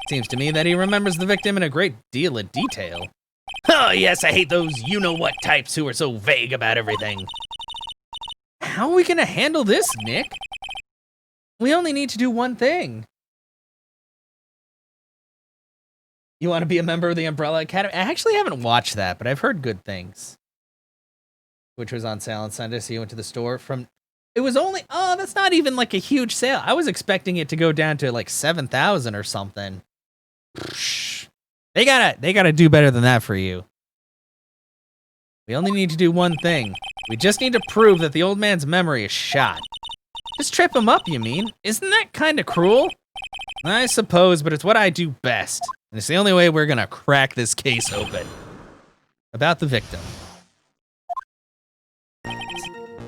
[SPEAKER 1] Seems to me that he remembers the victim in a great deal of detail. Oh yes, I hate those you-know-what types who are so vague about everything. How are we gonna handle this, Nick? We only need to do one thing. You want to be a member of the Umbrella Academy? I actually haven't watched that, but I've heard good things. Which was on sale on Sunday, so you went to the store from... It was only... Oh, that's not even like a huge sale. I was expecting it to go down to like 7,000 or something. They gotta do better than that for you. We only need to do one thing. We just need to prove that the old man's memory is shot. Just trip him up, you mean? Isn't that kind of cruel? I suppose, but it's what I do best. And it's the only way we're gonna crack this case open. About the victim.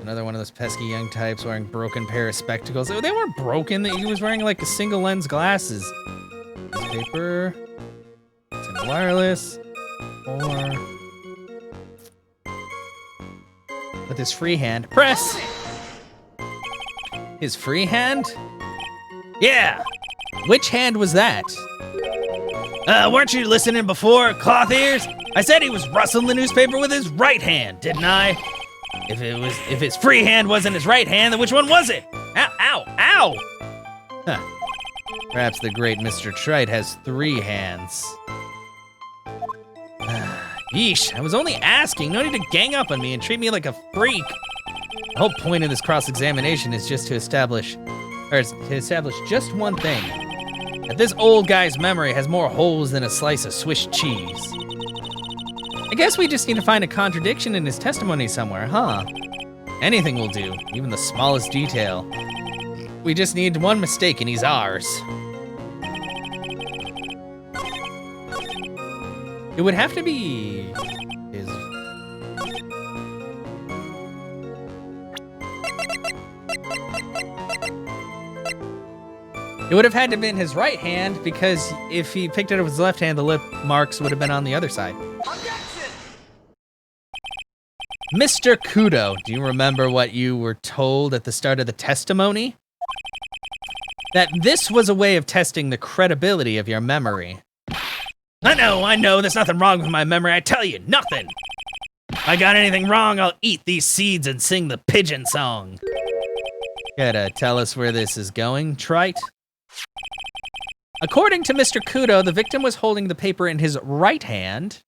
[SPEAKER 1] Another one of those pesky young types wearing broken pair of spectacles. They weren't broken, he was wearing like a single lens glasses. Newspaper. It's wireless. Or... with his free hand. Press! His free hand? Yeah! Which hand was that? Weren't you listening before, cloth ears? I said he was rustling the newspaper with his right hand, didn't I? If his free hand wasn't his right hand, then which one was it? Ow, ow, ow! Huh. Perhaps the great Mr. Trite has 3 hands. Yeesh, I was only asking. No need to gang up on me and treat me like a freak. The whole point of this cross-examination is just to establish just one thing. That this old guy's memory has more holes than a slice of Swiss cheese. I guess we just need to find a contradiction in his testimony somewhere, huh? Anything will do, even the smallest detail. We just need one mistake and he's ours. It would have to be his... It would have had to have been his right hand, because if he picked it up with his left hand, the lip marks would have been on the other side. Objection! Mr. Kudo, do you remember what you were told at the start of the testimony? That this was a way of testing the credibility of your memory. I know, there's nothing wrong with my memory, I tell you, nothing. If I got anything wrong, I'll eat these seeds and sing the pigeon song. Gotta tell us where this is going, Trite? According to Mr. Kudo, the victim was holding the paper in his right hand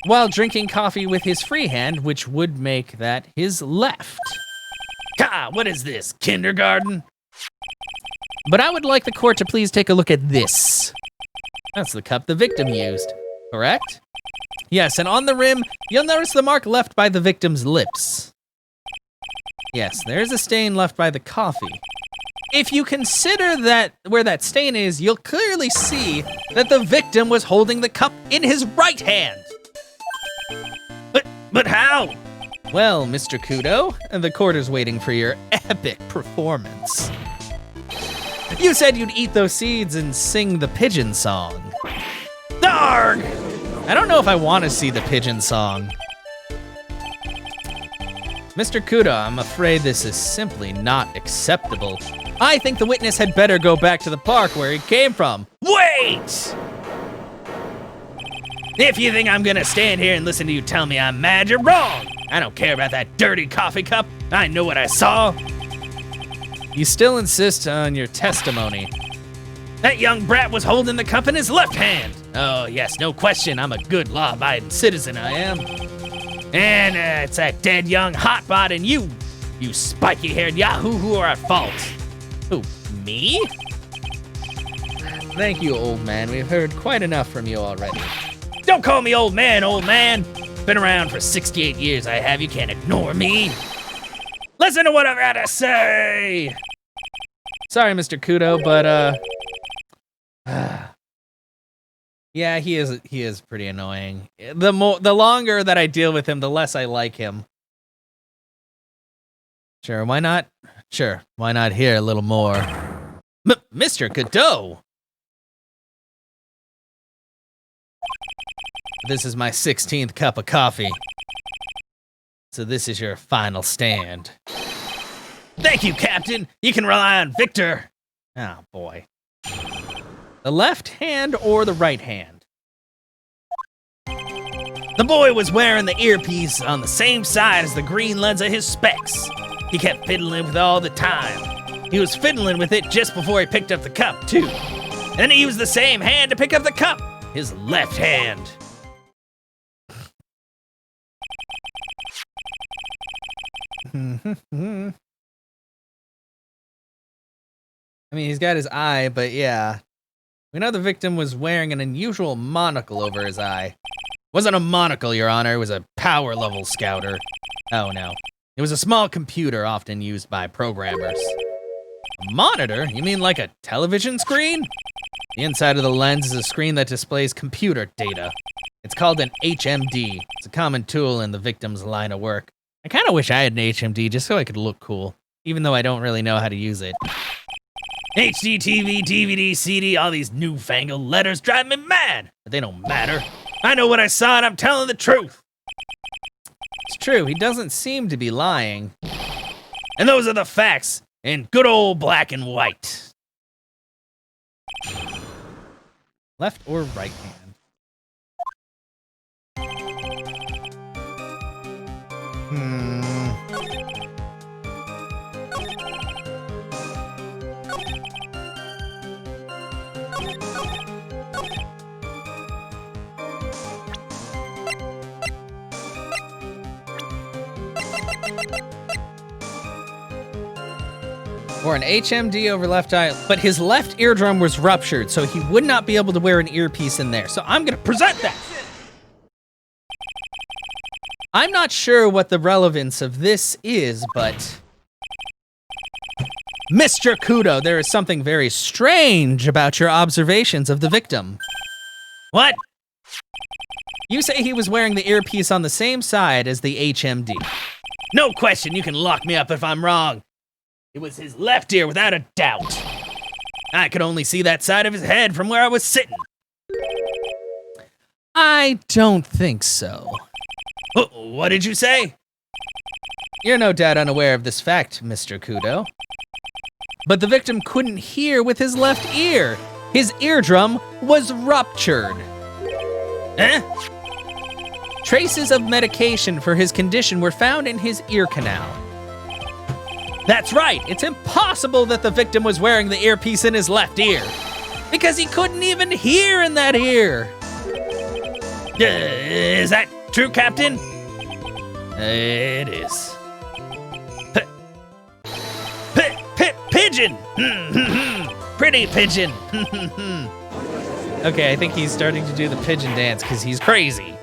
[SPEAKER 1] while drinking coffee with his free hand, which would make that his left. Gah, what is this, kindergarten? But I would like the court to please take a look at this. That's the cup the victim used, correct? Yes, and on the rim, you'll notice the mark left by the victim's lips. Yes, there's a stain left by the coffee. If you consider that where that stain is, you'll clearly see that the victim was holding the cup in his right hand. But how? Well, Mr. Kudo, the court is waiting for your epic performance. You said you'd eat those seeds and sing the pigeon song. Darg! I don't know if I want to see the pigeon song. Mr. Kudo, I'm afraid this is simply not acceptable. I think the witness had better go back to the park where he came from. Wait! If you think I'm gonna stand here and listen to you tell me I'm mad, you're wrong. I don't care about that dirty coffee cup. I know what I saw. You still insist on your testimony. That young brat was holding the cup in his left hand. Oh yes, no question, I'm a good law-abiding citizen, I am. And it's that dead young hotbot and you spiky-haired yahoo who are at fault. Who, me? Thank you, old man. We've heard quite enough from you already.
[SPEAKER 3] Don't call me old man, old man. Been around for 68 years, I have. You can't ignore me. Listen to what I've got to say.
[SPEAKER 1] Sorry, Mr. Kudo, but yeah, he is pretty annoying. The longer that I deal with him, the less I like him. Sure, why not? Sure, why not hear a little more? Mr. Kudo. This is my 16th cup of coffee. So this is your final stand.
[SPEAKER 3] Thank you, Captain. You can rely on Victor.
[SPEAKER 1] Oh, boy. The left hand or the right hand?
[SPEAKER 3] The boy was wearing the earpiece on the same side as the green lens of his specs. He kept fiddling with it all the time. He was fiddling with it just before he picked up the cup, too. And then he used the same hand to pick up the cup. His left hand.
[SPEAKER 1] I mean, he's got his eye, but yeah. We know the victim was wearing an unusual monocle over his eye. Wasn't a monocle, Your Honor. It was a power level scouter. Oh, no. It was a small computer often used by programmers. A monitor? You mean like a television screen? The inside of the lens is a screen that displays computer data. It's called an HMD. It's a common tool in the victim's line of work. I kind of wish I had an HMD just so I could look cool, even though I don't really know how to use it.
[SPEAKER 3] HD, TV, DVD, CD, all these newfangled letters drive me mad, but they don't matter. I know what I saw and I'm telling the truth.
[SPEAKER 1] It's true, he doesn't seem to be lying.
[SPEAKER 3] And those are the facts, in good old black and white.
[SPEAKER 1] Left or right hand? Or an HMD over left eye, but his left eardrum was ruptured, so he would not be able to wear an earpiece in there. So I'm gonna present that. I'm not sure what the relevance of this is, but Mr. Kudo, there is something very strange about your observations of the victim.
[SPEAKER 3] What?
[SPEAKER 1] You say he was wearing the earpiece on the same side as the HMD.
[SPEAKER 3] No question, you can lock me up if I'm wrong. It was his left ear without a doubt. I could only see that side of his head from where I was sitting.
[SPEAKER 1] I don't think so.
[SPEAKER 3] What did you say?
[SPEAKER 1] You're no doubt unaware of this fact, Mr. Kudo. But the victim couldn't hear with his left ear. His eardrum was ruptured.
[SPEAKER 3] Huh?
[SPEAKER 1] Traces of medication for his condition were found in his ear canal.
[SPEAKER 3] That's right, it's impossible that the victim was wearing the earpiece in his left ear.
[SPEAKER 1] Because he couldn't even hear in that ear.
[SPEAKER 3] Is that true, Captain?
[SPEAKER 1] It is.
[SPEAKER 3] Pigeon! Pretty pigeon!
[SPEAKER 1] Okay, I think he's starting to do the pigeon dance because he's crazy.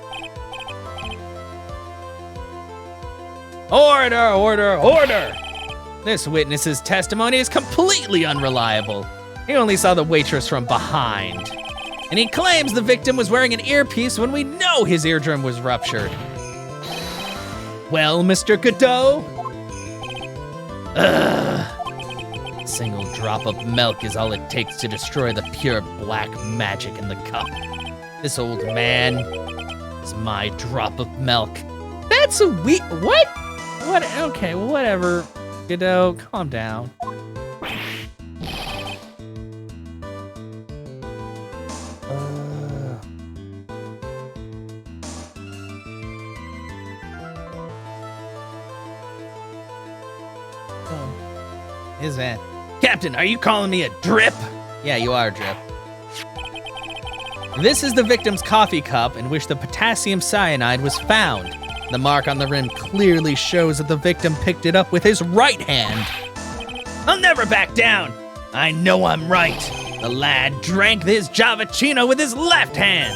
[SPEAKER 1] Order, order, order! This witness's testimony is completely unreliable. He only saw the waitress from behind. And he claims the victim was wearing an earpiece when we know his eardrum was ruptured. Well, Mr. Godot? A single drop of milk is all it takes to destroy the pure black magic in the cup. This old man is my drop of milk. That's a what? What? Okay, well, whatever. Godot, calm down. His man.
[SPEAKER 3] Captain, are you calling me a drip?
[SPEAKER 1] Yeah, you are, Drip. This is the victim's coffee cup in which the potassium cyanide was found. The mark on the rim clearly shows that the victim picked it up with his right hand.
[SPEAKER 3] I'll never back down. I know I'm right. The lad drank his Javachino with his left hand.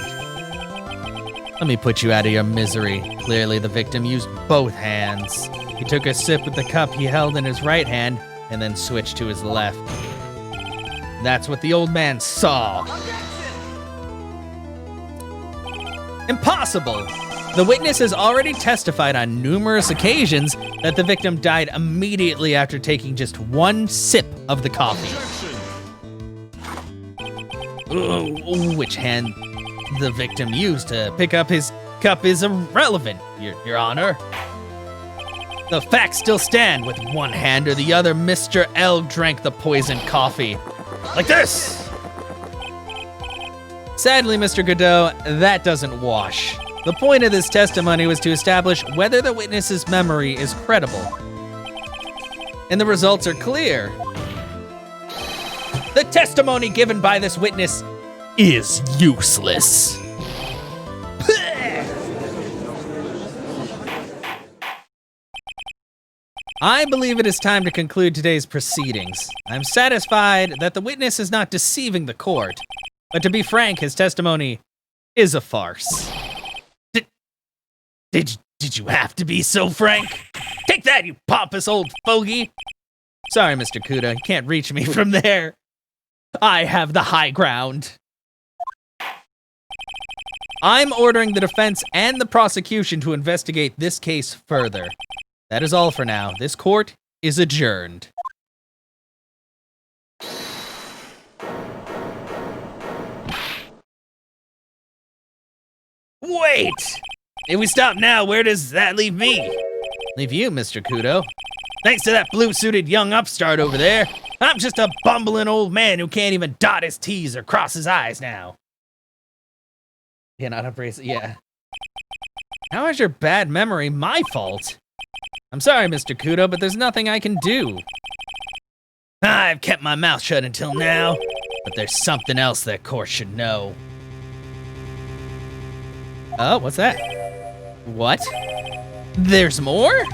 [SPEAKER 1] Let me put you out of your misery. Clearly, the victim used both hands. He took a sip with the cup he held in his right hand and then switched to his left. That's what the old man saw. Impossible! The witness has already testified on numerous occasions that the victim died immediately after taking just one sip of the coffee. Which hand the victim used to pick up his cup is irrelevant, Your Honor. The facts still stand. With one hand or the other, Mr. L drank the poisoned coffee. Like this! Sadly, Mr. Godot, that doesn't wash. The point of this testimony was to establish whether the witness's memory is credible. And the results are clear. The testimony given by this witness is useless. I believe it is time to conclude today's proceedings. I'm satisfied that the witness is not deceiving the court, but to be frank, his testimony is a farce. Did you have to be so frank? Take that, you pompous old fogey! Sorry, Mr. Kuda, you can't reach me from there. I have the high ground. I'm ordering the defense and the prosecution to investigate this case further. That is all for now. This court is adjourned. Wait! If we stop now, where does that leave me? Leave you, Mr. Kudo. Thanks to that blue-suited young upstart over there, I'm just a bumbling old man who can't even dot his T's or cross his I's now. Yeah, not embrace it, yeah. How is your bad memory my fault? I'm sorry, Mr. Kudo, but there's nothing I can do. I've kept my mouth shut until now, but there's something else that court should know. Oh, what's that? What? There's more?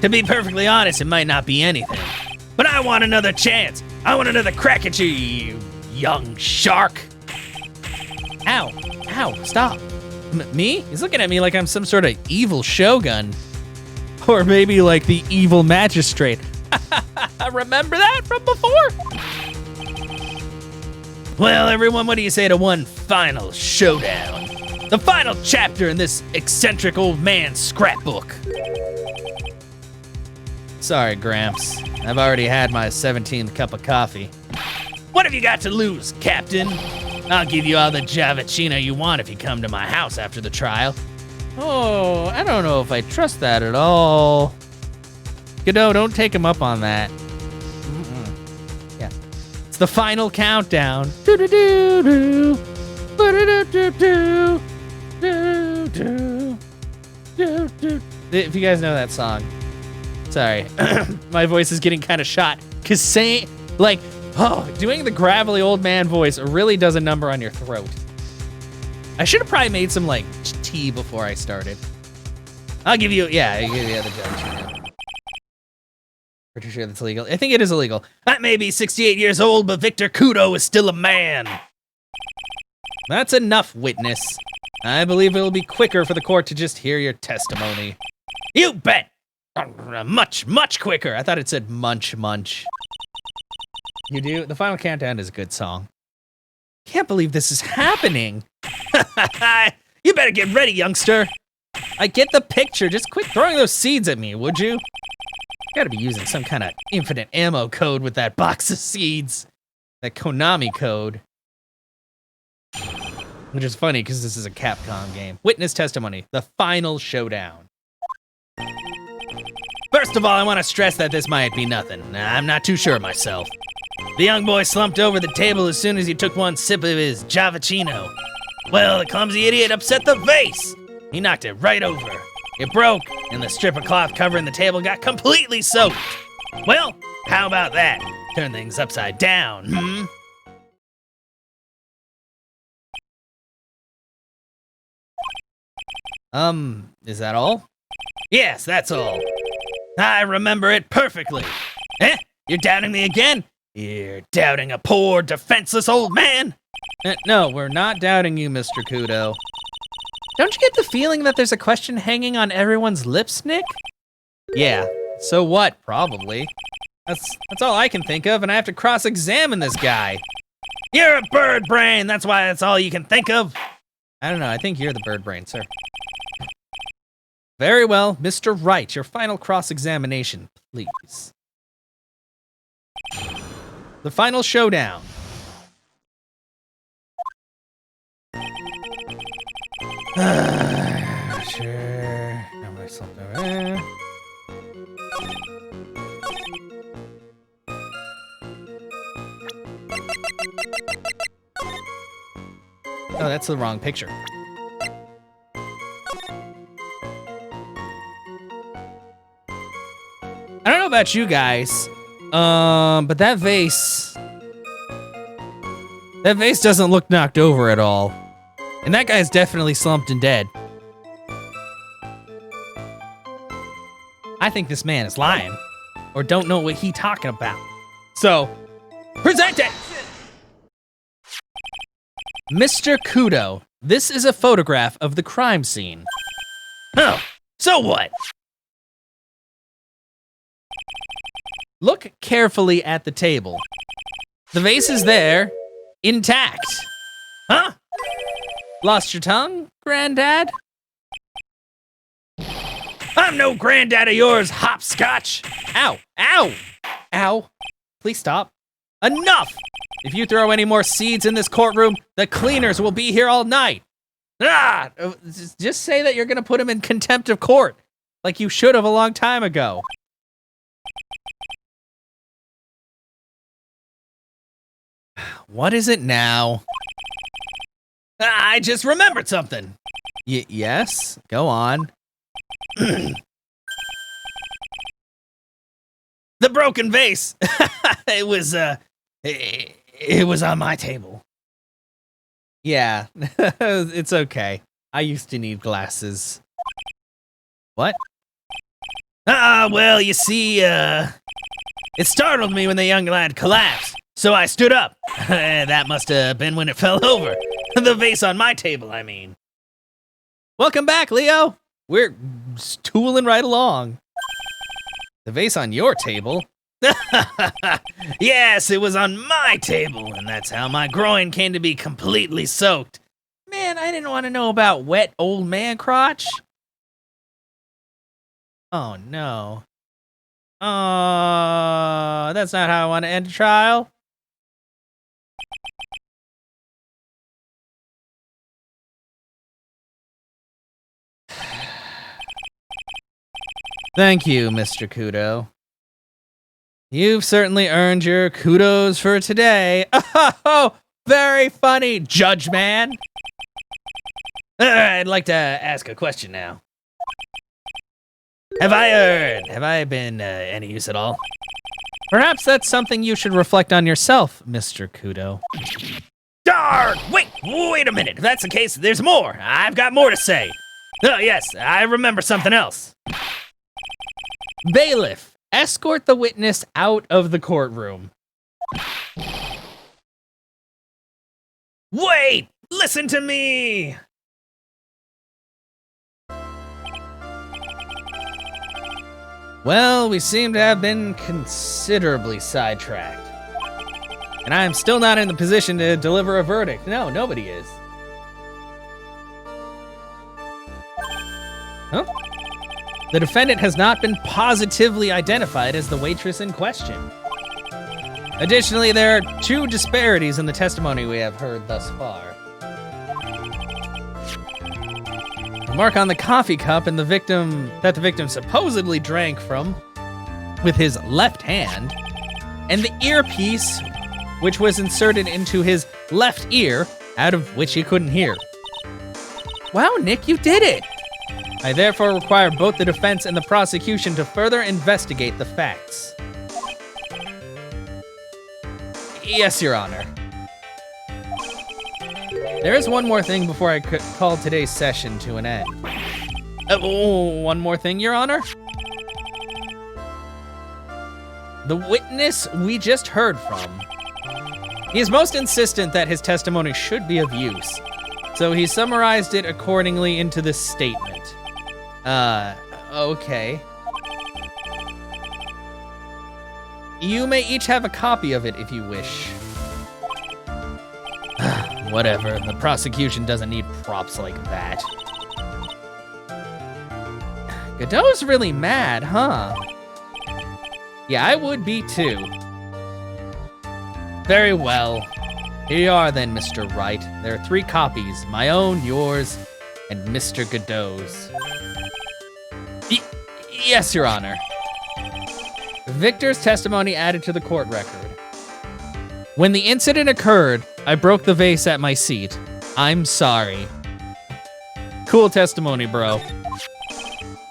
[SPEAKER 1] To be perfectly honest, it might not be anything. But I want another chance. I want another crack at you, you young shark. Ow, ow, stop. Me? He's looking at me like I'm some sort of evil shogun. Or maybe like the evil magistrate. Remember that from before? Well, everyone, what do you say to one final showdown? The final chapter in this eccentric old man's scrapbook. Sorry, Gramps. I've already had my 17th cup of coffee. What have you got to lose, Captain? I'll give you all the Javachino you want if you come to my house after the trial. Oh, I don't know if I trust that at all. Godot, don't take him up on that. Yeah. It's the final countdown. Do-do-do-do. Do-do-do-do-do. Do-do. Do-do. If you guys know that song. Sorry. My voice is getting kind of shot. Because saying, like, doing the gravelly old man voice really does a number on your throat. I should have probably made some, like, tea before I started. I'll give you, yeah, I'll give you the other judge. Pretty sure that's illegal. I think it is illegal. I may be 68 years old, but Victor Kudo is still a man. That's enough, witness. I believe it'll be quicker for the court to just hear your testimony. You bet! Much, much quicker. I thought it said munch, munch. You do? The Final Countdown is a good song. Can't believe this is happening. You better get ready, youngster. I get the picture. Just quit throwing those seeds at me, would you? Gotta be using some kind of infinite ammo code with that box of seeds. That Konami code. Which is funny because this is a Capcom game. Witness testimony. The final showdown. First of all, I want to stress that this might be nothing. I'm not too sure myself. The young boy slumped over the table as soon as he took one sip of his Javachino. Well, the clumsy idiot upset the vase. He knocked it right over. It broke, and the strip of cloth covering the table got completely soaked. Well, how about that? Turn things upside down, Is that all? Yes, that's all. I remember it perfectly. Eh? You're doubting me again? You're doubting a poor, defenseless old man? No, we're not doubting you, Mr. Kudo. Don't you get the feeling that there's a question hanging on everyone's lips, Nick? Yeah, so what? Probably. That's all I can think of, and I have to cross-examine this guy. You're a bird brain, that's why that's all you can think of. I don't know, I think you're the bird brain, sir. Very well, Mr. Wright, your final cross-examination, please. The final showdown. Sure. Have myself over there. Oh, that's the wrong picture. I don't know about you guys, but that vase doesn't look knocked over at all. And that guy's definitely slumped and dead. I think this man is lying, or don't know what he talking about. So, present it! Mr. Kudo, this is a photograph of the crime scene. Oh, so what? Look carefully at the table. The vase is there, intact. Huh? Lost your tongue, Granddad? I'm no granddad of yours, hopscotch! Ow, ow, ow. Please stop. Enough! If you throw any more seeds in this courtroom, the cleaners will be here all night. Ah! Just say that you're gonna put him in contempt of court, like you should have a long time ago. What is it now? I just remembered something. Yes? Go on. The broken vase. It was on my table. Yeah, it's okay. I used to need glasses. What? Well, you see, it startled me when the young lad collapsed, so I stood up. That must have been when it fell over. The vase on my table, I mean. Welcome back, Leo. We're tooling right along. The vase on your table? Yes, it was on my table, and that's how my groin came to be completely soaked. Man, I didn't want to know about wet old man crotch. Oh, no. Oh, that's not how I want to end a trial. Thank you, Mr. Kudo. You've certainly earned your kudos for today. Oh, very funny, Judge Man. I'd like to ask a question now. Have I been any use at all? Perhaps that's something you should reflect on yourself, Mr. Kudo. Darn! Wait a minute. If that's the case, there's more. I've got more to say. Oh, yes, I remember something else. Bailiff, escort the witness out of the courtroom. Wait! Listen to me! Well, we seem to have been considerably sidetracked. And I am still not in the position to deliver a verdict. No, nobody is. Huh? The defendant has not been positively identified as the waitress in question. Additionally, there are 2 disparities in the testimony we have heard thus far. The mark on the coffee cup and the victim supposedly drank from with his left hand, and the earpiece which was inserted into his left ear, out of which he couldn't hear. Wow, Nick, you did it! I therefore require both the defense and the prosecution to further investigate the facts. Yes, Your Honor. There is one more thing before I could call today's session to an end. One more thing, Your Honor? The witness we just heard from. He is most insistent that his testimony should be of use. So he summarized it accordingly into this statement. Okay. You may each have a copy of it if you wish. Whatever, the prosecution doesn't need props like that. Godot's really mad, huh? Yeah, I would be too. Very well. Here you are then, Mr. Wright. There are 3 copies, my own, yours, and Mr. Godot's. Yes, Your Honor. Victor's testimony added to the court record. When the incident occurred, I broke the vase at my seat. I'm sorry. Cool testimony, bro.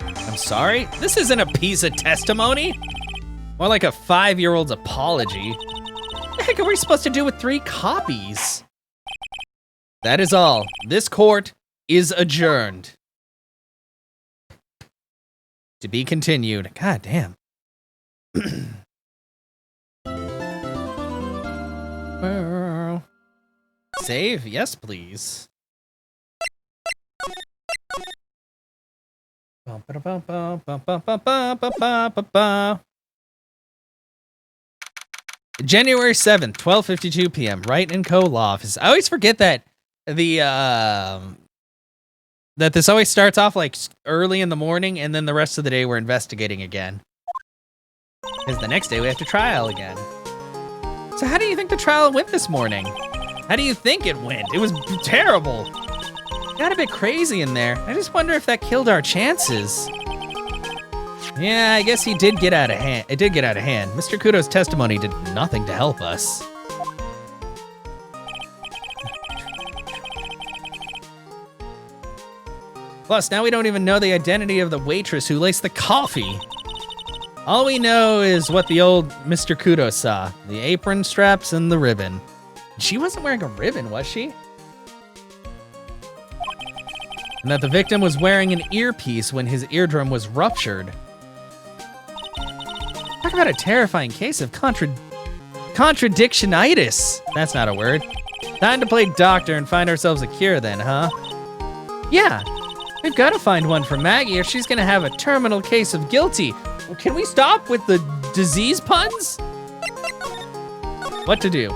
[SPEAKER 1] I'm sorry? This isn't a piece of testimony. More like a 5-year-old's apology. What the heck are we supposed to do with 3 copies? That is all. This court is adjourned. To be continued. God damn. Save? Yes, please. January 7th, 12:52 p.m. Wright and Co. Law Office. I always forget that that this always starts off like early in the morning, and then the rest of the day we're investigating again. Because the next day we have to trial again. So how do you think the trial went this morning? How do you think it went? It was terrible. Got a bit crazy in there. I just wonder if that killed our chances. Yeah, I guess he did get out of hand. It did get out of hand. Mr. Kudo's testimony did nothing to help us. Plus, now we don't even know the identity of the waitress who laced the coffee. All we know is what the old Mr. Kudo saw. The apron straps and the ribbon. She wasn't wearing a ribbon, was she? And that the victim was wearing an earpiece when his eardrum was ruptured. Talk about a terrifying case of contradictionitis. That's not a word. Time to play doctor and find ourselves a cure then, huh? Yeah, we've got to find one for Maggie or she's gonna have a terminal case of guilty. Can we stop with the disease puns? What to do?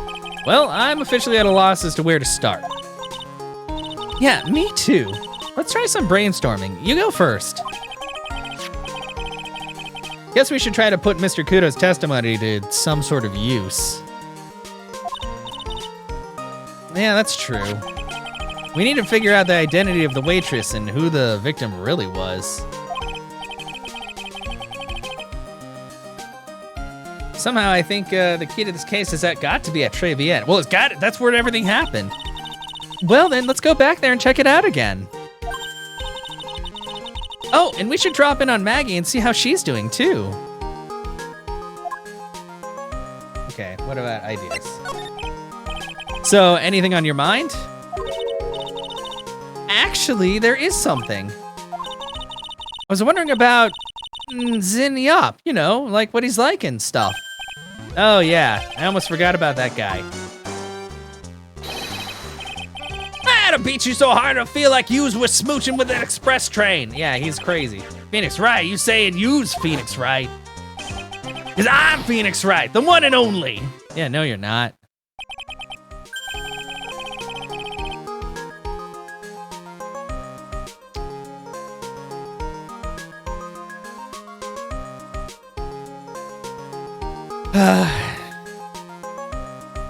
[SPEAKER 1] Well, I'm officially at a loss as to where to start. Yeah, me too. Let's try some brainstorming. You go first. Guess we should try to put Mr. Kudo's testimony to some sort of use. Yeah, that's true. We need to figure out the identity of the waitress and who the victim really was. Somehow I think the key to this case is that got to be at Treviet. Well, that's where everything happened. Well then, let's go back there and check it out again. Oh, and we should drop in on Maggie and see how she's doing too. Okay, what about ideas? So, anything on your mind? Actually, there is something. I was wondering about Zin Yop, you know, like what he's like and stuff. Oh yeah, I almost forgot about that guy. I had to beat you so hard I feel like yous was smooching with an express train. Yeah, he's crazy. Phoenix Wright, you saying you's Phoenix Wright. Cause I'm Phoenix Wright, the one and only. Yeah, no you're not.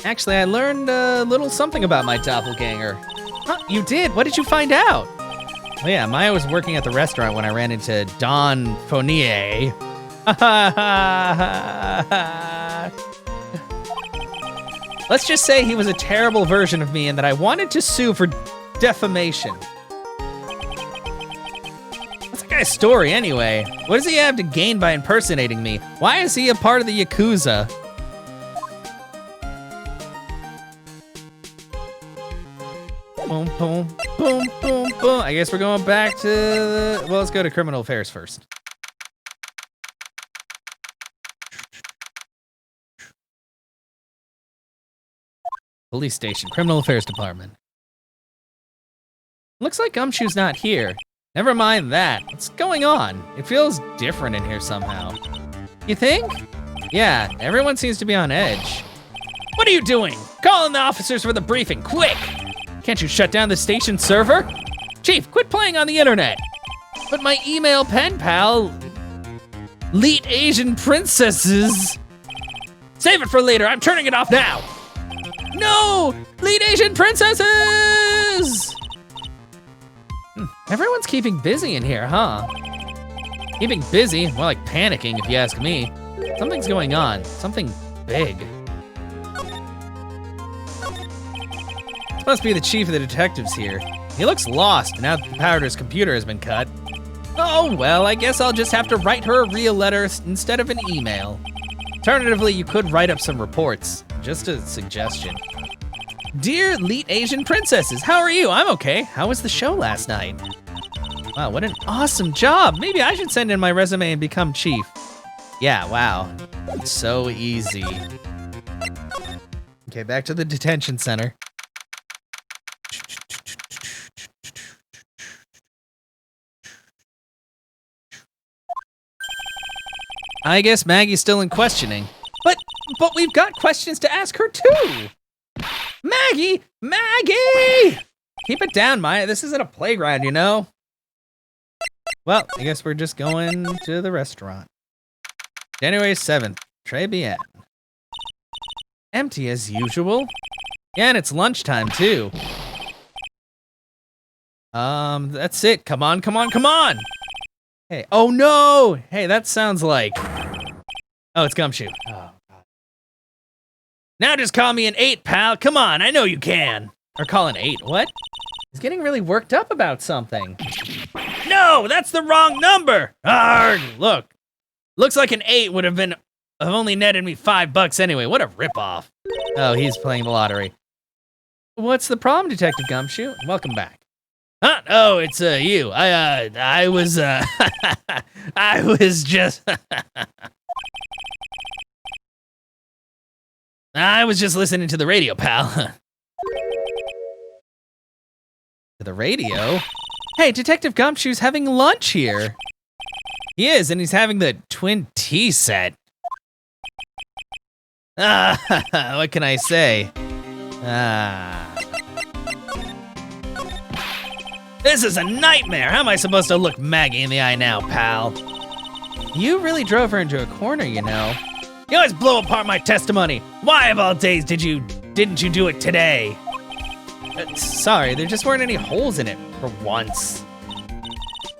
[SPEAKER 1] Actually, I learned a little something about my doppelganger. Huh, you did? What did you find out? Well, yeah, Maya was working at the restaurant when I ran into Don Fournier. Let's just say he was a terrible version of me and that I wanted to sue for defamation. What's that guy's story anyway? What does he have to gain by impersonating me? Why is he a part of the Yakuza? Boom, boom, boom, boom, boom. I guess we're going back to the... Well, let's go to criminal affairs first. Police station, criminal affairs department. Looks like Gumshoe's not here. Never mind that. What's going on? It feels different in here somehow. You think? Yeah, everyone seems to be on edge.
[SPEAKER 3] What are you doing? Call in the officers for the briefing, quick!
[SPEAKER 1] Can't you shut down the station server?
[SPEAKER 3] Chief, quit playing on the internet.
[SPEAKER 1] But my email pen pal, Leet Asian Princesses.
[SPEAKER 3] Save it for later, I'm turning it off now.
[SPEAKER 1] No! Leet Asian Princesses! Everyone's keeping busy in here, huh? Keeping busy, more like panicking if you ask me. Something's going on, something big. This must be the chief of the detectives here. He looks lost now that the power to his computer has been cut. Oh well, I guess I'll just have to write her a real letter instead of an email. Alternatively, you could write up some reports. Just a suggestion. Dear Leet Asian Princesses, how are you? I'm okay. How was the show last night? Wow, what an awesome job. Maybe I should send in my resume and become chief. Yeah, wow. It's so easy. Okay, back to the detention center. I guess Maggie's still in questioning. But we've got questions to ask her too. Maggie! Maggie! Keep it down, Maya. This isn't a playground, you know? Well, I guess we're just going to the restaurant. January 7th, Très bien. Empty as usual. Yeah, and it's lunchtime too. That's it. Come on, come on, come on! Hey, oh no! Hey, that sounds like... Oh, it's Gumshoe. Oh, God.
[SPEAKER 3] Now just call me an 8, pal. Come on, I know you can.
[SPEAKER 1] Or call an 8, what? He's getting really worked up about something.
[SPEAKER 3] No, that's the wrong number. Arg, look. Looks like an 8 would have only netted me $5 anyway. What a ripoff.
[SPEAKER 1] Oh, he's playing the lottery. What's the problem, Detective Gumshoe? Welcome back.
[SPEAKER 3] Huh? Oh, it's you. I was I was just I was just listening to the radio, pal.
[SPEAKER 1] To the radio? Hey, Detective Gumshoe's having lunch here. He is, and he's having the Pt.20 set. What can I say?
[SPEAKER 3] This is a nightmare. How am I supposed to look Maggie in the eye now, pal?
[SPEAKER 1] You really drove her into a corner, you know.
[SPEAKER 3] You always blow apart my testimony. Why of all days didn't you do it today?
[SPEAKER 1] Sorry, there just weren't any holes in it for once.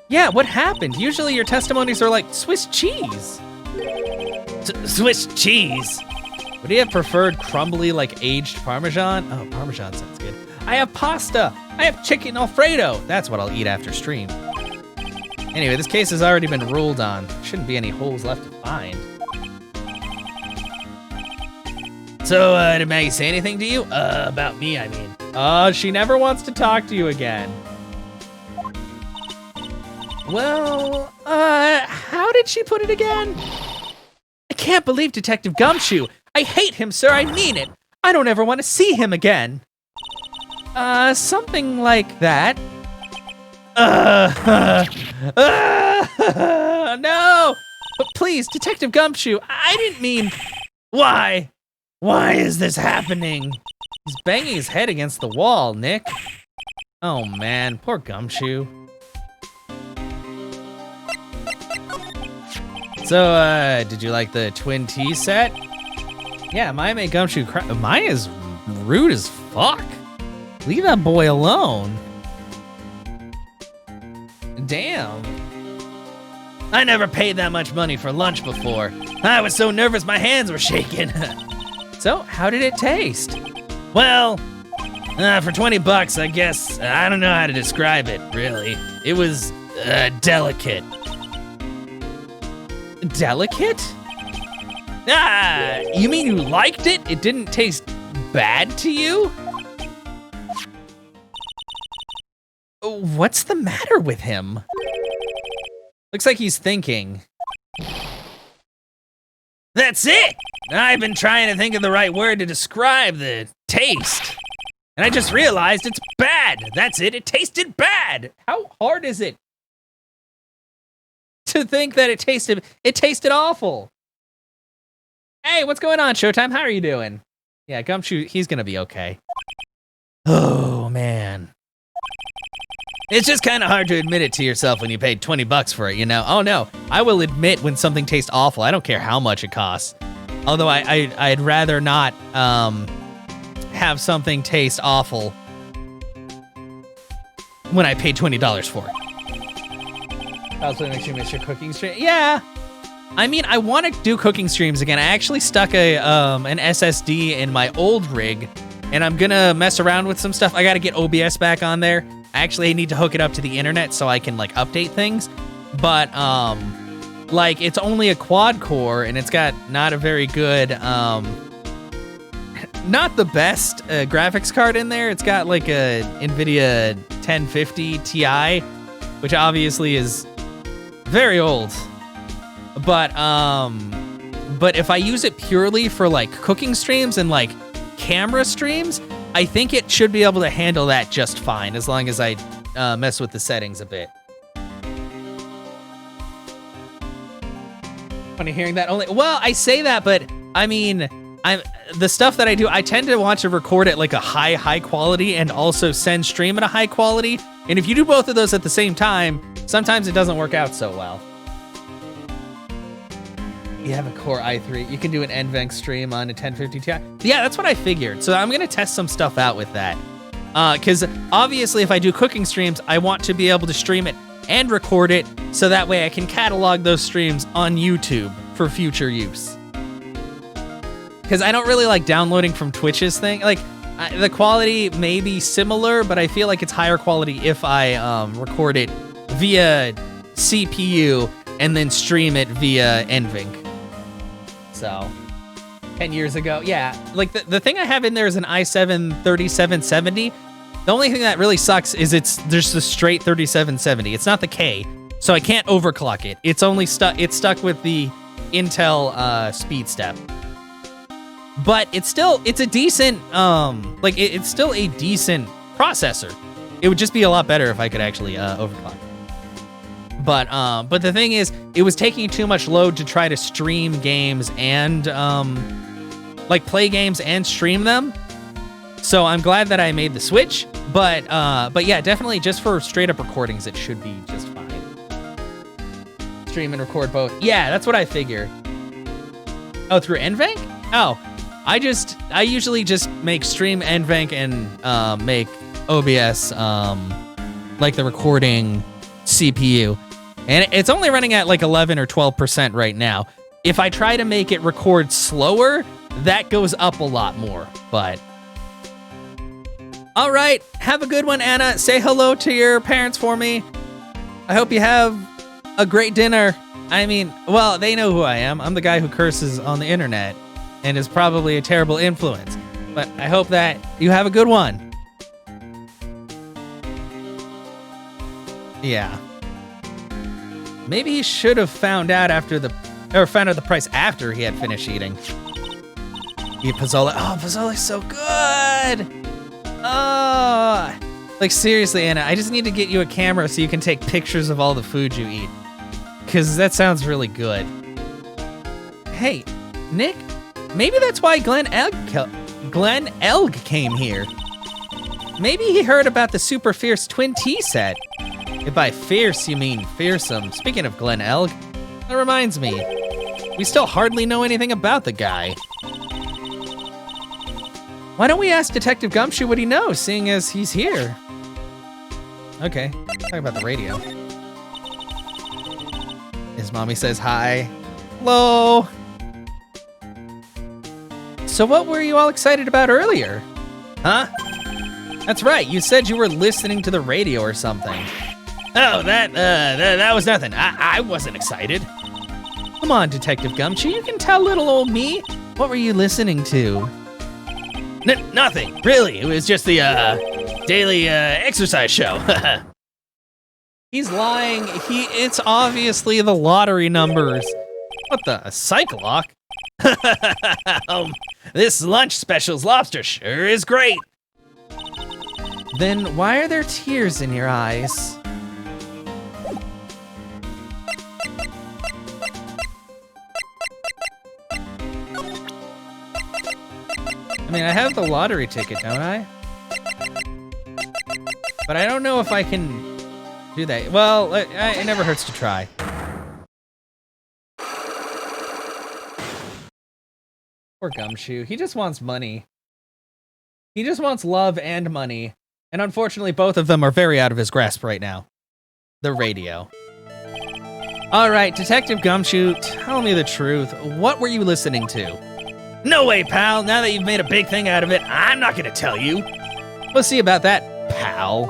[SPEAKER 1] Yeah, what happened? Usually your testimonies are like Swiss cheese.
[SPEAKER 3] Swiss cheese?
[SPEAKER 1] Would he have preferred crumbly, like aged Parmesan? Oh, Parmesan sounds good. I have pasta. I have chicken Alfredo. That's what I'll eat after stream. Anyway, this case has already been ruled on. Shouldn't be any holes left to find.
[SPEAKER 3] So, did Maggie say anything to you? About me, I mean.
[SPEAKER 1] She never wants to talk to you again. Well, how did she put it again? I can't believe Detective Gumshoe. I hate him, sir, I mean it. I don't ever want to see him again. Something like that. No! But please, Detective Gumshoe, I didn't mean...
[SPEAKER 3] Why? Why is this happening?
[SPEAKER 1] He's banging his head against the wall, Nick. Oh man, poor Gumshoe. So, did you like the Pt.20 set? Yeah, Maya made Gumshoe cry. Maya's rude as fuck. Leave that boy alone. Damn.
[SPEAKER 3] I never paid that much money for lunch before. I was so nervous my hands were shaking.
[SPEAKER 1] So, how did it taste?
[SPEAKER 3] Well, for $20, I guess, I don't know how to describe it, really. It was, delicate.
[SPEAKER 1] Delicate? You mean you liked it? It didn't taste bad to you? What's the matter with him? Looks like he's thinking.
[SPEAKER 3] That's it! I've been trying to think of the right word to describe the taste. And I just realized it's bad. That's it. It tasted bad. How hard is it to think that it tasted awful? Hey, what's going on, Showtime? How are you doing? Yeah, Gumshoe, he's gonna be okay. Oh, man. It's just kind of hard to admit it to yourself when you paid 20 bucks for it, you know? Oh, no. I will admit when something tastes awful. I don't care how much it costs. Although I'd rather not have something taste awful when I paid $20 for it. Also makes you miss your cooking stream. Yeah. I mean, I want to do cooking streams again. I actually stuck an SSD in my old rig, and I'm gonna mess around with some stuff. I gotta get OBS back on there. I actually need to hook it up to the internet so I can like update things. But like it's only a quad core, and it's got not a very good, not the best graphics card in there. It's got like a NVIDIA 1050 Ti, which obviously is very old. But if I use it purely for like cooking streams and like camera streams, I think it should be able to handle that just fine as long as I mess with the settings a bit. Funny hearing that only. Well, I say that, but I mean, the stuff that I do, I tend to want to record at like a high quality and also send stream at a high quality. And if you do both of those at the same time, sometimes it doesn't work out so well. You have a Core i3. You can do an NVENC stream on a 1050 Ti. Yeah, that's what I figured. So I'm gonna test some stuff out with that. Because obviously if I do cooking streams, I want to be able to stream it and record it so that way I can catalog those streams on YouTube for future use. Because I don't really like downloading from Twitch's thing. Like, the quality may be similar, but I feel like it's higher quality if I record it via CPU and then stream it via NVENC. So, 10 years ago, yeah. Like, the thing I have in there is an i7 3770. The only thing that really sucks is there's the straight 3770. It's not the K, so I can't overclock it. It's only stuck with the Intel speed step. But it's a decent, it's still a decent processor. It would just be a lot better if I could actually overclock it. But the thing is, it was taking too much load to try to stream games and like play games and stream them. So I'm glad that I made the switch. But yeah, definitely just for straight up recordings, it should be just fine. Stream and record both. Yeah, that's what I figure. Oh, through NVENC? Oh, I usually just make stream NVENC and make OBS like the recording CPU. And it's only running at like 11 or 12% right now. If I try to make it record slower, that goes up a lot more, but... All right, have a good one, Anna. Say hello to your parents for me. I hope you have a great dinner. I mean, well, they know who I am. I'm the guy who curses on the internet and is probably a terrible influence. But I hope that you have a good one. Yeah. Maybe he should have found out the price after he had finished eating. Eat pozole. Oh, pozzole's so good. Oh, like seriously, Anna, I just need to get you a camera so you can take pictures of all the food you eat. Cause that sounds really good. Hey, Nick, maybe that's why Glenn Elg came here. Maybe he heard about the super fierce twin T set. If by fierce you mean fearsome. Speaking of Glenn Elg, that reminds me, we still hardly know anything about the guy. Why don't we ask Detective Gumshoe what he knows, seeing as he's here? Okay, talk about the radio. His mommy says hi. Hello. So what were you all excited about earlier? Huh? That's right, you said you were listening to the radio or something. Oh, that was nothing. I wasn't excited. Come on, Detective Gumshoe, you can tell little old me. What were you listening to? Nothing, really. It was just the daily exercise show. He's lying. It's obviously the lottery numbers. What the, a psych lock? This lunch special's lobster sure is great.
[SPEAKER 1] Then why are there tears in your eyes? I mean, I have the lottery ticket, don't I? But I don't know if I can do that. Well, it never hurts to try. Poor Gumshoe. He just wants money. He just wants love and money. And unfortunately, both of them are very out of his grasp right now. The radio. All right, Detective Gumshoe, tell me the truth. What were you listening to?
[SPEAKER 3] No way, pal. Now that you've made a big thing out of it, I'm not gonna tell you.
[SPEAKER 1] We'll see about that, pal.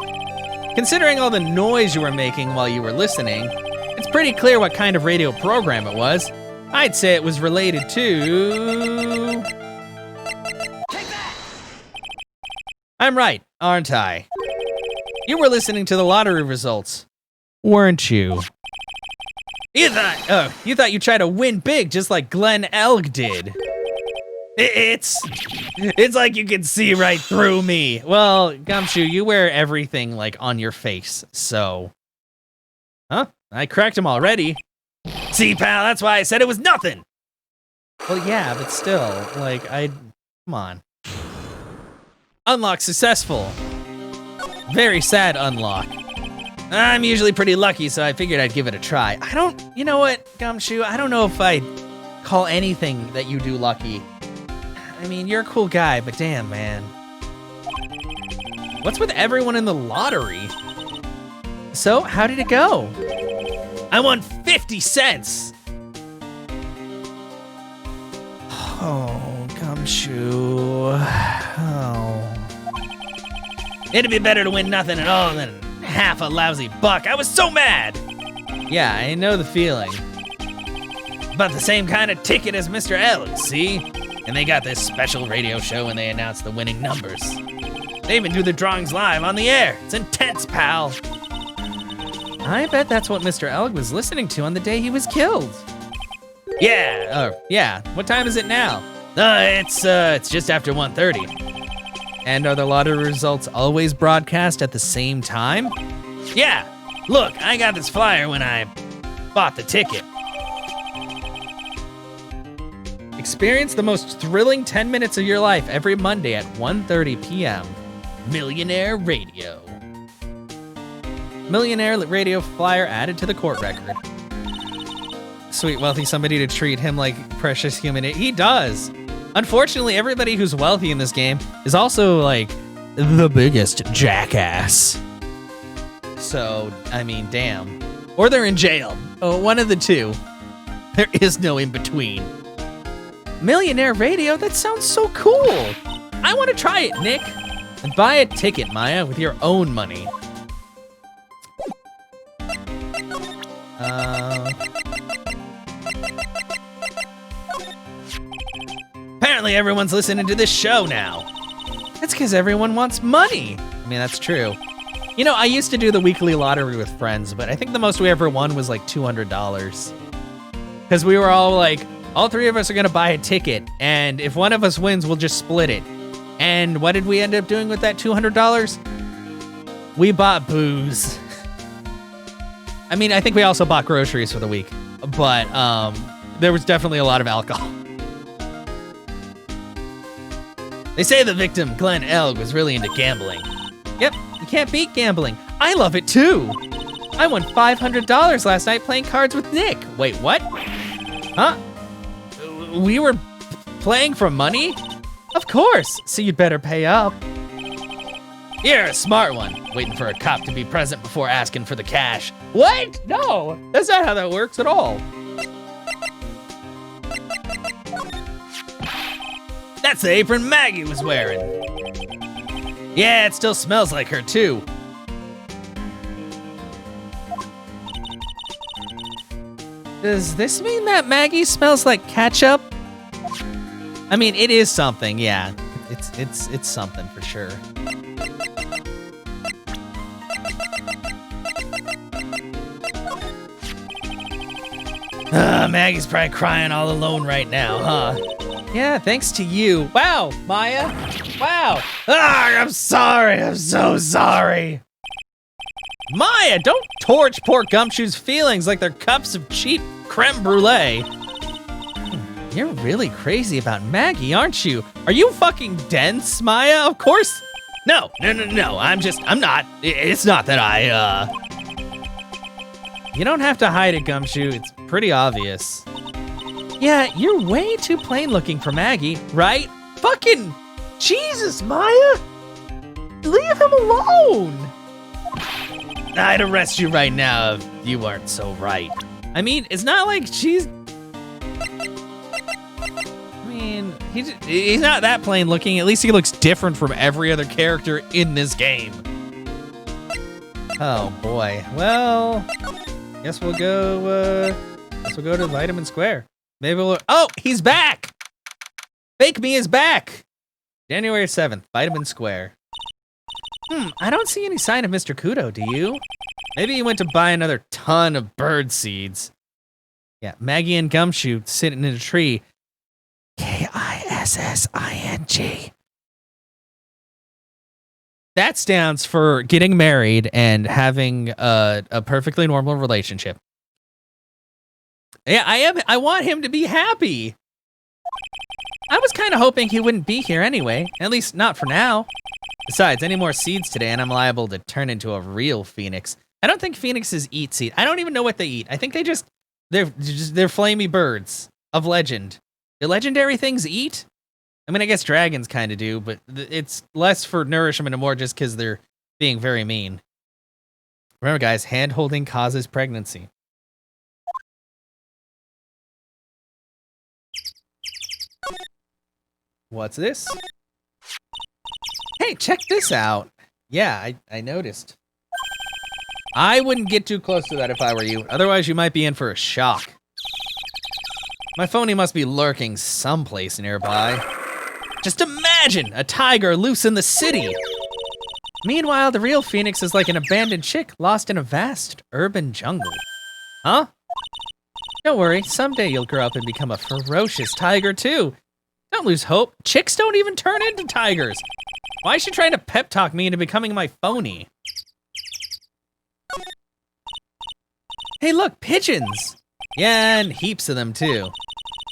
[SPEAKER 1] Considering all the noise you were making while you were listening, it's pretty clear what kind of radio program it was. I'd say it was related to...
[SPEAKER 3] Take that!
[SPEAKER 1] I'm right, aren't I? You were listening to the lottery results, weren't you? You thought you'd try to win big just like Glenn Elg did.
[SPEAKER 3] It's like you can see right through me.
[SPEAKER 1] Well, Gumshoe, you wear everything like on your face, so... Huh? I cracked him already.
[SPEAKER 3] See, pal, that's why I said it was nothing.
[SPEAKER 1] Well, yeah, but still, like, come on. Unlock successful. Very sad unlock.
[SPEAKER 3] I'm usually pretty lucky, so I figured I'd give it a try.
[SPEAKER 1] You know what, Gumshoe? I don't know if I'd call anything that you do lucky. I mean, you're a cool guy, but damn, man. What's with everyone in the lottery? So, how did it go?
[SPEAKER 3] I won 50 cents.
[SPEAKER 1] Oh, Gumshoe. Oh.
[SPEAKER 3] It'd be better to win nothing at all than half a lousy buck. I was so mad.
[SPEAKER 1] Yeah, I know the feeling.
[SPEAKER 3] About the same kind of ticket as Mr. Elg, see? And they got this special radio show when they announce the winning numbers. They even do the drawings live on the air. It's intense, pal.
[SPEAKER 1] I bet that's what Mr. Elg was listening to on the day he was killed.
[SPEAKER 3] Yeah.
[SPEAKER 1] Yeah. What time is it now?
[SPEAKER 3] It's just after 1:30.
[SPEAKER 1] And are the lottery results always broadcast at the same time?
[SPEAKER 3] Yeah. Look, I got this flyer when I bought the ticket.
[SPEAKER 1] Experience the most thrilling 10 minutes of your life every Monday at 1:30 p.m.
[SPEAKER 3] Millionaire Radio.
[SPEAKER 1] Millionaire radio flyer added to the court record. Sweet, wealthy somebody to treat him like precious human. He does. Unfortunately, everybody who's wealthy in this game is also, like, the biggest jackass. So, I mean, damn. Or they're in jail. Oh, one of the two. There is no in between. Millionaire Radio? That sounds so cool. I want to try it, Nick. And buy a ticket, Maya, with your own money.
[SPEAKER 3] Apparently everyone's listening to this show now.
[SPEAKER 1] That's because everyone wants money. I mean, that's true. You know, I used to do the weekly lottery with friends, but I think the most we ever won was like $200. Because we were all like, all three of us are going to buy a ticket, and if one of us wins, we'll just split it. And what did we end up doing with that $200? We bought booze. I mean, I think we also bought groceries for the week, but there was definitely a lot of alcohol.
[SPEAKER 3] They say the victim, Glenn Elg, was really into gambling.
[SPEAKER 1] Yep, you can't beat gambling. I love it too. I won $500 last night playing cards with Nick. Wait, what? Huh? We were playing for money? Of course, so you'd better pay up.
[SPEAKER 3] You're a smart one, waiting for a cop to be present before asking for the cash.
[SPEAKER 1] What? No, that's not how that works at all.
[SPEAKER 3] That's the apron Maggie was wearing. Yeah, it still smells like her too.
[SPEAKER 1] Does this mean that Maggie smells like ketchup? I mean, it is something, yeah. It's something for sure.
[SPEAKER 3] Maggie's probably crying all alone right now, huh?
[SPEAKER 1] Yeah, thanks to you. Wow, Maya. Wow. Ah, I'm sorry. I'm so sorry. Maya, don't torch poor Gumshoe's feelings like they're cups of cheap creme brulee. You're really crazy about Maggie, aren't you? Are you fucking dense, Maya? Of course. No. I'm not. It's not that I, You don't have to hide it, Gumshoe. It's pretty obvious. Yeah, you're way too plain looking for Maggie, right? Fucking Jesus, Maya! Leave him alone! I'd arrest you right now if you weren't so right. I mean, it's not like she's... I mean, he's not that plain looking. At least he looks different from every other character in this game. Oh boy. Well, guess we'll go to Vitamin Square. Maybe we'll... Oh, he's back! Fake Me is back! January 7th, Vitamin Square. I don't see any sign of Mr. Kudo, do you? Maybe he went to buy another ton of bird seeds. Yeah, Maggie and Gumshoe sitting in a tree. K-I-S-S-I-N-G. That stands for getting married and having a perfectly normal relationship. Yeah, I want him to be happy. I was kind of hoping he wouldn't be here anyway, at least not for now. Besides, any more seeds today and I'm liable to turn into a real phoenix. I don't think phoenixes eat seeds. I don't even know what they eat. I think they're flamey birds of legend. Do legendary things eat? I mean, I guess dragons kind of do, but it's less for nourishment and more just because they're being very mean. Remember, guys, hand-holding causes pregnancy. What's this? Hey, check this out. Yeah, I noticed. I wouldn't get too close to that if I were you. Otherwise, you might be in for a shock. My phony must be lurking someplace nearby. Just imagine a tiger loose in the city. Meanwhile, the real Phoenix is like an abandoned chick lost in a vast urban jungle. Huh? Don't worry, someday you'll grow up and become a ferocious tiger too. Don't lose hope. Chicks don't even turn into tigers. Why is she trying to pep talk me into becoming my phony? Hey look, pigeons! Yeah, and heaps of them too.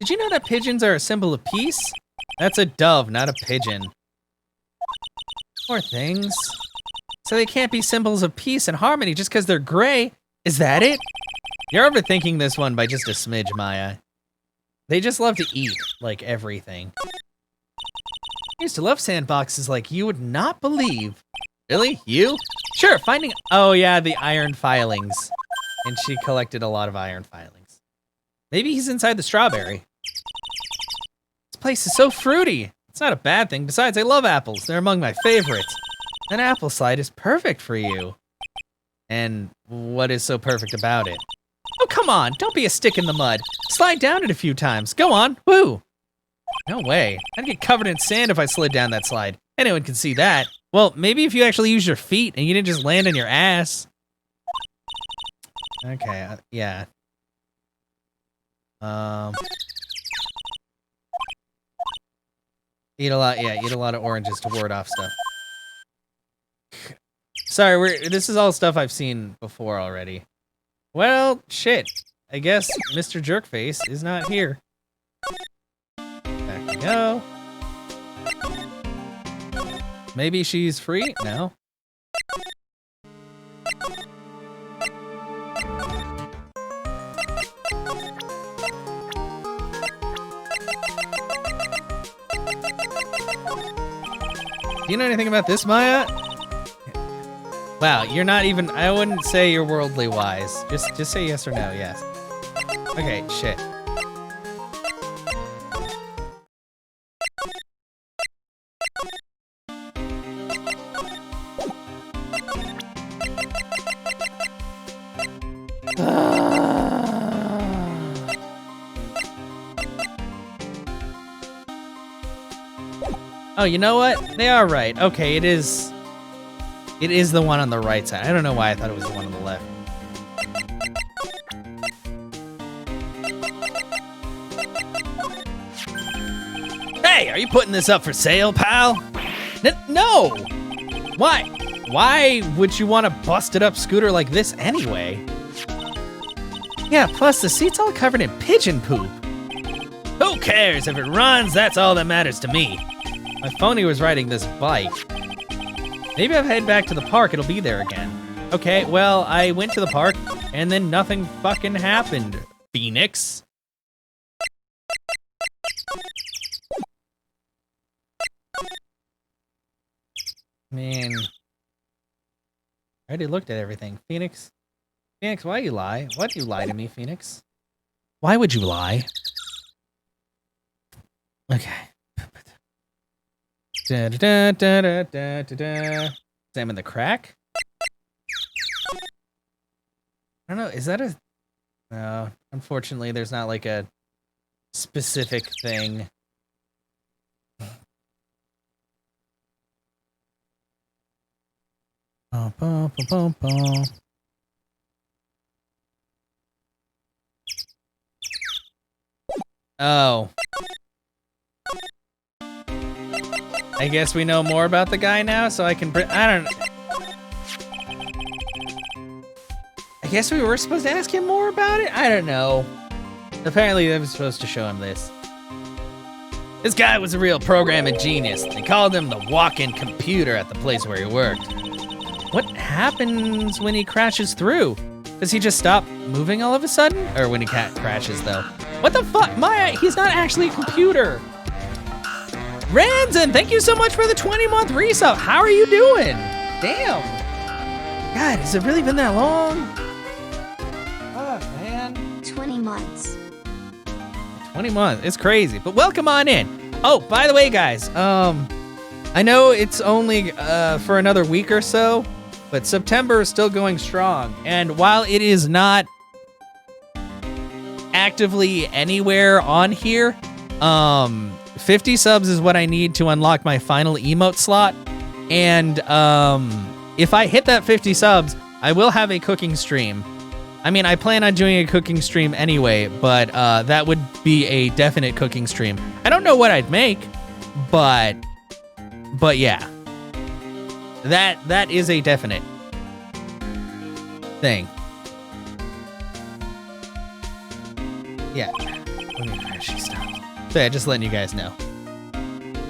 [SPEAKER 1] Did you know that pigeons are a symbol of peace? That's a dove, not a pigeon. Poor things. So they can't be symbols of peace and harmony just because they're gray. Is that it? You're overthinking this one by just a smidge, Maya. They just love to eat, like everything. I used to love sandboxes like you would not believe. Really? You? Sure, finding... Oh yeah, the iron filings. And she collected a lot of iron filings. Maybe he's inside the strawberry. This place is so fruity. It's not a bad thing. Besides, I love apples. They're among my favorites. An apple slide is perfect for you. And what is so perfect about it? Oh, come on. Don't be a stick in the mud. Slide down it a few times. Go on. Woo. No way. I'd get covered in sand if I slid down that slide. Anyone can see that. Well, maybe if you actually use your feet and you didn't just land on your ass. Okay, yeah. Eat a lot of oranges to ward off stuff. Sorry, this is all stuff I've seen before already. Well, shit. I guess Mr. Jerkface is not here. Back we go. Maybe she's free? No. Do you know anything about this, Maya? Wow, you're not even... I wouldn't say you're worldly wise. Just say yes or no, yes. Okay, shit. Oh, you know what? They are right. Okay, it is the one on the right side. I don't know why I thought it was the one on the left.
[SPEAKER 3] Hey, are you putting this up for sale, pal? No! Why? Why would you want a busted up scooter like this anyway?
[SPEAKER 1] Yeah, plus the seat's all covered in pigeon poop.
[SPEAKER 3] Who cares? If it runs, that's all that matters to me.
[SPEAKER 1] My phony was riding this bike. Maybe I'll head back to the park, it'll be there again. Okay, well, I went to the park, and then nothing fucking happened, Phoenix. Man. I already looked at everything. Phoenix? Phoenix, why you lie? Why'd you lie to me, Phoenix? Why would you lie? Okay. Examine the crack? I don't know, is that a... No, unfortunately, there's not like a specific thing. Oh. I guess we know more about the guy now, so I can... I don't... I guess we were supposed to ask him more about it? I don't know. Apparently, I was supposed to show him this.
[SPEAKER 3] This guy was a real programming genius. They called him the walk-in computer at the place where he worked.
[SPEAKER 1] What happens when he crashes through? Does he just stop moving all of a sudden? Or when he crashes, though? What the fuck? Maya, he's not actually a computer. Ranzan, thank you so much for the 20-month resub. How are you doing? Damn. God, has it really been that long? Fuck, man.
[SPEAKER 4] 20 months.
[SPEAKER 1] 20 months. It's crazy. But welcome on in. Oh, by the way, guys, I know it's only for another week or so, but September is still going strong. And while it is not actively anywhere on here, 50 subs is what I need to unlock my final emote slot. And if I hit that 50 subs, I will have a cooking stream. I mean, I plan on doing a cooking stream anyway, but that would be a definite cooking stream. I don't know what I'd make, but yeah. That is a definite thing. Yeah. Let me crash you stuff. So yeah, just letting you guys know.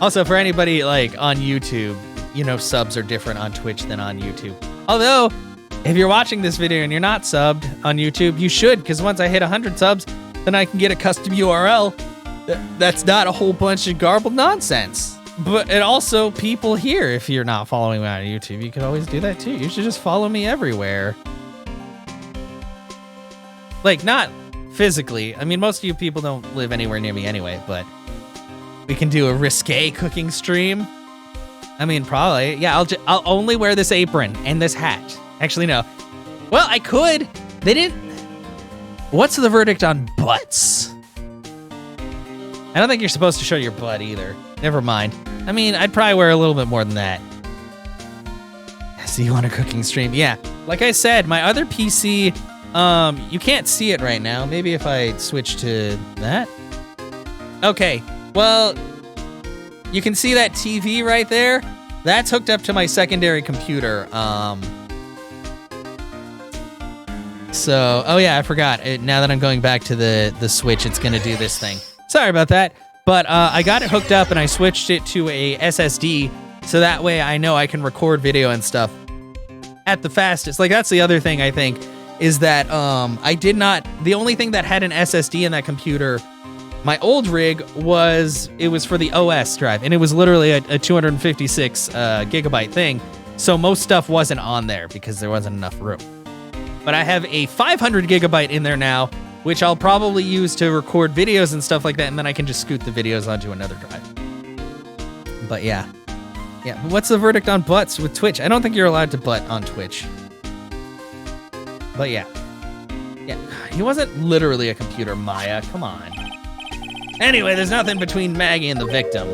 [SPEAKER 1] Also, for anybody like on YouTube, you know, subs are different on Twitch than on YouTube. Although, if you're watching this video and you're not subbed on YouTube, you should, because once I hit 100 subs, then I can get a custom URL that's not a whole bunch of garbled nonsense. But it also people here, if you're not following me on YouTube, you could always do that too. You should just follow me everywhere. Like, not physically. I mean, most of you people don't live anywhere near me anyway, but we can do a risque cooking stream. I mean, probably. Yeah, I'll only wear this apron and this hat. Actually, no. Well, I could. They didn't. What's the verdict on butts? I don't think you're supposed to show your butt either. Never mind. I mean, I'd probably wear a little bit more than that. So you want a cooking stream? Yeah. Like I said, my other PC, you can't see it right now. Maybe if I switch to that. Okay. Well, you can see that TV right there. That's hooked up to my secondary computer. So, oh yeah, I forgot. Now that I'm going back to the Switch, it's gonna do this thing. Sorry about that. But I got it hooked up and I switched it to a SSD, so that way I know I can record video and stuff at the fastest. Like, that's the other thing I think, is that the only thing that had an SSD in that computer, my old rig, was for the OS drive, and it was literally a 256 gigabyte thing, so most stuff wasn't on there because there wasn't enough room. But I have a 500 gigabyte in there now, which I'll probably use to record videos and stuff like that, and then I can just scoot the videos onto another drive. But yeah. Yeah, but what's the verdict on butts with Twitch? I don't think you're allowed to butt on Twitch. But yeah. Yeah, he wasn't literally a computer, Maya. Come on. Anyway, there's nothing between Maggie and the victim.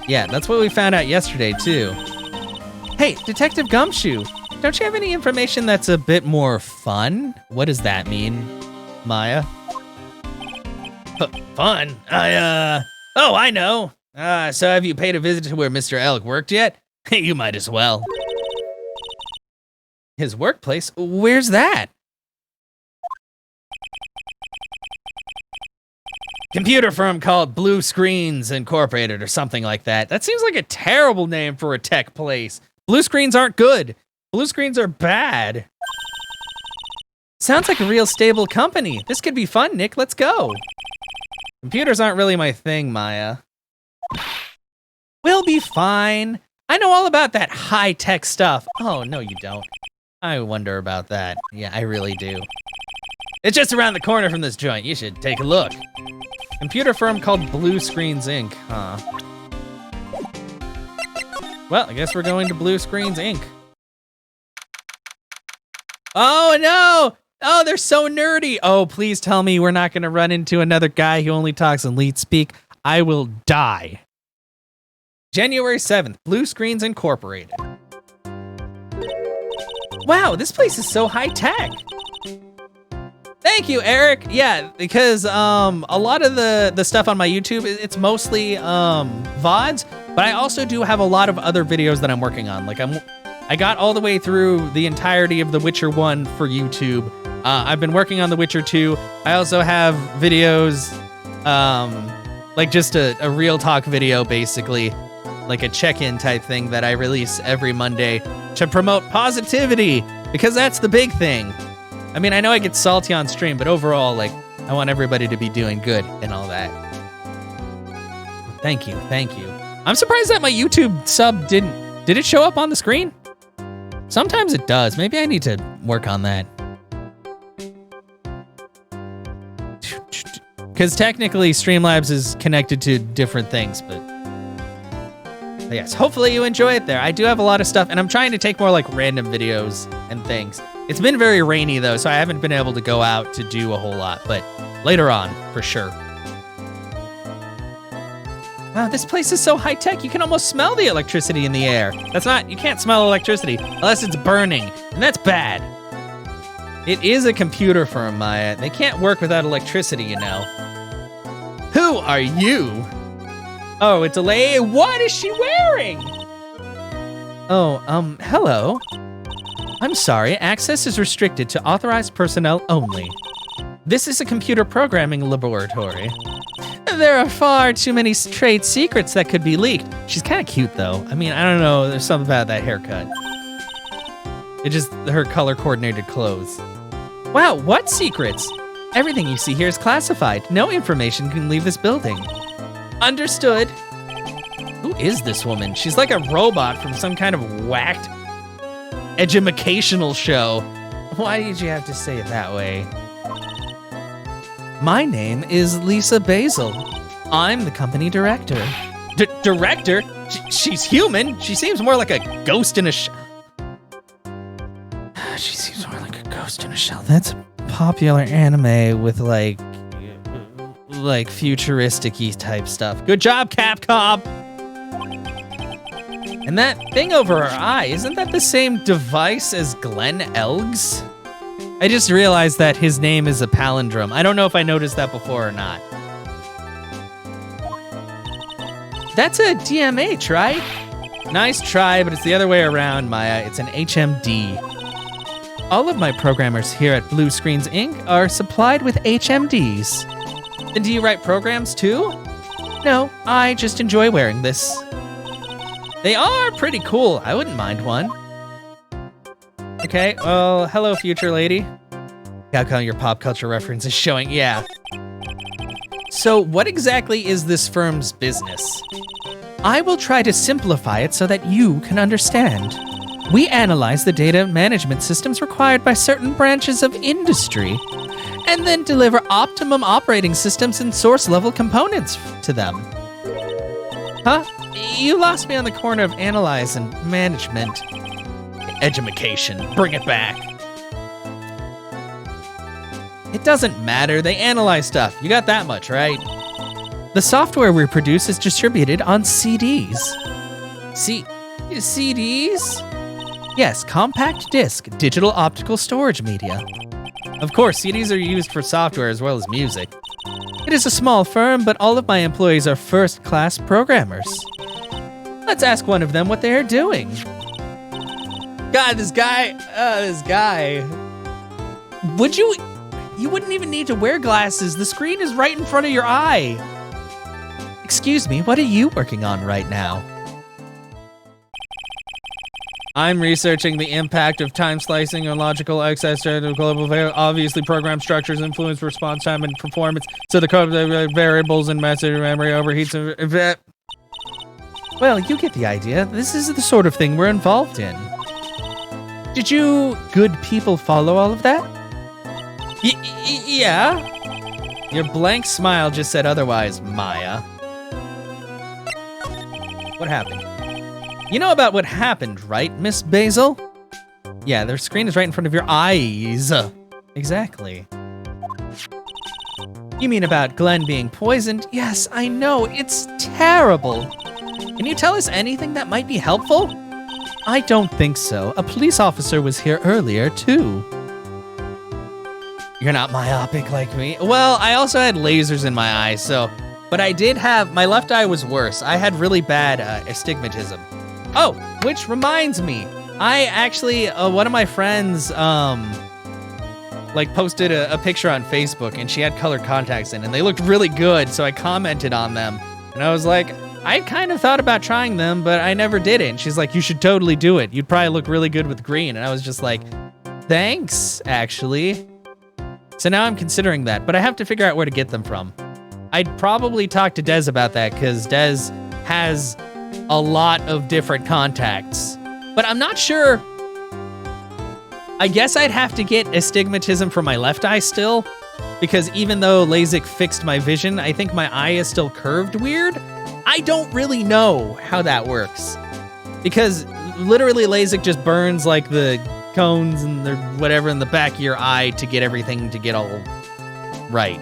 [SPEAKER 1] Yeah, that's what we found out yesterday, too. Hey, Detective Gumshoe, don't you have any information that's a bit more fun? What does that mean, Maya?
[SPEAKER 3] Fun? Oh, I know. So have you paid a visit to where Mr. Elk worked yet? You might as well. His workplace? Where's that? Computer firm called Blue Screens Incorporated or something like that. That seems like a terrible name for a tech place. Blue screens aren't good. Blue screens are bad. Sounds like a real stable company. This could be fun, Nick. Let's go. Computers aren't really my thing, Maya. We'll be fine. I know all about that high-tech stuff. Oh, no, you don't. I wonder about that. Yeah, I really do. It's just around the corner from this joint. You should take a look. Computer firm called Blue Screens Inc., huh? Well, I guess we're going to Blue Screens Inc. Oh, no! Oh, they're so nerdy. Oh, please tell me we're not going to run into another guy who only talks in leet speak. I will die. January 7th, Blue Screens Incorporated. Wow, this place is so high-tech. Thank you, Eric. Yeah, because a lot of the stuff on my YouTube, it's mostly VODs, but I also do have a lot of other videos that I'm working on. Like I got all the way through the entirety of The Witcher 1 for YouTube. I've been working on The Witcher 2. I also have videos, like just a real talk video, basically, like a check-in type thing that I release every Monday to promote positivity, because that's the big thing. I mean, I know I get salty on stream, but overall, like, I want everybody to be doing good and all that. Thank you, thank you. I'm surprised that my YouTube sub did it show up on the screen? Sometimes it does. Maybe I need to work on that. Because technically, Streamlabs is connected to different things, but yes, hopefully you enjoy it there. I do have a lot of stuff, and I'm trying to take more like random videos and things. It's been very rainy though, so I haven't been able to go out to do a whole lot, but later on, for sure. Wow, this place is so high-tech, you can almost smell the electricity in the air. You can't smell electricity unless it's burning, and that's bad. It is a computer firm, Maya. They can't work without electricity, you know. Who are you? Oh, it's a lady. What is she wearing? Oh, hello. I'm sorry, access is restricted to authorized personnel only. This is a computer programming laboratory. There are far too many trade secrets that could be leaked. She's kind of cute, though. I mean, I don't know, there's something about that haircut. It's just her color-coordinated clothes. Wow, what secrets? Everything you see here is classified. No information can leave this building. Understood. Who is this woman? She's like a robot from some kind of whacked educational show. Why did you have to say it that way? My name is Lisa Basil. I'm the company director. Director? She's human. She seems more like a ghost in a shell. She seems more like a ghost in a shell. That's a popular anime with like futuristic-y type stuff. Good job, Capcom! And that thing over her eye, isn't that the same device as Glenn Elgs? I just realized that his name is a palindrome. I don't know if I noticed that before or not. That's a DMH, right? Nice try, but it's the other way around, Maya. It's an HMD. All of my programmers here at Blue Screens Inc. are supplied with HMDs. And do you write programs too? No, I just enjoy wearing this. They are pretty cool. I wouldn't mind one. Okay, well, hello, future lady. How come your pop culture reference is showing? Yeah. So what exactly is this firm's business? I will try to simplify it so that you can understand. We analyze the data management systems required by certain branches of industry, and then deliver optimum operating systems and source-level components to them. Huh? You lost me on the corner of analyze and management. Edumacation. Bring it back. It doesn't matter. They analyze stuff. You got that much, right? The software we produce is distributed on CDs. CDs? Yes, compact disc, digital optical storage media. Of course, CDs are used for software as well as music.
[SPEAKER 1] It is a small firm, but all of my employees are first-class programmers. Let's ask one of them what they are doing. God, this guy. You wouldn't even need to wear glasses. The screen is right in front of your eye. Excuse me, what are you working on right now? I'm researching the impact of time slicing on logical access to global obviously program structures influence response time and performance. So the code variables and message memory overheats. Well, you get the idea. This is the sort of thing we're involved in. Did you good people follow all of that? Yeah. Your blank smile just said otherwise, Maya. What happened? You know about what happened, right, Miss Basil? Yeah, their screen is right in front of your eyes. Exactly. You mean about Glenn being poisoned? Yes, I know. It's terrible. Can you tell us anything that might be helpful? I don't think so. A police officer was here earlier, too. You're not myopic like me. Well, I also had lasers in my eyes, so... But I did have... My left eye was worse. I had really bad astigmatism. Oh, which reminds me. I actually... one of my friends, posted a picture on Facebook, and she had colored contacts in, and they looked really good, so I commented on them. And I was like... I kind of thought about trying them, but I never did it. And she's like, you should totally do it. You'd probably look really good with green. And I was just like, thanks, actually. So now I'm considering that, but I have to figure out where to get them from. I'd probably talk to Dez about that because Dez has a lot of different contacts. But I'm not sure. I guess I'd have to get astigmatism for my left eye still, because even though LASIK fixed my vision, I think my eye is still curved weird. I don't really know how that works, because literally LASIK just burns like the cones and the whatever in the back of your eye to get everything to get all right.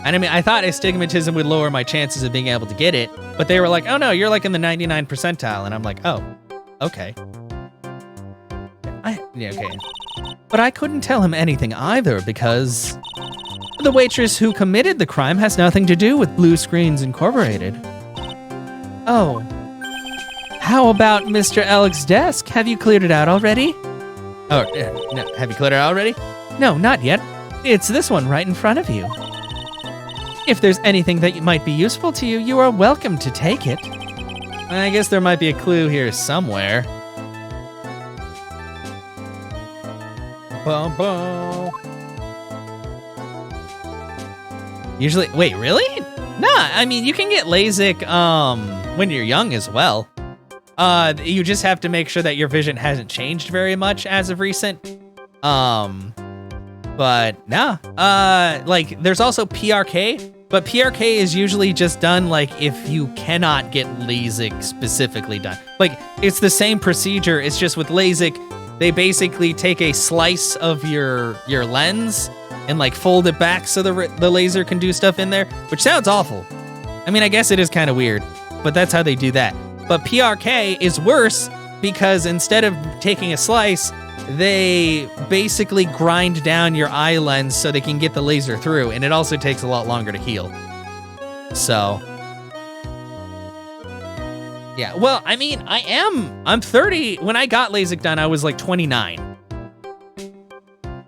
[SPEAKER 1] And I mean, I thought astigmatism would lower my chances of being able to get it, but they were like, oh no, you're like in the 99 percentile. And I'm like, oh, okay. Okay. But I couldn't tell him anything either because the waitress who committed the crime has nothing to do with Blue Screens Incorporated. Oh. How about Mr. Ellick's desk? Have you cleared it out already? Oh, no. Have you cleared it out already? No, not yet. It's this one right in front of you. If there's anything that might be useful to you, you are welcome to take it. I guess there might be a clue here somewhere. Boom, boom. Usually, wait, really? Nah, I mean, you can get LASIK when you're young as well. You just have to make sure that your vision hasn't changed very much as of recent. But nah, there's also PRK, but PRK is usually just done if you cannot get LASIK specifically done. It's the same procedure, it's just with LASIK, they basically take a slice of your lens and fold it back so the laser can do stuff in there, which sounds awful. I mean, I guess it is kind of weird, but that's how they do that. But PRK is worse because instead of taking a slice, they basically grind down your eye lens so they can get the laser through, and it also takes a lot longer to heal. So, yeah, well, I mean, I'm 30. When I got LASIK done, I was 29.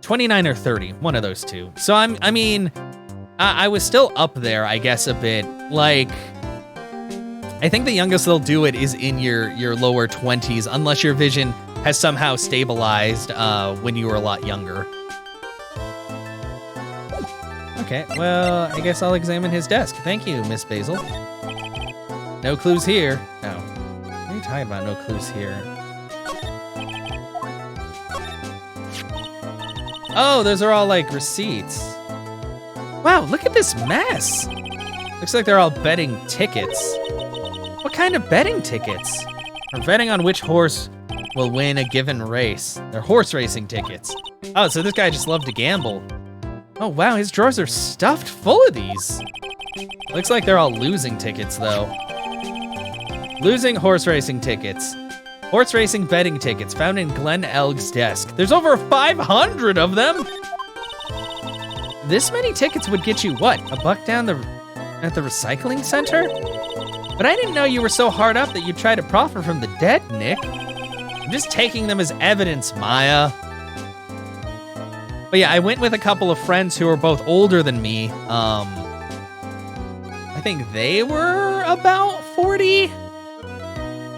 [SPEAKER 1] 29 or 30, one of those two. So I was still up there, I guess, a bit. I think the youngest they'll do it is in your lower 20s, unless your vision has somehow stabilized when you were a lot younger. Okay, well, I guess I'll examine his desk. Thank you, Miss Basil. No clues here. No. What are you talking about, no clues here? Oh, those are all receipts. Wow, look at this mess. Looks like they're all betting tickets. What kind of betting tickets? We're betting on which horse will win a given race. They're horse racing tickets. Oh, so this guy just loved to gamble. Oh wow, his drawers are stuffed full of these. Looks like they're all losing tickets though. Losing horse racing tickets. Horse racing betting tickets found in Glenn Elg's desk. There's over 500 of them. This many tickets would get you what? A buck down at the recycling center? But I didn't know you were so hard up that you try to profit from the dead, Nick. I'm just taking them as evidence, Maya. But yeah, I went with a couple of friends who are both older than me. I think they were about 40.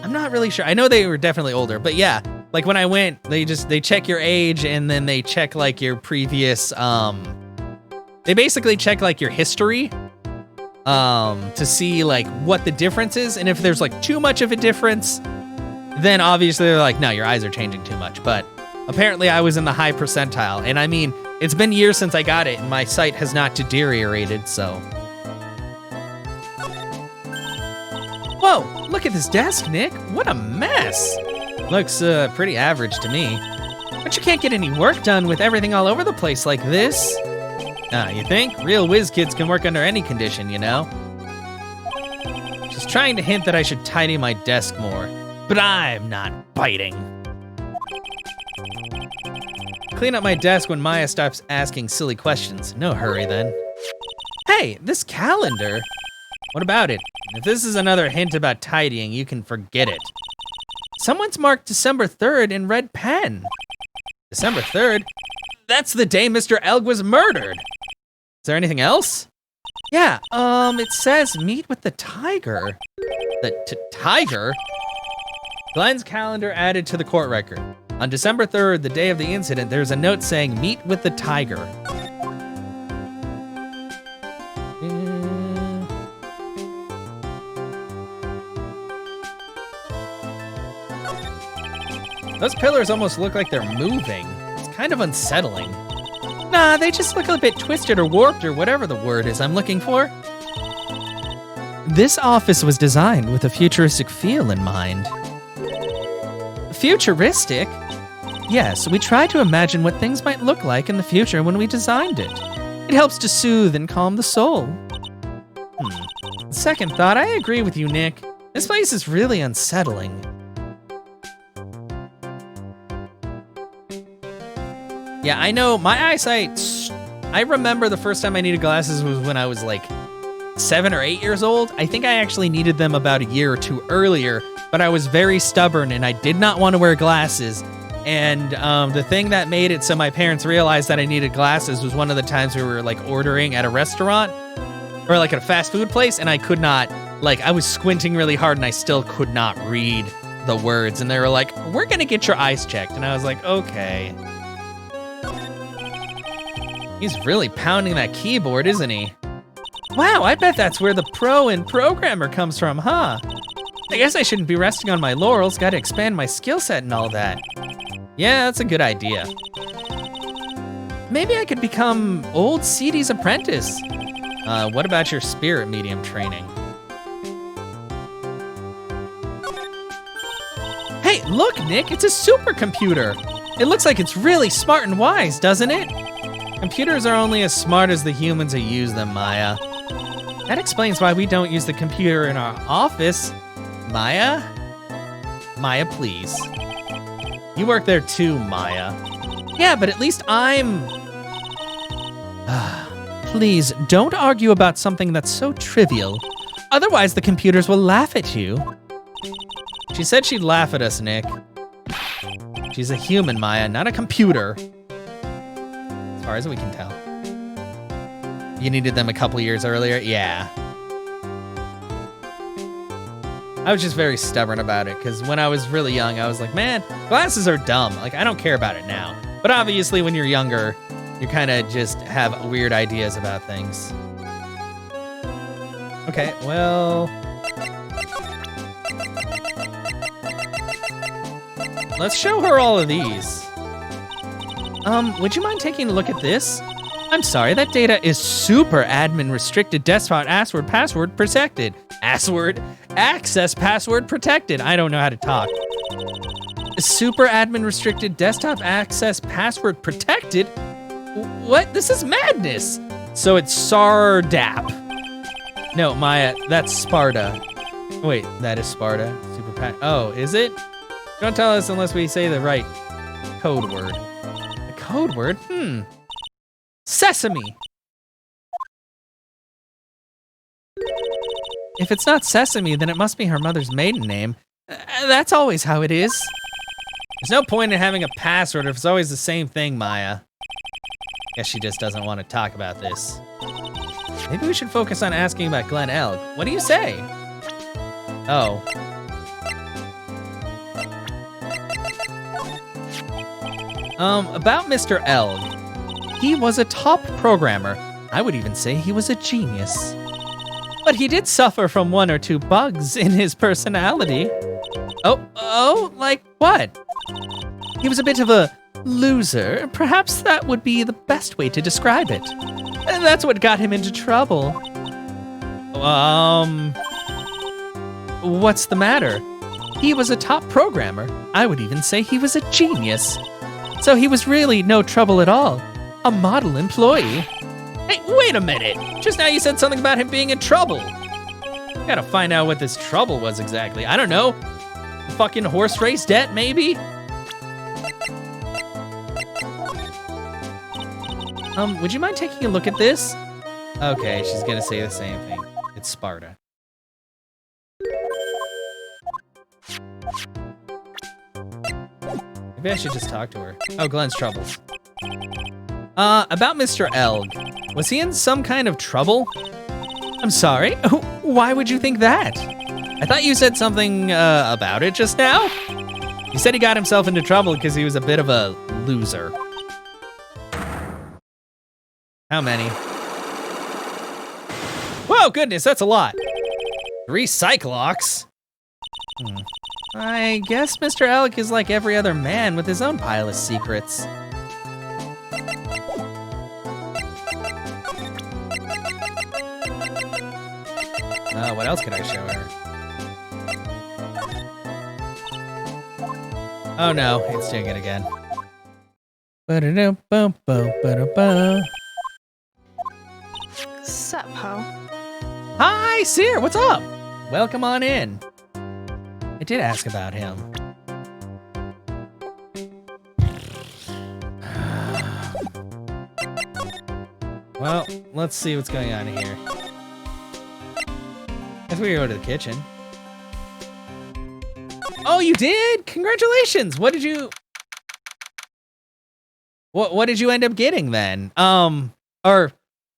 [SPEAKER 1] I'm not really sure. I know they were definitely older, but yeah, like when I went, they check your age and then they check like your previous, they basically check like your history, to see like what the difference is. And if there's like too much of a difference, then obviously they're like, no, your eyes are changing too much. But apparently I was in the high percentile. And I mean, it's been years since I got it and my sight has not deteriorated, so. Whoa, look at this desk, Nick. What a mess. Looks pretty average to me. But you can't get any work done with everything all over the place like this. You think? Real whiz kids can work under any condition, you know? She's trying to hint that I should tidy my desk more, but I'm not biting. Clean up my desk when Maya stops asking silly questions. No hurry then. Hey, this calendar. What about it? If this is another hint about tidying, you can forget it. Someone's marked December 3rd in red pen. December 3rd? That's the day Mr. Elg was murdered. Is there anything else? Yeah, it says meet with the tiger. The tiger? Glenn's calendar added to the court record. On December 3rd, the day of the incident, there's a note saying meet with the tiger. Those pillars almost look like they're moving. It's kind of unsettling. Nah, they just look a bit twisted or warped or whatever the word is I'm looking for. This office was designed with a futuristic feel in mind. Futuristic? Yes, we tried to imagine what things might look like in the future when we designed it. It helps to soothe and calm the soul. Second thought, I agree with you, Nick. This place is really unsettling. Yeah, I know, my eyesight, I remember the first time I needed glasses was when I was like 7 or 8 years old. I think I actually needed them about a year or two earlier, but I was very stubborn and I did not want to wear glasses. And the thing that made it so my parents realized that I needed glasses was one of the times we were like ordering at a restaurant or like at a fast food place, and I could not, like I was squinting really hard and I still could not read the words. And they were like, we're gonna get your eyes checked. And I was like, okay. He's really pounding that keyboard, isn't he? Wow, I bet that's where the pro and programmer comes from, huh? I guess I shouldn't be resting on my laurels, gotta expand my skill set and all that. Yeah, that's a good idea. Maybe I could become old CD's apprentice. What about your spirit medium training? Hey, look, Nick, it's a supercomputer. It looks like it's really smart and wise, doesn't it? Computers are only as smart as the humans who use them, Maya. That explains why we don't use the computer in our office. Maya? Maya, please. You work there too, Maya. Yeah, but at least I'm... Please, don't argue about something that's so trivial. Otherwise, the computers will laugh at you. She said she'd laugh at us, Nick. She's a human, Maya, not a computer. As far as we can tell. You needed them a couple years earlier? Yeah. I was just very stubborn about it, because when I was really young, I was like, man, glasses are dumb. Like, I don't care about it now. But obviously, when you're younger, you kind of just have weird ideas about things. Okay, well... let's show her all of these. Would you mind taking a look at this? I'm sorry, that data is super admin restricted desktop password protected. Access password protected. I don't know how to talk. Super admin restricted desktop access password protected? What? This is madness. So it's SARDAP. No, Maya, that's Sparta. Wait, that is Sparta. Oh, is it? Don't tell us unless we say the right code word. The code word? Sesame. If it's not Sesame, then it must be her mother's maiden name. That's always how it is.
[SPEAKER 3] There's no point in having a password if it's always the same thing, Maya. Guess she just doesn't want to talk about this. Maybe we should focus on asking about Glen Elg. What do you say? Oh. About Mr. Elg. He was a top programmer. I would even say he was a genius. But he did suffer from one or two bugs in his personality. Oh, like what? He was a bit of a loser. Perhaps that would be the best way to describe it. And that's what got him into trouble. What's the matter? He was a top programmer. I would even say he was a genius. So he was really no trouble at all. A model employee. Hey, wait a minute. Just now you said something about him being in trouble. Gotta find out what this trouble was exactly. I don't know. Fucking horse race debt, maybe? Would you mind taking a look at this? Okay, she's gonna say the same thing. It's Sparta. Maybe I should just talk to her. Oh, Glenn's troubles. About Mr. Elg. Was he in some kind of trouble? I'm sorry, why would you think that? I thought you said something, about it just now? You said he got himself into trouble because he was a bit of a loser. How many? Whoa, goodness, that's a lot. 3 Cyclops? I guess Mr. Alec is like every other man with his own pile of secrets. What else could I show her? Oh no, it's doing it again.
[SPEAKER 4] Sup, ho?
[SPEAKER 3] Hi, Seer, what's up? Welcome on in. I did ask about him. Well, let's see what's going on here. I guess we go to the kitchen. Oh, you did? Congratulations! What did you end up getting then? Or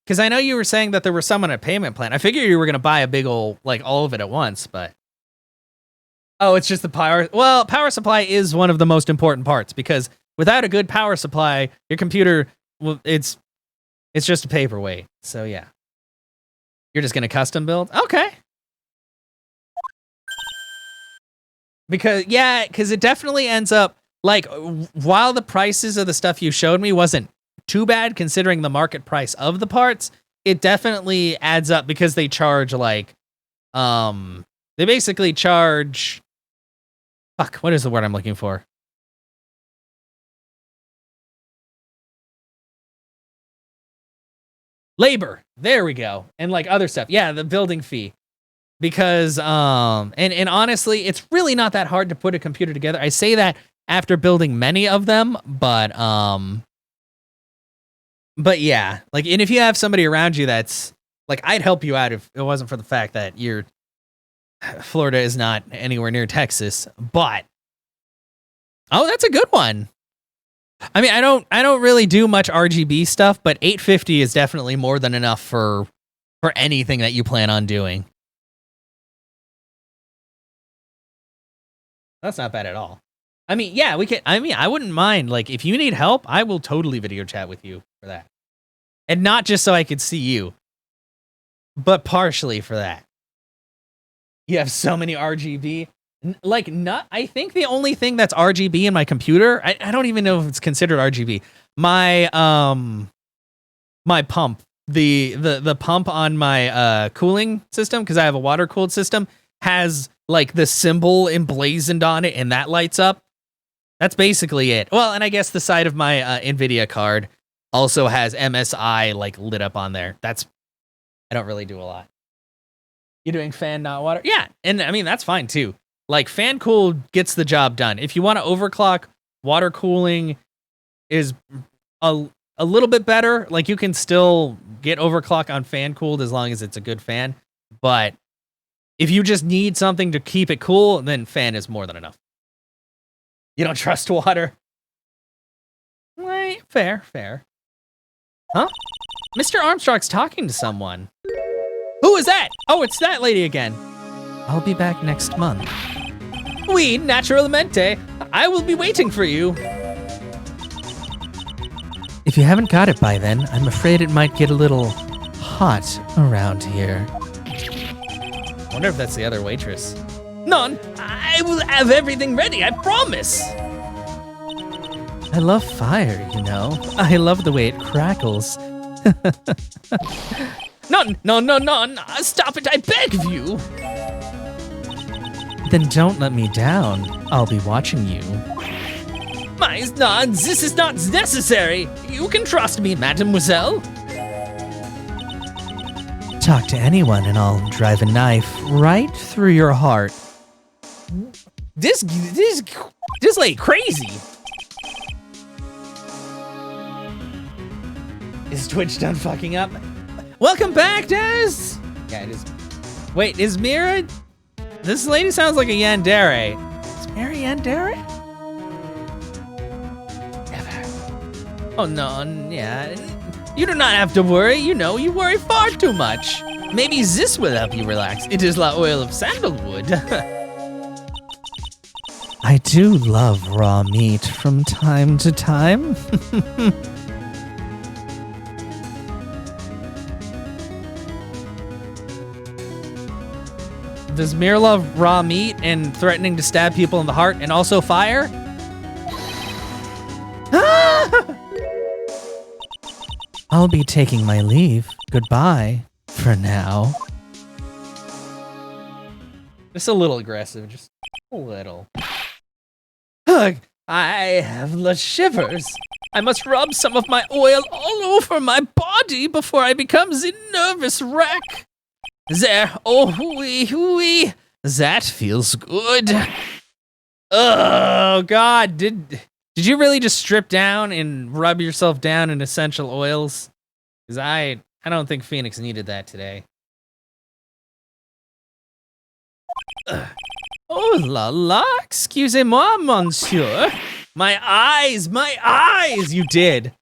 [SPEAKER 3] because I know you were saying that there was some on a payment plan. I figured you were gonna buy a big ol' like all of it at once, but oh, it's just the power. Well, power supply is one of the most important parts because without a good power supply, your computer, well, it's just a paperweight. So yeah, you're just gonna custom build. Okay. Because it definitely ends up like while the prices of the stuff you showed me wasn't too bad considering the market price of the parts, it definitely adds up because they charge like they basically charge what is the word I'm looking for? Labor. There we go. And like other stuff. Yeah, the building fee. Because and honestly, it's really not that hard to put a computer together. I say that after building many of them, but yeah, like, and if you have somebody around you that's like, I'd help you out if it wasn't for the fact that Florida is not anywhere near Texas, but oh, that's a good one. I mean, I don't really do much RGB stuff, but 850 is definitely more than enough for anything that you plan on doing. That's not bad at all. I mean, yeah, I wouldn't mind. Like, if you need help, I will totally video chat with you for that. And not just so I could see you, but partially for that. You have so many RGB. I think the only thing that's RGB in my computer, I don't even know if it's considered RGB. My pump, the pump on my cooling system, because I have a water cooled system, has like the symbol emblazoned on it and that lights up. That's basically it. Well, and I guess the side of my NVIDIA card also has MSI like lit up on there. I don't really do a lot. You're doing fan, not water? Yeah, and I mean, that's fine too. Like fan cooled gets the job done. If you want to overclock, water cooling is a little bit better. Like you can still get overclock on fan cooled as long as it's a good fan, but
[SPEAKER 1] If you just need something to keep it cool, then fan is more than enough. You don't trust water? Wait, fair. Huh? Mr. Armstrong's talking to someone. Who is that? Oh, it's that lady again. I'll be back next month. Oui, naturalmente. I will be waiting for you. If you haven't got it by then, I'm afraid it might get a little hot around here. Wonder if that's the other waitress. None. I will have everything ready, I promise. I love fire, you know. I love the way it crackles. None. Stop it, I beg of you. Then don't let me down. I'll be watching you. This is not necessary. You can trust me, mademoiselle. Talk to anyone and I'll drive a knife right through your heart. This lady crazy. Is Twitch done fucking up? Welcome back, Des. Yeah, it is. Wait, is Mira? This lady sounds like a yandere. Is Mira yandere? Oh no, yeah. You do not have to worry, you know, you worry far too much. Maybe this will help you relax. It is the oil of sandalwood. I do love raw meat from time to time. Does Mir love raw meat and threatening to stab people in the heart and also fire? I'll be taking my leave. Goodbye, for now. Just a little aggressive, just a little. Ugh, I have the shivers. I must rub some of my oil all over my body before I become the nervous wreck. There, oh, wee. That feels good. Oh, God, did you really just strip down and rub yourself down in essential oils? Because I don't think Phoenix needed that today. Oh la la, excusez-moi, monsieur. My eyes, you did.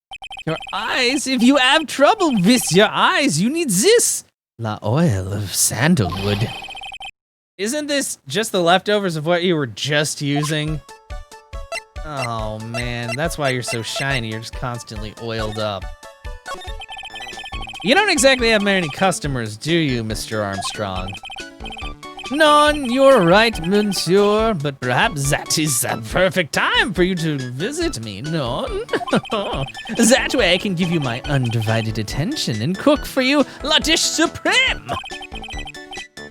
[SPEAKER 1] Your eyes, if you have trouble with your eyes, you need this. La oil of sandalwood. Isn't this just the leftovers of what you were just using? Oh man, that's why you're so shiny. You're just constantly oiled up. You don't exactly have many customers, do you, Mr. Armstrong? None, you're right, monsieur, but perhaps that is the perfect time for you to visit me, none? That way I can give you my undivided attention and cook for you la dish supreme!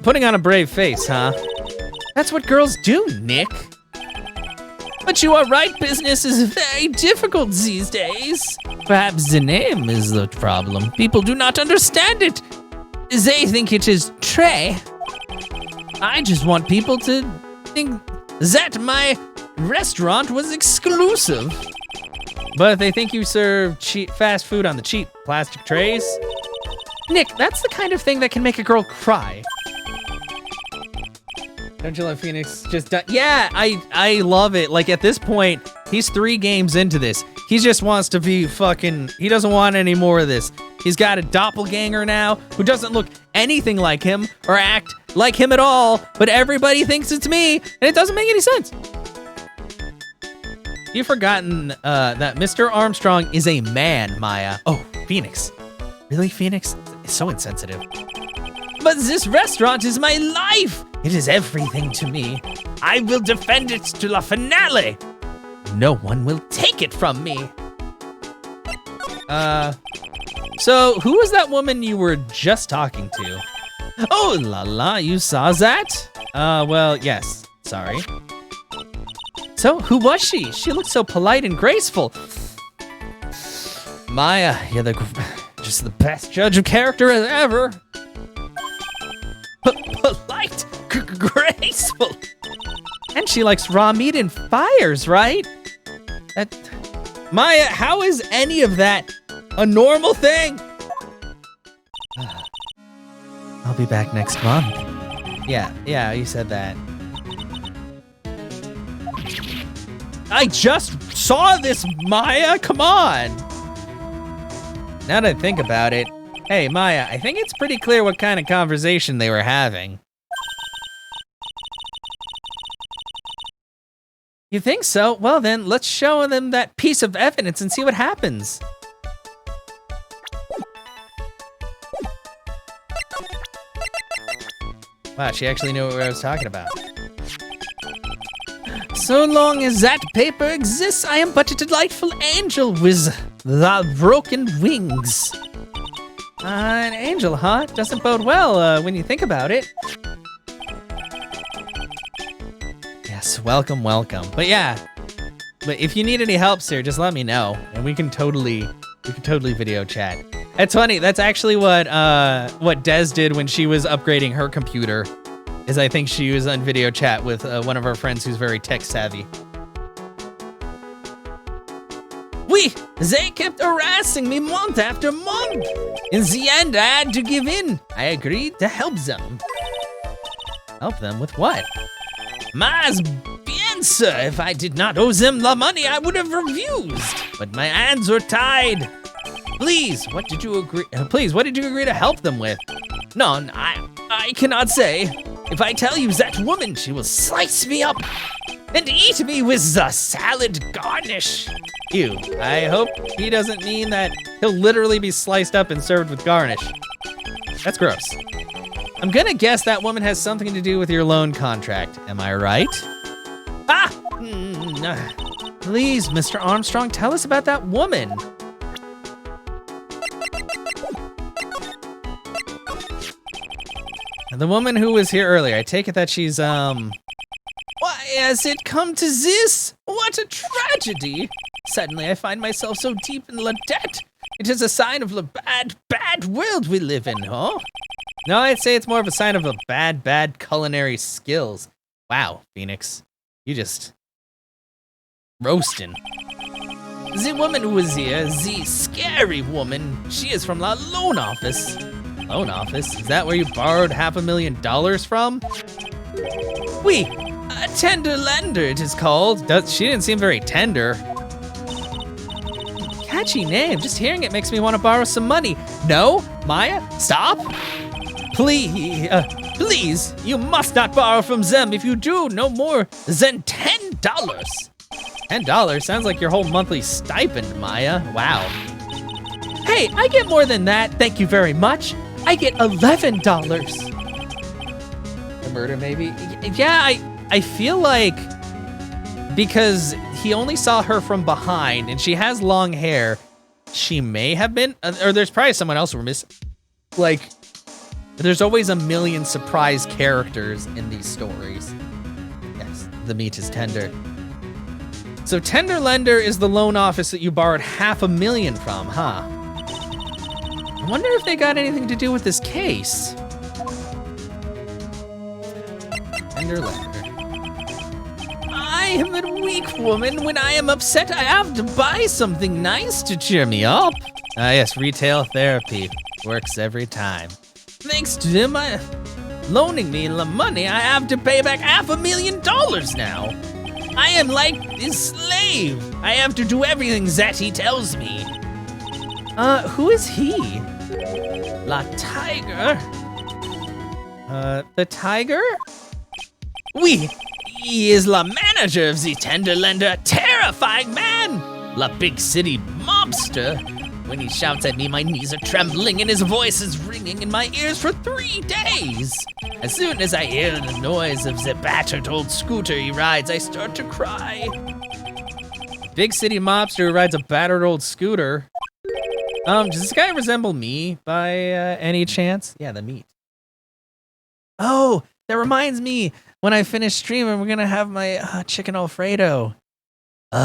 [SPEAKER 1] Putting on a brave face, huh? That's what girls do, Nick. But you are right, business is very difficult these days. Perhaps the name is the problem. People do not understand it. They think it is Trey. I just want people to think that my restaurant was exclusive. But if they think you serve cheap fast food on the cheap plastic trays, Nick, that's the kind of thing that can make a girl cry. Don't you love Phoenix? Yeah, I love it. Like at this point, he's 3 games into this. He just wants to be fucking, he doesn't want any more of this. He's got a doppelganger now who doesn't look anything like him or act like him at all, but everybody thinks it's me, and it doesn't make any sense. You've forgotten that Mr. Armstrong is a man, Maya. Oh, Phoenix. Really, Phoenix? It's so insensitive. But this restaurant is my life. It is everything to me. I will defend it to la finale. No one will take it from me. So who was that woman you were just talking to? Oh la la, you saw that? Well, yes, sorry. So who was she? She looked so polite and graceful. Maya, you're just the best judge of character as ever. Polite, graceful. And she likes raw meat and fires, right? Maya, how is any of that a normal thing? I'll be back next month. Yeah, you said that. I just saw this, Maya! Come on! Now that I think about it, hey, Maya, I think it's pretty clear what kind of conversation they were having. You think so? Well then, let's show them that piece of evidence and see what happens. Wow, she actually knew what I was talking about. So long as that paper exists, I am but a delightful angel with the broken wings. An angel, huh? Doesn't bode well when you think about it. Yes, welcome, welcome. But yeah, but if you need any help, sir, just let me know, and we can totally video chat. That's funny. That's actually what Des did when she was upgrading her computer. Is I think she was on video chat with one of our friends who's very tech savvy. They kept harassing me month after month. In the end, I had to give in. I agreed to help them. Help them with what? Mas bien, sir. If I did not owe them the money, I would have refused. But my hands were tied. Please, what did you agree to help them with? None, I cannot say. If I tell you that woman, she will slice me up and eat me with the salad garnish. Ew, I hope he doesn't mean that he'll literally be sliced up and served with garnish. That's gross. I'm gonna guess that woman has something to do with your loan contract. Am I right? Please, Mr. Armstrong, tell us about that woman. The woman who was here earlier, I take it that she's, Why has it come to this? What a tragedy! Suddenly I find myself so deep in the debt. It is a sign of the bad world we live in, huh? No, I'd say it's more of a sign of the bad culinary skills. Wow, Phoenix. You just... roasting. The woman who was here, the scary woman, she is from the loan office. Loan office? Is that where you borrowed $500,000 from? A tender lender it is called. She didn't seem very tender. Catchy name, just hearing it makes me want to borrow some money. No, Maya, stop. Please, you must not borrow from them. If you do, no more than $10. $10? Sounds like your whole monthly stipend, Maya. Wow. Hey, I get more than that, thank you very much. I get $11. The murder, maybe? Yeah, I feel like because he only saw her from behind and she has long hair, she may have been, or there's probably someone else we're missing. Like, there's always a million surprise characters in these stories. Yes, the meat is tender. So Tender Lender is the loan office that you borrowed $500,000 from, huh? I wonder if they got anything to do with this case. Tender Lender. I am a weak woman. When I am upset, I have to buy something nice to cheer me up. Ah, yes, retail therapy works every time. Thanks to him, loaning me the money, I have to pay back $500,000 now. I am like his slave. I have to do everything that he tells me. Who is he? La Tiger? The Tiger? He is la manager of the Tender Lender, terrifying man! La big city mobster. When he shouts at me, my knees are trembling and his voice is ringing in my ears for 3 days. As soon as I hear the noise of the battered old scooter he rides, I start to cry. Big city mobster who rides a battered old scooter. Does this guy resemble me by any chance? Yeah, the meat. Oh, that reminds me. When I finish streaming, we're gonna have my chicken Alfredo. I'm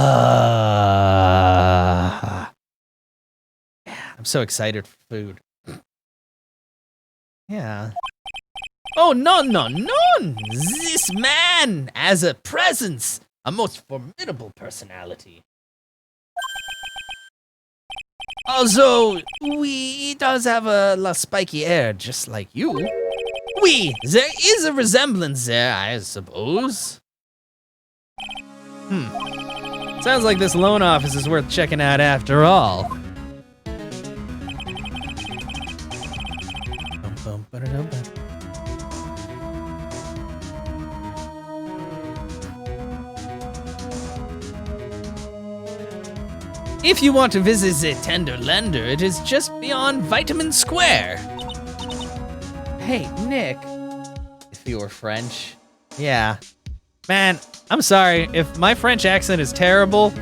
[SPEAKER 1] so excited for food. Yeah. Oh, no. This man has a presence, a most formidable personality. Although, he does have a spiky hair, just like you.
[SPEAKER 3] Oui, there is a resemblance there, I suppose.
[SPEAKER 1] Sounds like this loan office is worth checking out after all.
[SPEAKER 3] If you want to visit the tender lender, it is just beyond Vitamin Square.
[SPEAKER 1] Hey, Nick. If you were French. Yeah. Man, I'm sorry. If my French accent is terrible,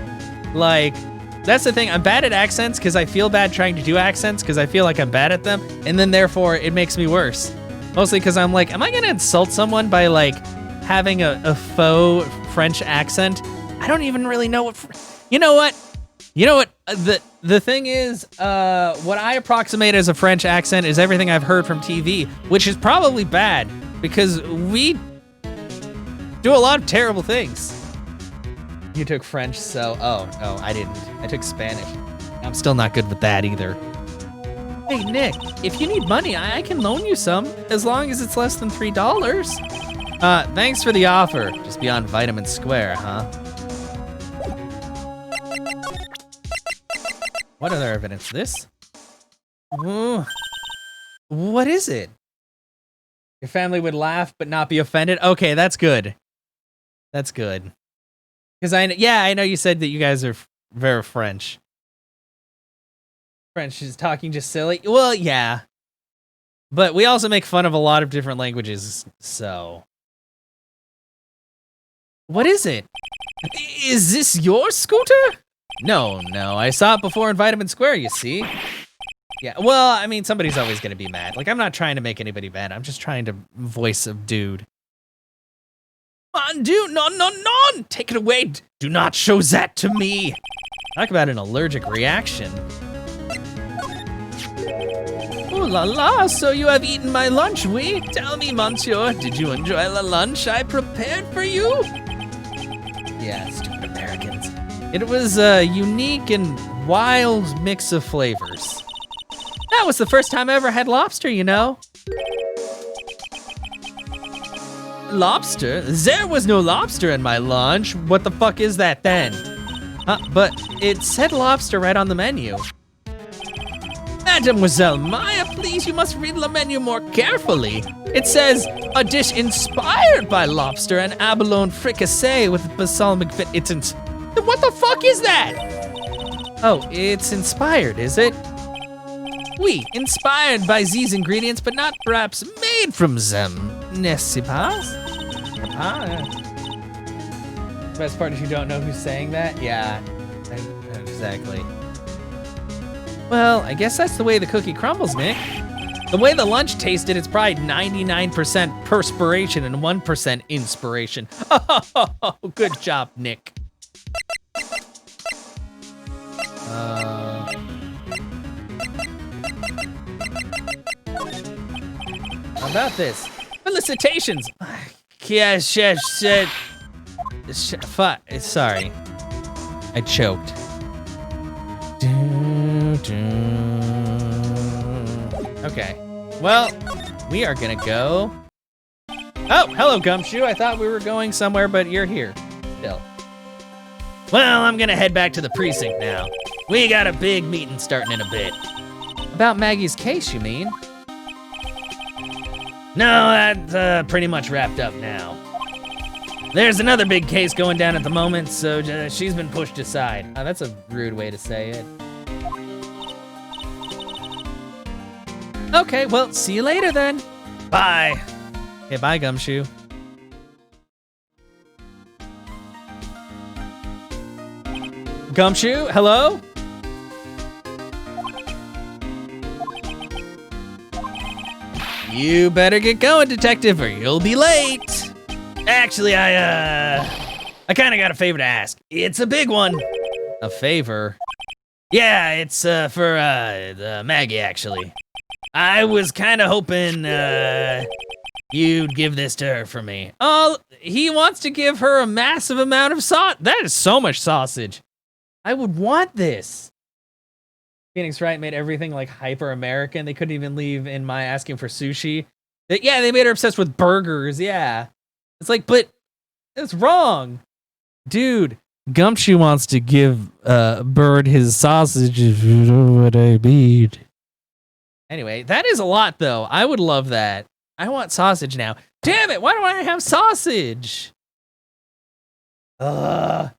[SPEAKER 1] like, that's the thing. I'm bad at accents because I feel bad trying to do accents because I feel like I'm bad at them. And then therefore, it makes me worse. Mostly because I'm like, am I going to insult someone by, like, having a faux French accent? I don't even really know what... You know what? The thing is, what I approximate as a French accent is everything I've heard from TV, which is probably bad because we do a lot of terrible things. You took French, so oh, I didn't. I took Spanish. I'm still not good with that either. Hey, Nick, if you need money, I can loan you some, as long as it's less than $3. Thanks for the offer. Just beyond Vitamin Square, huh? What other evidence? This? Ooh. What is it? Your family would laugh but not be offended? Okay, that's good. That's good. Because I know you said that you guys are very French. French is talking just silly. Well, yeah. But we also make fun of a lot of different languages, so. What is it? Is this your scooter? No, I saw it before in Vitamin Square, you see. Yeah, well, I mean, somebody's always gonna be mad. Like, I'm not trying to make anybody mad. I'm just trying to voice a dude.
[SPEAKER 3] Dude, no, take it away. Do not show that to me.
[SPEAKER 1] Talk about an allergic reaction.
[SPEAKER 3] Ooh la la, so you have eaten my lunch, oui? Tell me, monsieur, did you enjoy the lunch I prepared for you?
[SPEAKER 1] Yeah, stupid Americans. It was a unique and wild mix of flavors. That was the first time I ever had lobster, you know?
[SPEAKER 3] Lobster? There was no lobster in my lunch. What the fuck is that then?
[SPEAKER 1] But it said lobster right on the menu.
[SPEAKER 3] Mademoiselle Maya, please, you must read the menu more carefully. It says, a dish inspired by lobster and abalone fricassee with balsamic fit. What the fuck is that?
[SPEAKER 1] Oh, it's inspired, is it?
[SPEAKER 3] Oui, inspired by these ingredients, but not perhaps made from them. N'est-ce pas?
[SPEAKER 1] The best part is you don't know who's saying that? Yeah, exactly. Well, I guess that's the way the cookie crumbles, Nick. The way the lunch tasted, it's probably 99% perspiration and 1% inspiration.
[SPEAKER 3] Oh, good job, Nick.
[SPEAKER 1] How about this?
[SPEAKER 3] Felicitations.
[SPEAKER 1] Sorry. I choked. Okay. Well, we are gonna go. Oh, hello, Gumshoe. I thought we were going somewhere, but you're here still.
[SPEAKER 3] Well, I'm gonna head back to the precinct now. We got a big meeting starting in a bit.
[SPEAKER 1] About Maggie's case, you mean?
[SPEAKER 3] No, that's pretty much wrapped up now. There's another big case going down at the moment, so she's been pushed aside.
[SPEAKER 1] Oh, that's a rude way to say it. Okay, well, see you later then.
[SPEAKER 3] Bye.
[SPEAKER 1] Okay, bye, Gumshoe. Gumshoe, hello? You better get going, detective, or you'll be late.
[SPEAKER 3] Actually, I kind of got a favor to ask. It's a big one.
[SPEAKER 1] A favor?
[SPEAKER 3] Yeah, it's for Maggie, actually. I was kind of hoping you'd give this to her for me.
[SPEAKER 1] Oh, he wants to give her a massive amount of sauce. That is so much sausage. I would want this. Phoenix Wright made everything like hyper American. They couldn't even leave in my asking for sushi. Yeah, they made her obsessed with burgers. Yeah. It's like, but it's wrong. Dude, Gumshoe wants to give Bird his sausage, if you know what I mean. Anyway, that is a lot, though. I would love that. I want sausage now. Damn it, why don't I have sausage? I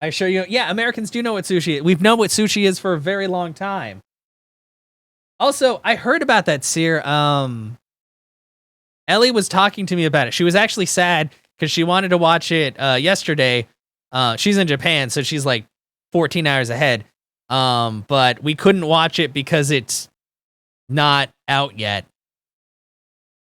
[SPEAKER 1] assure you, yeah, Americans do know what sushi is. We've known what sushi is for a very long time. Also, I heard about that, Seer. Ellie was talking to me about it. She was actually sad because she wanted to watch it yesterday. She's in Japan, so she's like 14 hours ahead. But we couldn't watch it because it's not out yet.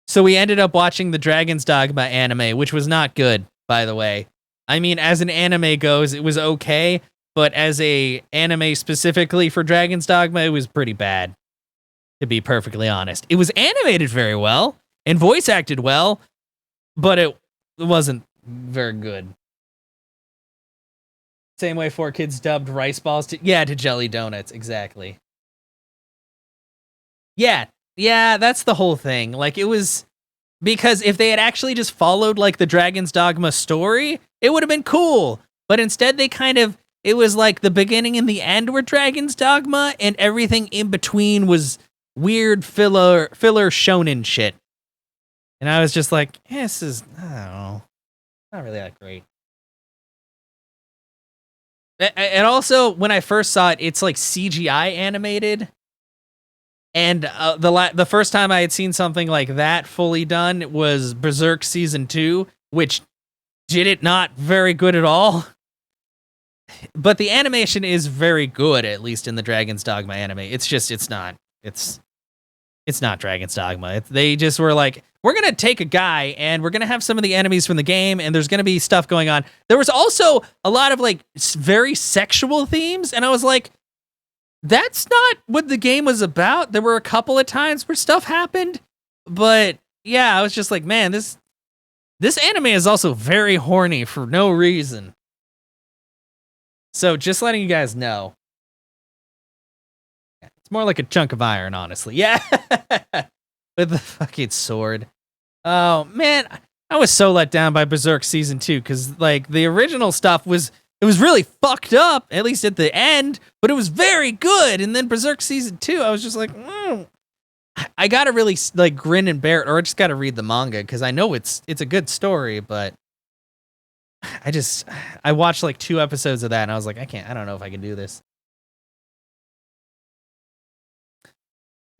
[SPEAKER 1] So we ended up watching the Dragon's Dogma anime, which was not good, by the way. I mean, as an anime goes, it was okay, but as a anime specifically for Dragon's Dogma, it was pretty bad, to be perfectly honest. It was animated very well and voice acted well, but it wasn't very good. Same way 4Kids dubbed rice balls to jelly donuts, exactly. Yeah, that's the whole thing. Like, it was because if they had actually just followed like the Dragon's Dogma story, it would have been cool. But instead they it was like the beginning and the end were Dragon's Dogma, and everything in between was weird filler shonen shit. And I was just like, this is, I don't know, not really that great. And also, when I first saw it, it's like CGI animated. And the first time I had seen something like that fully done was Berserk Season 2, which did it not very good at all. But the animation is very good, at least in the Dragon's Dogma anime. It's just, it's not Dragon's Dogma. They just were like, we're going to take a guy and we're going to have some of the enemies from the game and there's going to be stuff going on. There was also a lot of like very sexual themes. And I was like, that's not what the game was about. There were a couple of times where stuff happened. But yeah, I was just like, man, this anime is also very horny for no reason. So just letting you guys know. It's more like a chunk of iron, honestly. Yeah. With the fucking sword. Oh, man. I was so let down by Berserk Season 2 because, like, the original stuff was really fucked up, at least at the end, but it was very good. And then Berserk Season 2, I was just like, I gotta really, like, grin and bear it, or I just gotta read the manga because I know it's a good story, but I watched, like, 2 episodes of that and I was like, I don't know if I can do this.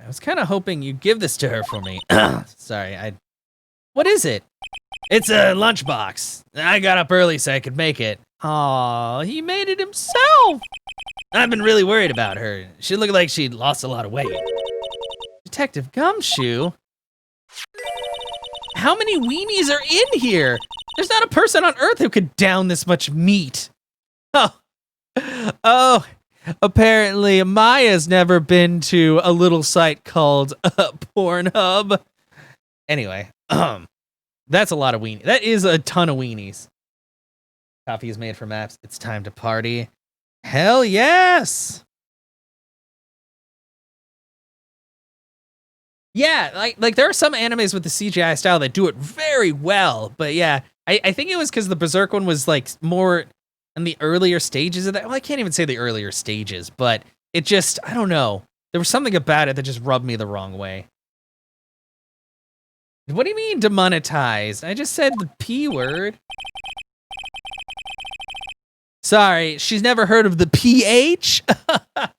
[SPEAKER 1] I was kind of hoping you'd give this to her for me. Sorry, what is it? It's a lunchbox. I got up early so I could make it. Aw, he made it himself. I've been really worried about her. She looked like she'd lost a lot of weight. Detective Gumshoe? How many weenies are in here? There's not a person on Earth who could down this much meat. Oh, apparently Maya's never been to a little site called Pornhub. Anyway, that's a lot of weenies. That is a ton of weenies. Coffee is made for maps. It's time to party. Hell yes! Yeah, like there are some animes with the CGI style that do it very well, but yeah, I think it was because the Berserk one was like more in the earlier stages of that. Well, I can't even say the earlier stages, but it just, I don't know. There was something about it that just rubbed me the wrong way. What do you mean demonetized? I just said the P word. Sorry, she's never heard of the PH? I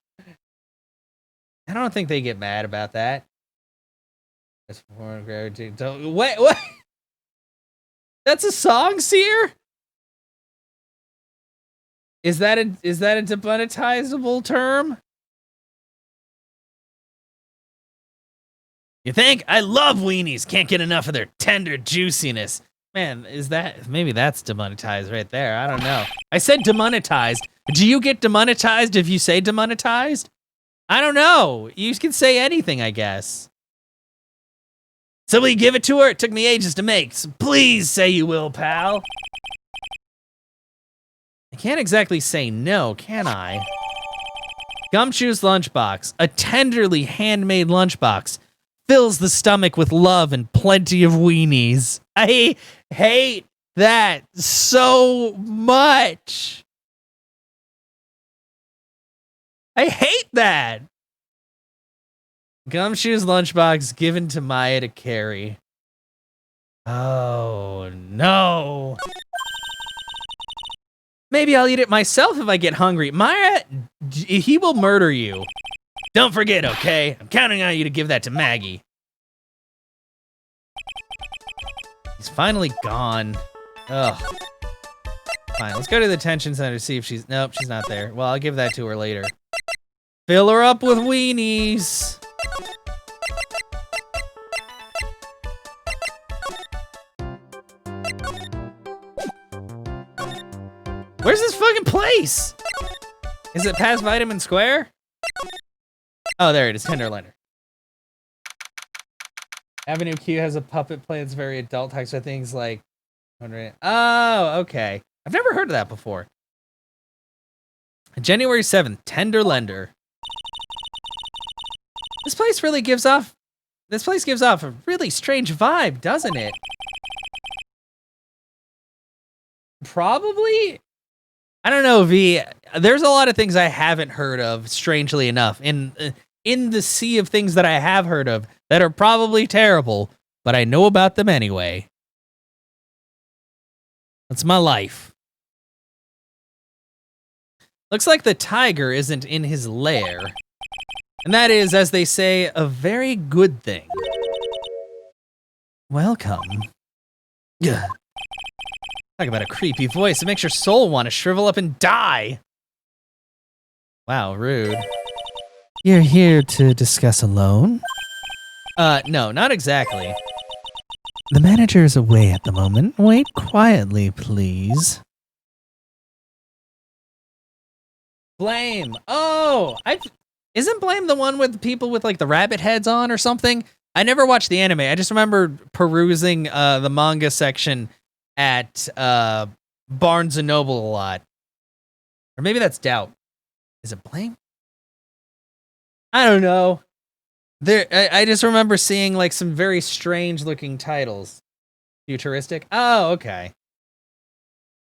[SPEAKER 1] don't think they get mad about that. What? That's a song, Seer? Is that a demonetizable term? You think? I love weenies. Can't get enough of their tender juiciness. Man, maybe that's demonetized right there. I don't know. I said demonetized. Do you get demonetized if you say demonetized? I don't know. You can say anything, I guess. Somebody give it to her? It took me ages to make, so please say you will, pal. I can't exactly say no, can I? Gumshoe's lunchbox, a tenderly handmade lunchbox, fills the stomach with love and plenty of weenies. I hate that so much. I hate that. Gumshoe's lunchbox given to Maya to carry. Oh, no. Maybe I'll eat it myself if I get hungry. Maya, he will murder you. Don't forget, okay? I'm counting on you to give that to Maggie. He's finally gone. Ugh. Fine, let's go to the detention center to see if she's... Nope, she's not there. Well, I'll give that to her later. Fill her up with weenies. Where's this fucking place? Is it past Vitamin Square? Oh, there it is, Tenderlander. Avenue Q has a puppet play that's very adult, talks about things like... Oh, okay. I've never heard of that before. January 7th, Tenderlander. This place gives off a really strange vibe, doesn't it? Probably? I don't know, V. There's a lot of things I haven't heard of, strangely enough, in the sea of things that I have heard of that are probably terrible, but I know about them anyway. That's my life. Looks like the tiger isn't in his lair. And that is, as they say, a very good thing. Welcome. Ugh. Talk about a creepy voice. It makes your soul want to shrivel up and die. Wow, rude. You're here to discuss a loan? No, not exactly. The manager is away at the moment. Wait quietly, please. Blame. Oh, isn't Blame the one with people with like the rabbit heads on or something? I never watched the anime. I just remember perusing the manga section at Barnes and Noble a lot. Or maybe that's Doubt. Is it Blame? I don't know. I just remember seeing like some very strange looking titles. Futuristic? Oh, okay.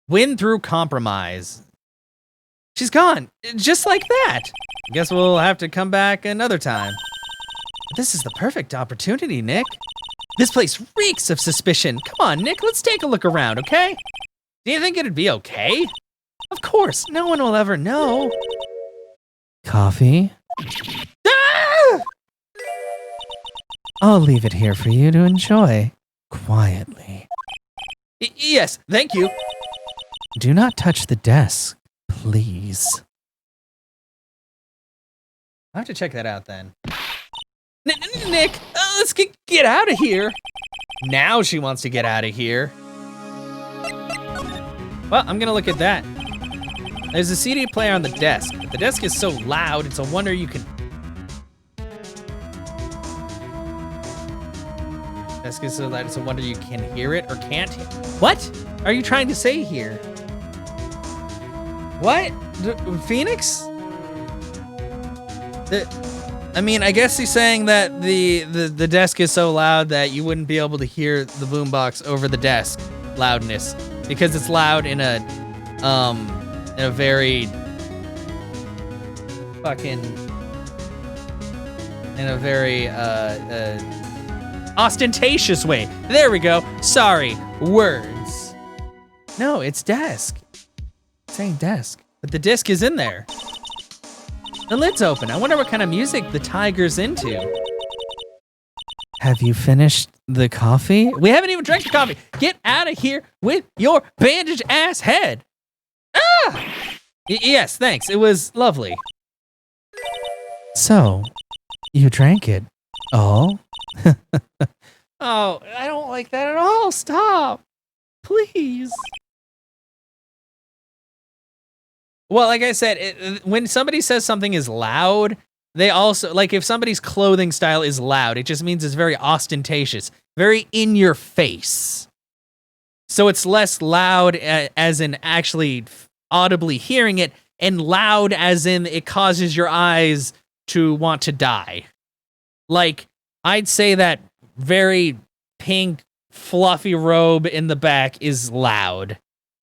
[SPEAKER 1] Win through compromise. She's gone. Just like that. I guess we'll have to come back another time. This is the perfect opportunity, Nick. This place reeks of suspicion. Come on, Nick, let's take a look around, okay? Do you think it'd be okay? Of course, no one will ever know. Coffee? Ah! I'll leave it here for you to enjoy. Quietly. Yes, thank you. Do not touch the desk, please. I'll have to check that out then. Nick, let's get out of here. Now she wants to get out of here. Well, I'm gonna look at that. There's a CD player on the desk. The desk is so loud, it's a wonder you can... Desk is so loud, it's a wonder you can hear it or can't hear. What are you trying to say here? What? Phoenix? I mean, I guess he's saying that the desk is so loud that you wouldn't be able to hear the boombox over the desk loudness because it's loud in a very ostentatious way. There we go. Sorry, words. No, it's desk. It's saying desk, but the disc is in there. The lid's open. I wonder what kind of music the tiger's into. Have you finished the coffee? We haven't even drank the coffee. Get out of here with your bandage ass head. Ah! Yes, thanks. It was lovely. So, you drank it all? Oh, I don't like that at all. Stop. Please. Well, like I said, when somebody says something is loud, they also, like if somebody's clothing style is loud, it just means it's very ostentatious, very in your face. So it's less loud as in actually audibly hearing it. and loud as in it causes your eyes to want to die. Like, I'd say that very pink, fluffy robe in the back is loud.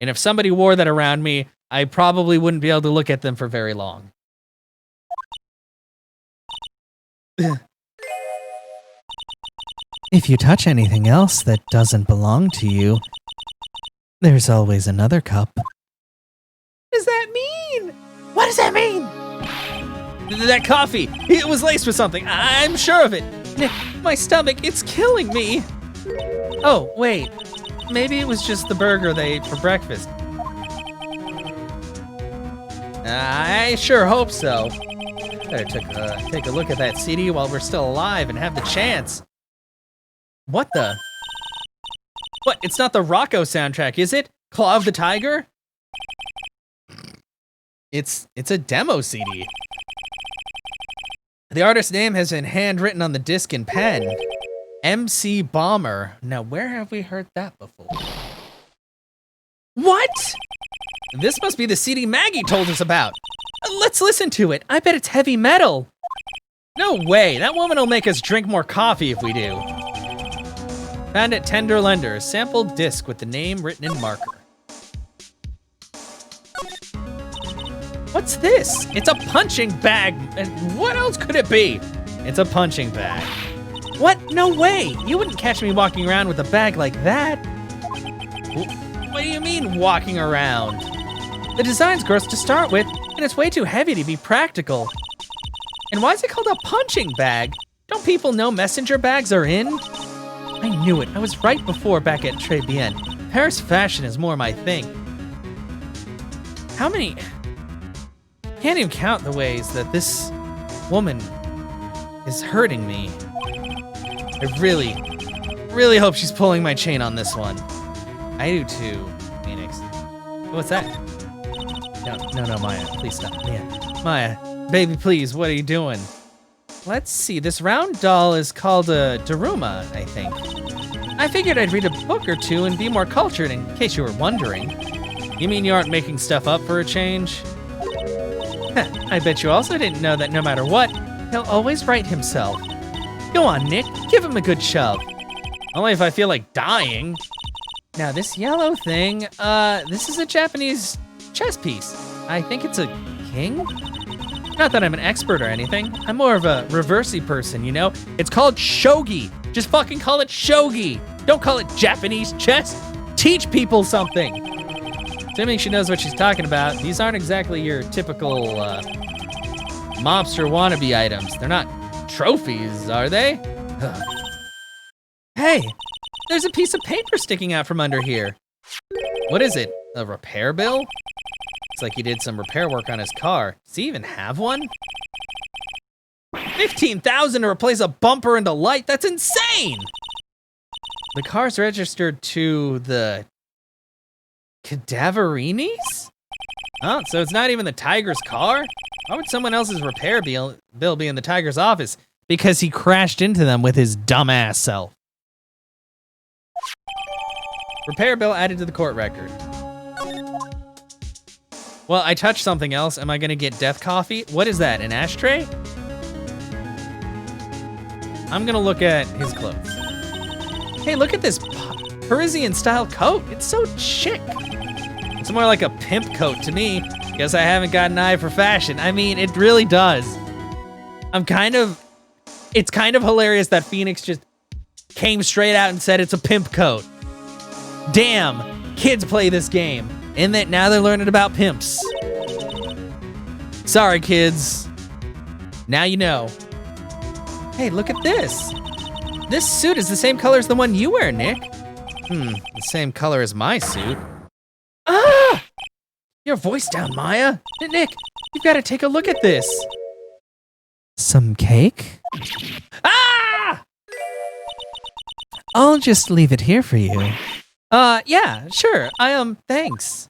[SPEAKER 1] And if somebody wore that around me, I probably wouldn't be able to look at them for very long.
[SPEAKER 3] If you touch anything else that doesn't belong to you, there's always another cup.
[SPEAKER 1] What does that mean? What does that mean? That coffee, it was laced with something. I'm sure of it. Nick, my stomach, it's killing me. Oh, wait. Maybe it was just the burger they ate for breakfast. I sure hope so. Better take a look at that CD while we're still alive and have the chance. What the? What, it's not the Rocco soundtrack, is it? Claw of the Tiger? It's a demo CD. The artist's name has been handwritten on the disc in pen. MC Bomber. Now, where have we heard that before? What? This must be the CD Maggie told us about. Let's listen to it. I bet it's heavy metal. No way. That woman will make us drink more coffee if we do. Found at Tender Lender. Sample disc with the name written in marker. What's this? It's a punching bag. And what else could it be? It's a punching bag. What? No way. You wouldn't catch me walking around with a bag like that. What do you mean, walking around? The design's gross to start with, and it's way too heavy to be practical. And why is it called a punching bag? Don't people know messenger bags are in? I knew it. I was right before back at Très Bien. Paris fashion is more my thing. How many... Can't even count the ways that this woman is hurting me. I really hope she's pulling my chain on this one. I do too, Phoenix. What's that? No, Maya, please stop. Maya, baby, please, what are you doing? Let's see, this round doll is called a Daruma, I think. I figured I'd read a book or two and be more cultured in case you were wondering. You mean you aren't making stuff up for a change? I bet you also didn't know that no matter what, he'll always right himself. Go on, Nick, give him a good shove. Only if I feel like dying. Now this yellow thing, this is a Japanese chess piece. I think it's a king? Not that I'm an expert or anything. I'm more of a reversey person, you know? It's called shogi. Just fucking call it shogi. Don't call it Japanese chess. Teach people something. Assuming she knows what she's talking about, these aren't exactly your typical mobster wannabe items. They're not trophies, are they? Ugh. Hey, there's a piece of paper sticking out from under here. What is it? A repair bill? Looks like he did some repair work on his car. Does he even have one? $15,000 to replace a bumper and a light? That's insane! The car's registered to the Cadaverinis? Oh, so it's not even the Tiger's car? Why would someone else's repair bill be in the Tiger's office? Because he crashed into them with his dumbass self. Repair bill added to the court record. Well, I touched something else. Am I gonna get death coffee? What is that, an ashtray? I'm gonna look at his clothes. Hey, look at this Parisian style coat. It's so chic. It's more like a pimp coat to me. Guess I haven't got an eye for fashion. I mean, it really does. It's kind of hilarious that Phoenix just came straight out and said it's a pimp coat. Damn, kids play this game. And that now they're learning about pimps. Sorry, kids. Now you know. Hey, look at this. This suit is the same color as the one you wear, Nick. The same color as my suit. Ah! Your voice down, Maya. Nick, you've got to take a look at this.
[SPEAKER 3] Some cake?
[SPEAKER 1] Ah!
[SPEAKER 3] I'll just leave it here for you.
[SPEAKER 1] Yeah, sure. Thanks.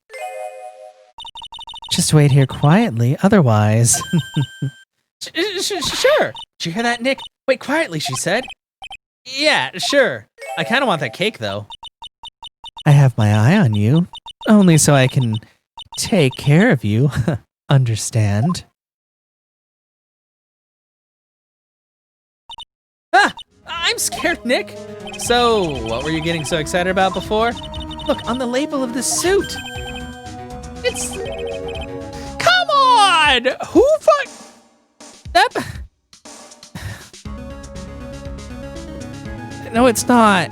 [SPEAKER 3] Just wait here quietly, otherwise.
[SPEAKER 1] Sure. Did you hear that, Nick? Wait quietly, she said. Yeah, sure. I kind of want that cake, though.
[SPEAKER 3] I have my eye on you, only so I can take care of you.
[SPEAKER 1] understand. Ah! I'm scared, Nick. So, what were you getting so excited about before? Look, on the label of this suit. It's... Come on! Who fuck... That... No, it's not.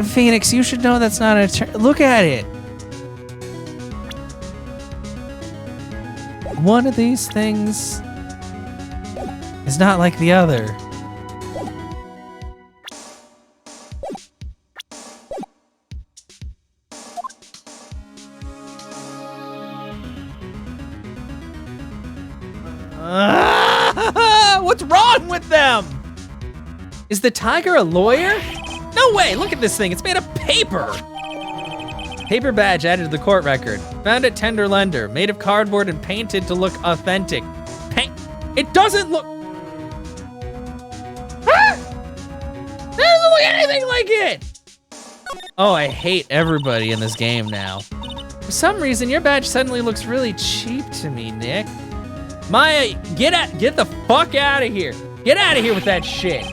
[SPEAKER 1] Phoenix, you should know that's not a... Look at it. One of these things is not like the other. What's wrong with them? Is the tiger a lawyer? No way, look at this thing, it's made of paper. Paper badge added to the court record. Found at Tender Lender, made of cardboard and painted to look authentic. It doesn't look... Ah! It doesn't look anything like it! Oh, I hate everybody in this game now. For some reason, your badge suddenly looks really cheap to me, Nick. Maya, get the fuck out of here. Get out of here with that shit.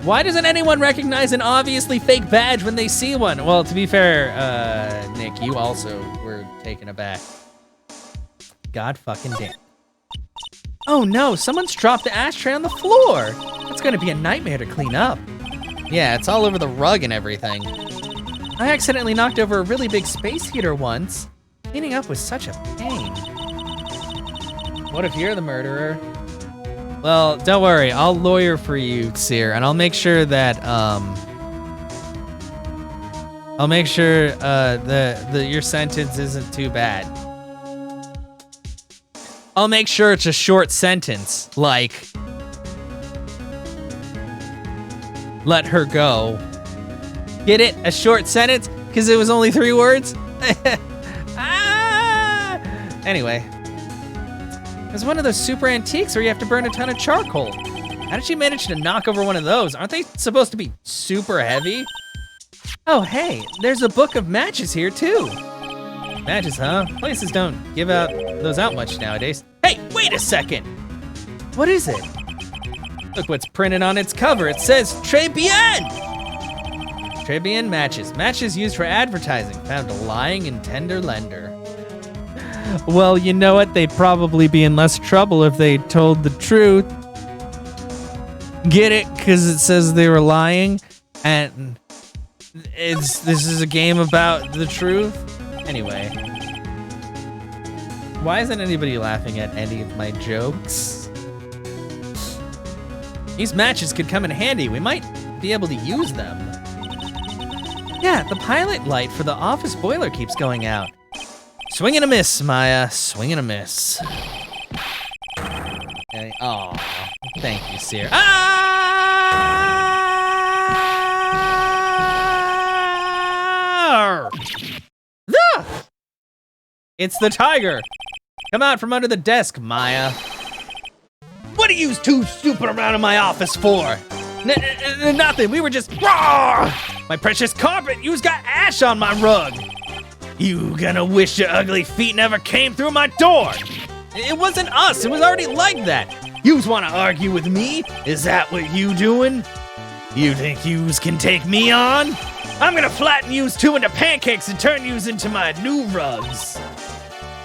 [SPEAKER 1] Why doesn't anyone recognize an obviously fake badge when they see one? Well, to be fair, Nick, you also were taken aback. God fucking damn. Oh no, someone's dropped the ashtray on the floor. It's gonna be a nightmare to clean up. Yeah, it's all over the rug and everything. I accidentally knocked over a really big space heater once. Cleaning up was such a pain. What if you're the murderer? Well, don't worry, I'll lawyer for you, Seer, and I'll make sure that your sentence isn't too bad. I'll make sure it's a short sentence, like let her go. Get it? A short sentence? Because it was only 3 words? Anyway. It's one of those super antiques where you have to burn a ton of charcoal. How did she manage to knock over one of those? Aren't they supposed to be super heavy? Oh, hey, there's a book of matches here too. Matches, huh? Places don't give those out much nowadays. Hey, wait a second. What is it? Look what's printed on its cover. It says Très Bien. Très Bien matches. Matches used for advertising. Found a lying and tender lender. Well, you know what? They'd probably be in less trouble if they told the truth. Get it? Because it says they were lying, and this is a game about the truth. Anyway, why isn't anybody laughing at any of my jokes? These matches could come in handy. We might be able to use them. Yeah, the pilot light for the office boiler keeps going out. Swing and a miss, Maya. Swing and a miss. Oh, thank you, Seer. It's the tiger. Come out from under the desk, Maya. What are you two snooping around in my office for? Nothing. We were just... My precious carpet. You's got ash on my rug. You gonna wish your ugly feet never came through my door. It wasn't us, it was already like that. Yous wanna argue with me? Is that what you doing? You think yous can take me on? I'm gonna flatten yous two into pancakes and turn yous into my new rugs.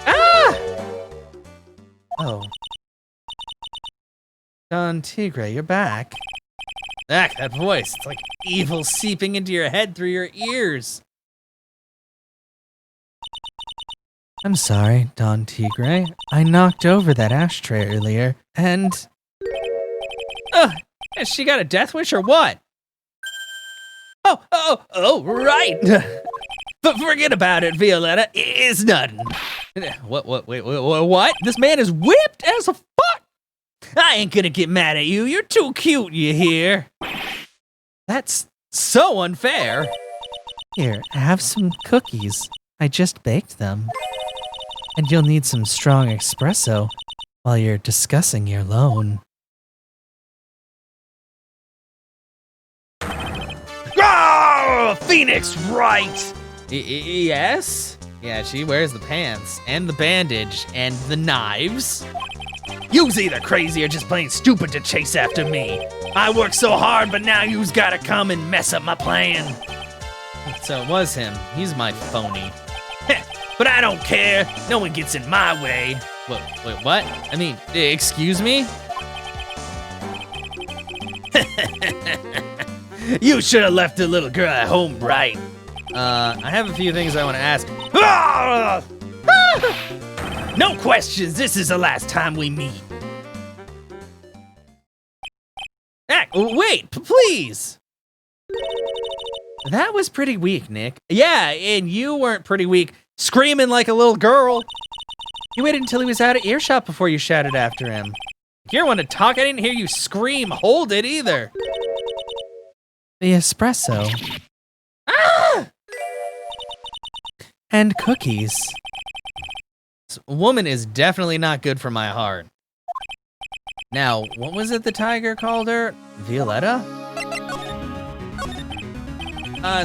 [SPEAKER 1] Ah! Oh. Don Tigre, you're back. That voice, it's like evil seeping into your head through your ears. I'm sorry, Don Tigre. I knocked over that ashtray earlier, and... has she got a death wish or what? Oh, right. But forget about it, Violetta. It's nothing. What? This man is whipped as a fuck. I ain't gonna get mad at you. You're too cute, you hear? That's so unfair. Here, have some cookies. I just baked them. And you'll need some strong espresso while you're discussing your loan. Oh, Phoenix, right? Yes? Yeah, she wears the pants and the bandage and the knives.
[SPEAKER 3] You's either crazy or just plain stupid to chase after me. I worked so hard, but now you's gotta come and mess up my plan.
[SPEAKER 1] So it was him. He's my phony.
[SPEAKER 3] But I don't care. No one gets in my way.
[SPEAKER 1] Wait, what? I mean, excuse me?
[SPEAKER 3] You should have left the little girl at home, right?
[SPEAKER 1] I have a few things I want to ask.
[SPEAKER 3] No questions. This is the last time we meet.
[SPEAKER 1] Wait, please. That was pretty weak, Nick. Yeah, and you weren't pretty weak, screaming like a little girl. You waited until he was out of earshot before you shouted after him. If you want to talk, I didn't hear you scream, hold it either. The espresso. Ah! And cookies. This woman is definitely not good for my heart. Now, what was it the tiger called her? Violetta?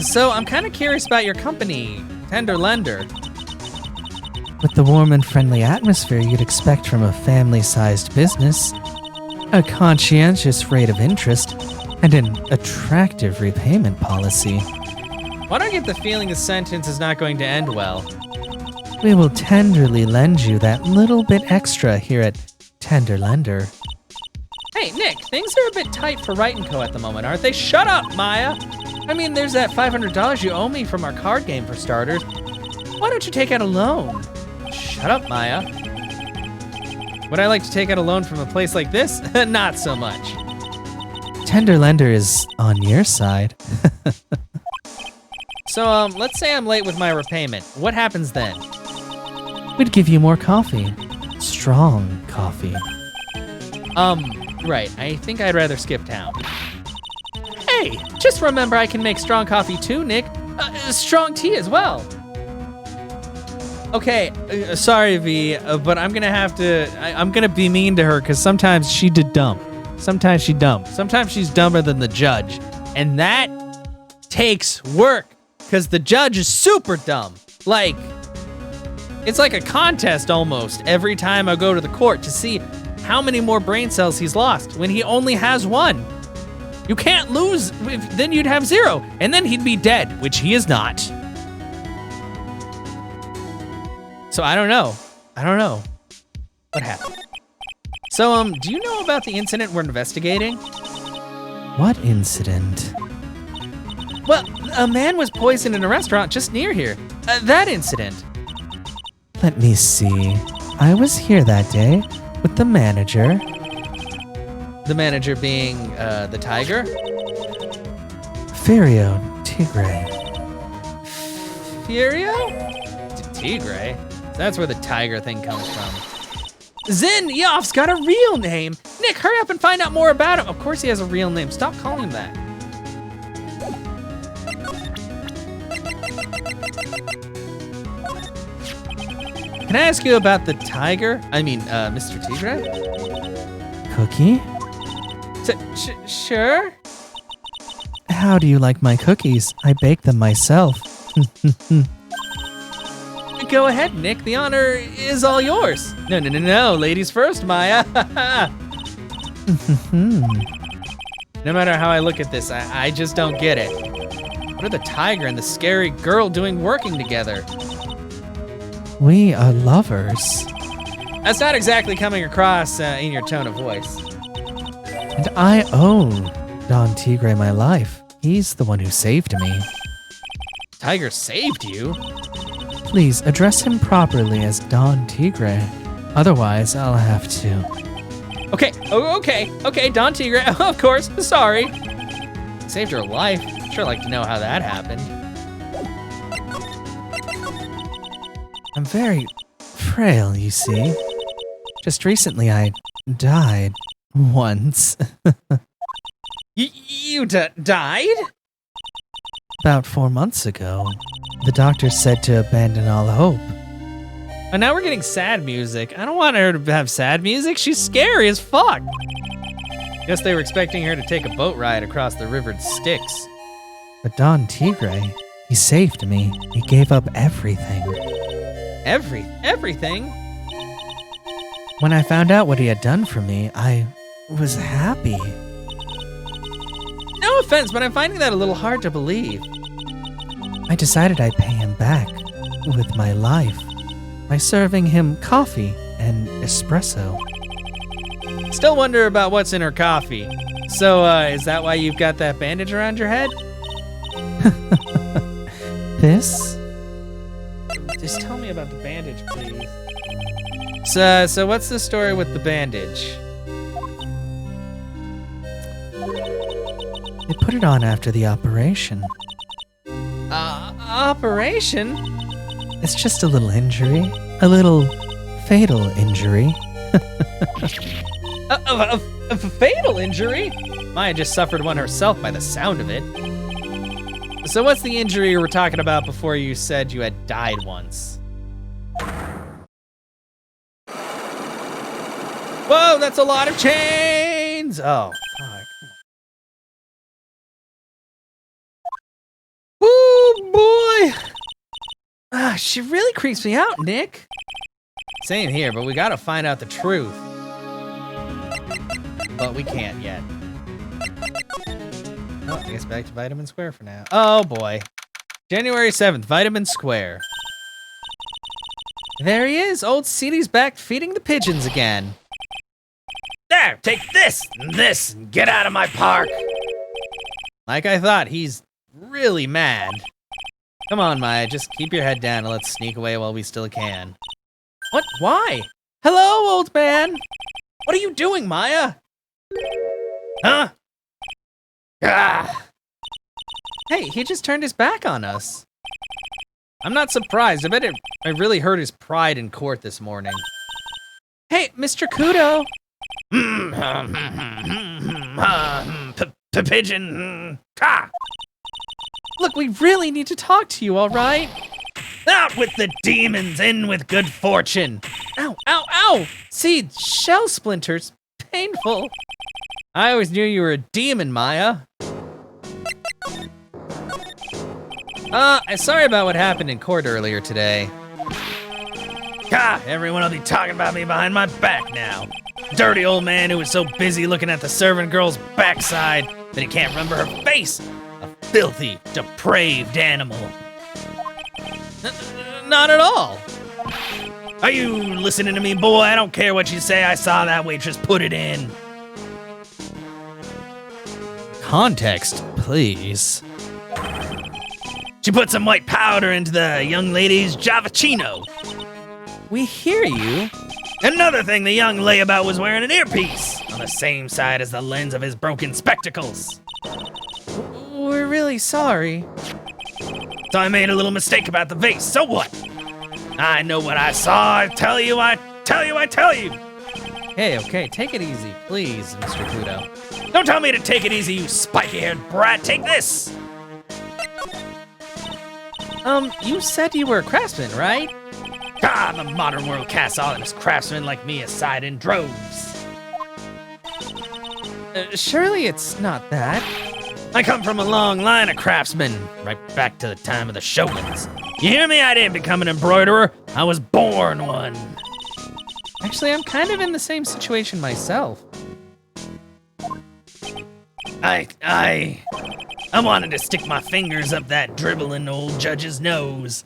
[SPEAKER 1] So I'm kind of curious about your company, Tender Lender. With the warm and friendly atmosphere you'd expect from a family-sized business, a conscientious rate of interest, and an attractive repayment policy. Why do I get the feeling the sentence is not going to end well? We will tenderly lend you that little bit extra here at Tender Lender. Hey, Nick, things are a bit tight for Wright & Co. at the moment, aren't they? Shut up, Maya! I mean, there's that $500 you owe me from our card game for starters. Why don't you take out a loan? Shut up, Maya. Would I like to take out a loan from a place like this? Not so much. Tender Lender is on your side. So, let's say I'm late with my repayment. What happens then? We'd give you more coffee. Strong coffee. Right. I think I'd rather skip town. Hey, just remember I can make strong coffee too, Nick. Strong tea as well. Okay, sorry, V, but I'm gonna have to, I'm gonna be mean to her because sometimes she did dumb. Sometimes she dumb. Sometimes she's dumber than the judge. And that takes work because the judge is super dumb. Like, it's like a contest almost every time I go to the court to see how many more brain cells he's lost when he only has one. You can't lose, then you'd have 0, and then he'd be dead, which he is not. So I don't know. What happened? So, do you know about the incident we're investigating? What incident? Well, a man was poisoned in a restaurant just near here. That incident. Let me see. I was here that day with the manager. The manager being, the tiger? Furio Tigre. Furio? Tigre? That's where the tiger thing comes from. Zen Yoff's got a real name! Nick, hurry up and find out more about him! Of course he has a real name. Stop calling him that. Can I ask you about the tiger? I mean, Mr. Tigre? Cookie? Sure. How do you like my cookies? I bake them myself. Go ahead, Nick. The honor is all yours. No. Ladies first, Maya. No matter how I look at this, I just don't get it. What are the tiger and the scary girl doing working together? We are lovers. That's not exactly coming across in your tone of voice. And I owe Don Tigre my life. He's the one who saved me. Tiger saved you? Please address him properly as Don Tigre. Otherwise, I'll have to. Okay, Don Tigre. Of course, sorry. Saved her life. Sure like to know how that happened. I'm very frail, you see. Just recently I died once. You died? About 4 months ago. The doctor said to abandon all hope. And now we're getting sad music. I don't want her to have sad music. She's scary as fuck. Guess they were expecting her to take a boat ride across the river Styx. But Don Tigre, he saved me. He gave up everything. Everything?
[SPEAKER 3] When I found out what he had done for me, I was happy.
[SPEAKER 1] No offense, but I'm finding that a little hard to believe.
[SPEAKER 3] I decided I'd pay him back with my life by serving him coffee and espresso.
[SPEAKER 1] Still wonder about what's in her coffee. So, is that why you've got that bandage around your head?
[SPEAKER 3] This?
[SPEAKER 1] Just tell me about the bandage, please. So what's the story with the bandage?
[SPEAKER 3] They put it on after the operation.
[SPEAKER 1] Operation?
[SPEAKER 3] It's just a little injury. A little fatal injury.
[SPEAKER 1] A fatal injury? Maya just suffered one herself by the sound of it. So what's the injury you were talking about before you said you had died once? Whoa, that's a lot of chains! Oh, God. Oh, boy! She really creeps me out, Nick. Same here, but we gotta find out the truth. But we can't yet. Oh, I guess back to Vitamin Square for now. Oh, boy. January 7th, Vitamin Square. There he is. Old Seedy's back feeding the pigeons again. There, take this and this and get out of my park. Like I thought, he's really mad. Come on, Maya, just keep your head down and let's sneak away while we still can. What? Why? Hello, old man. What are you doing, Maya? Huh? Ah. Hey, he just turned his back on us. I'm not surprised. I bet I really hurt his pride in court this morning. Hey, Mr. Kudo. Pigeon. Ha! Look, we really need to talk to you, all right? Out with the demons, in with good fortune. Ow, ow, ow! See, shell splinters. Painful. I always knew you were a demon, Maya. Sorry about what happened in court earlier today. Everyone will be talking about me behind my back now. Dirty old man who was so busy looking at the servant girl's backside that he can't remember her face. A filthy, depraved animal. Not at all. Are you listening to me, boy? I don't care what you say. I saw that waitress put it in. Context, please. She put some white powder into the young lady's Javachino. We hear you. Another thing, the young layabout was wearing an earpiece on the same side as the lens of his broken spectacles. We're really sorry. So I made a little mistake about the vase, so what? I know what I saw, I tell you. Hey, okay, take it easy, please, Mr. Kudo. Don't tell me to take it easy, you spiky-haired brat, take this! You said you were a craftsman, right? The modern world casts all of us craftsmen like me aside in droves. Surely it's not that. I come from a long line of craftsmen, right back to the time of the shoguns. You hear me? I didn't become an embroiderer. I was born one. Actually, I'm kind of in the same situation myself. I wanted to stick my fingers up that dribbling old judge's nose.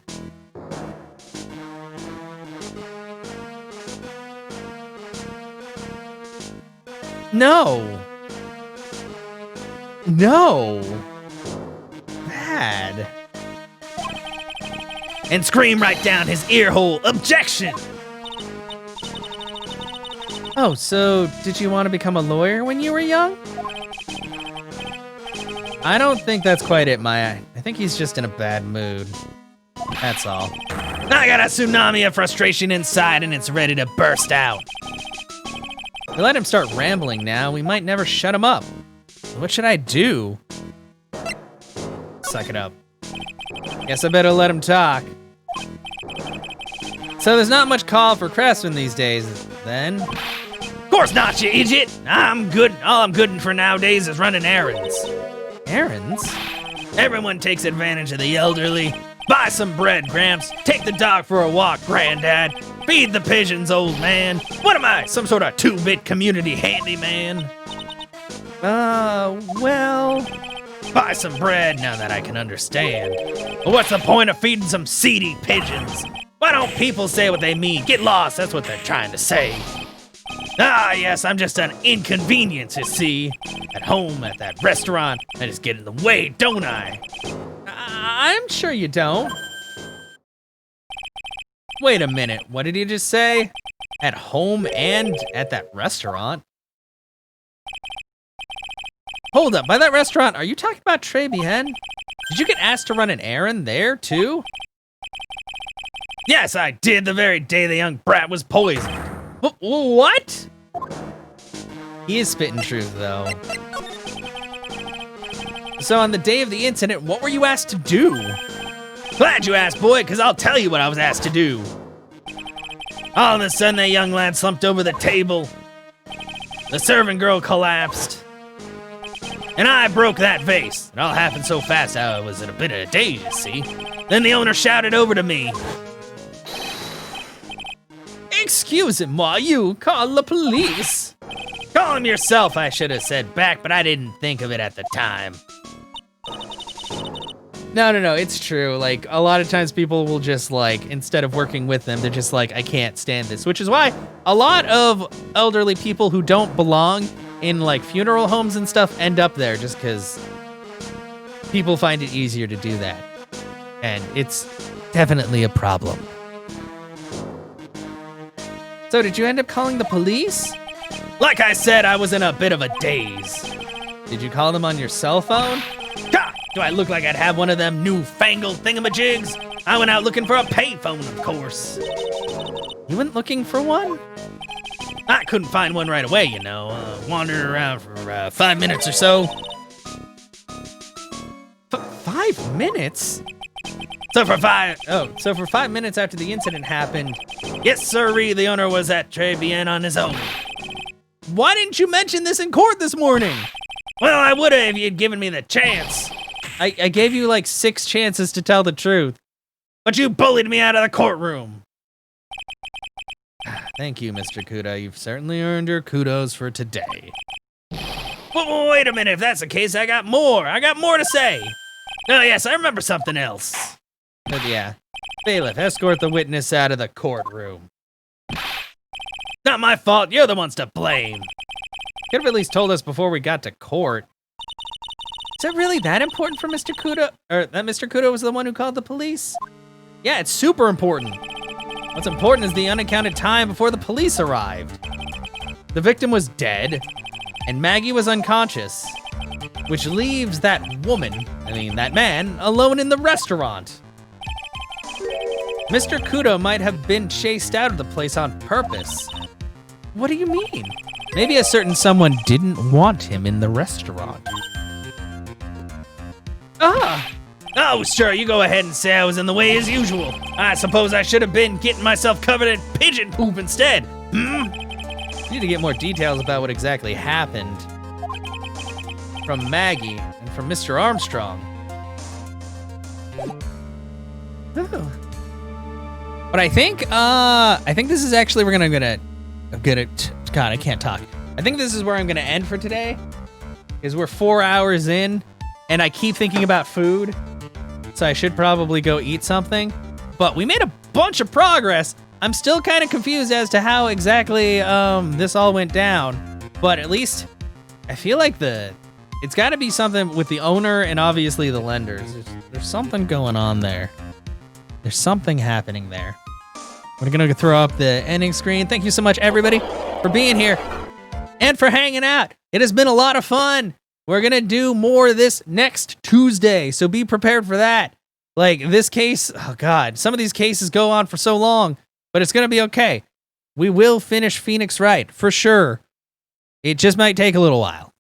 [SPEAKER 1] No. Bad. And scream right down his ear hole, objection! Oh, so did you want to become a lawyer when you were young? I don't think that's quite it, Maya. I think he's just in a bad mood. That's all. I got a tsunami of frustration inside and it's ready to burst out. We let him start rambling now, we might never shut him up. What should I do? Suck it up. Guess I better let him talk. So there's not much call for craftsmen these days, then? Of course not, you idiot! I'm good. All I'm good for nowadays is running errands. Errands? Everyone takes advantage of the elderly.
[SPEAKER 3] Buy some bread, Gramps. Take the dog for a walk, Granddad. Feed the pigeons, old man. What am I, some sort of 2-bit community handyman?
[SPEAKER 1] Well...
[SPEAKER 3] Buy some bread now that I can understand. But what's the point of feeding some seedy pigeons? Why don't people say what they mean? Get lost, that's what they're trying to say. Ah, yes, I'm just an inconvenience, you see. At home, at that restaurant, I just get in the way, don't I?
[SPEAKER 1] I'm sure you don't. Wait a minute, what did he just say? At home and at that restaurant? Hold up, by that restaurant, are you talking about Pt.20? Did you get asked to run an errand there, too?
[SPEAKER 3] Yes, I did, the very day the young brat was poisoned.
[SPEAKER 1] What? He is spitting truth, though. So on the day of the incident, what were you asked to do?
[SPEAKER 3] Glad you asked, boy, because I'll tell you what I was asked to do. All of a sudden, that young lad slumped over the table. The servant girl collapsed. And I broke that vase. It all happened so fast, I was in a bit of a daze, you see. Then the owner shouted over to me.
[SPEAKER 1] Excusez-moi, you call the police.
[SPEAKER 3] Call him yourself, I should have said back, but I didn't think of it at the time.
[SPEAKER 1] No, it's true. Like, a lot of times people will just, like, instead of working with them, they're just like, I can't stand this. Which is why a lot of elderly people who don't belong in, like, funeral homes and stuff end up there, just because people find it easier to do that. And it's definitely a problem. So did you end up calling the police?
[SPEAKER 3] Like I said, I was in a bit of a daze.
[SPEAKER 1] Did you call them on your cell phone?
[SPEAKER 3] Ha! Do I look like I'd have one of them newfangled thingamajigs? I went out looking for a payphone, of course.
[SPEAKER 1] You went looking for one?
[SPEAKER 3] I couldn't find one right away, you know. Wandered around for 5 minutes or so.
[SPEAKER 1] 5 minutes?
[SPEAKER 3] So for 5
[SPEAKER 1] minutes after the incident happened.
[SPEAKER 3] Yes, sirree, the owner was at Pt.20 on his own.
[SPEAKER 1] Why didn't you mention this in court this morning?
[SPEAKER 3] Well, I would have if you'd given me the chance.
[SPEAKER 1] I gave you like 6 chances to tell the truth.
[SPEAKER 3] But you bullied me out of the courtroom.
[SPEAKER 1] Thank you, Mr. Kudo. You've certainly earned your kudos for today.
[SPEAKER 3] Well, wait a minute. If that's the case, I got more. I got more to say. Oh, yes, I remember something else.
[SPEAKER 1] But yeah. Bailiff, escort the witness out of the courtroom.
[SPEAKER 3] Not my fault. You're the ones to blame.
[SPEAKER 1] Could have at least told us before we got to court. Is it really that important for Mr. Kudo? Or that Mr. Kudo was the one who called the police? Yeah, it's super important. What's important is the unaccounted time before the police arrived. The victim was dead, and Maggie was unconscious, which leaves that man, alone in the restaurant. Mr. Kudo might have been chased out of the place on purpose. What do you mean? Maybe a certain someone didn't want him in the restaurant.
[SPEAKER 3] Oh, sure, you go ahead and say I was in the way as usual. I suppose I should have been getting myself covered in pigeon poop instead.
[SPEAKER 1] You need to get more details about what exactly happened from Maggie and from Mr. Armstrong. Oh. But I think this is actually God, I can't talk. I think this is where I'm gonna end for today, because we're 4 hours in, and I keep thinking about food, so I should probably go eat something. But we made a bunch of progress. I'm still kind of confused as to how exactly this all went down, but at least I feel like it's got to be something with the owner and obviously the lenders. There's something going on there. There's something happening there. We're gonna throw up the ending screen. Thank you so much, everybody, for being here and for hanging out. It has been a lot of fun. We're gonna do more of this next Tuesday, so be prepared for that. Like this case, oh God, some of these cases go on for so long, but it's gonna be okay. We will finish Phoenix Wright, for sure. It just might take a little while.